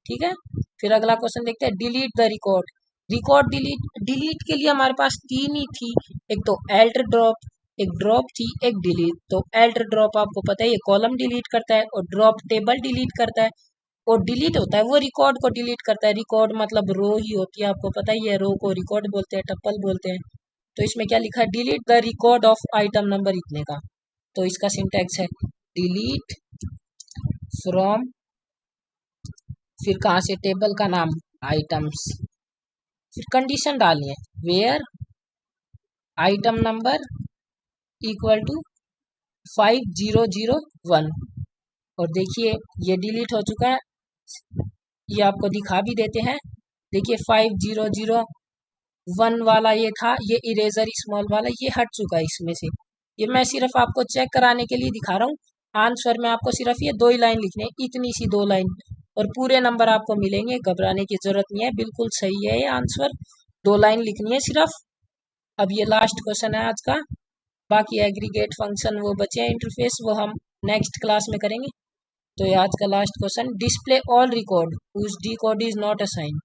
A: ठीक है। फिर अगला क्वेश्चन देखते हैं, delete the record. Record delete के लिए हमारे पास 3 ही थी, एक तो एल्ट ड्रॉप, एक ड्रॉप थी, एक डिलीट। तो एल्ट ड्रॉप आपको पता है ये कॉलम डिलीट करता है, और ड्रॉप टेबल डिलीट करता है, और डिलीट होता है वो रिकॉर्ड को डिलीट करता है। रिकॉर्ड मतलब रो ही होती है, आपको पता ही है, रो को रिकॉर्ड बोलते हैं, टप्पल बोलते हैं। तो इसमें क्या लिखा है, delete the record of item number इतने का। तो इसका सिंटैक्स है डिलीट फ्रॉम, फिर कहाँ से, टेबल का नाम आइटम्स, फिर कंडीशन डालनी है where item number equal to 5001। और देखिए ये डिलीट हो चुका है, ये आपको दिखा भी देते हैं। देखिए 5001 वाला ये था, ये इरेजर स्मॉल वाला ये हट चुका है इसमें से। ये मैं सिर्फ आपको चेक कराने के लिए दिखा रहा हूँ, आंसर में आपको सिर्फ ये 2 ही लाइन लिखने हैं, इतनी सी 2 लाइन, और पूरे नंबर आपको मिलेंगे, घबराने की जरूरत नहीं है, बिल्कुल सही है ये आंसर, 2 लाइन लिखनी है सिर्फ। अब ये लास्ट क्वेश्चन है आज का, बाकी एग्रीगेट फंक्शन वो बचे हैं इंटरफेस, वो हम नेक्स्ट क्लास में करेंगे। तो ये आज का last question, display all record whose D code is not assign.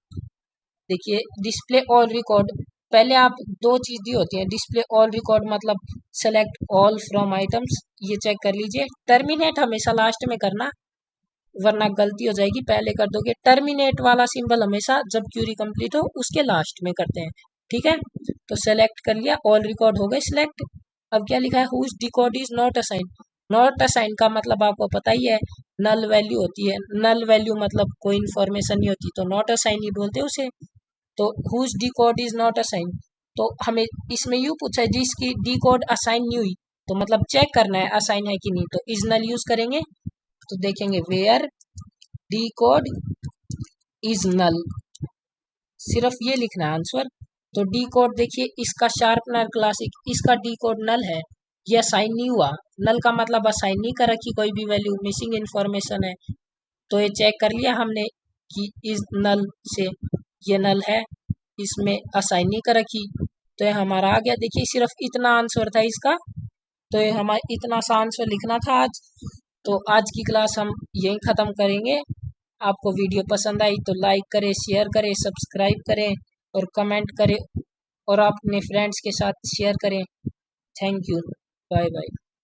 A: देखिए डिस्प्ले ऑल रिकॉर्ड, पहले आप 2 चीज दी होती है, डिस्प्ले ऑल रिकॉर्ड मतलब सेलेक्ट ऑल फ्रॉम आइटम्स, ये चेक कर लीजिए। टर्मिनेट हमेशा लास्ट में करना, वरना गलती हो जाएगी, पहले कर दोगे। टर्मिनेट वाला सिंबल हमेशा जब क्यूरी कंप्लीट हो उसके लास्ट में करते हैं, ठीक है। तो सेलेक्ट कर लिया, ऑल रिकॉर्ड हो गए सिलेक्ट। अब क्या लिखा है, whose record is not assign. Not assign का मतलब आपको पता ही है, नल वैल्यू होती है, नल वैल्यू मतलब कोई इन्फॉर्मेशन नहीं होती, तो नॉट असाइन ही बोलते हैं उसे। तो whose D code is not assign, तो हमें इसमें यू पूछा है जिसकी डी कोड असाइन नहीं हुई, तो मतलब चेक करना है असाइन है कि नहीं, तो इज नल यूज करेंगे। तो देखेंगे where D code is null, सिर्फ ये लिखना है आंसर। तो डी कोड देखिए, इसका शार्पनर क्लासिक, इसका डी कोड नल है, ये असाइन नहीं हुआ, नल का मतलब असाइन नहीं कर रखी कोई भी वैल्यू, मिसिंग इन्फॉर्मेशन है। तो ये चेक कर लिया हमने कि इस नल से ये नल है, इसमें असाइन नहीं कर रखी, तो ये हमारा आ गया। देखिए सिर्फ इतना आंसर था इसका, तो ये हमारा इतना सा आंसर लिखना था आज। तो आज की क्लास हम यहीं ख़त्म करेंगे। आपको वीडियो पसंद आई तो लाइक करें, शेयर करें, सब्सक्राइब करें और कमेंट करें, और अपने फ्रेंड्स के साथ शेयर करें। Thank you, bye bye.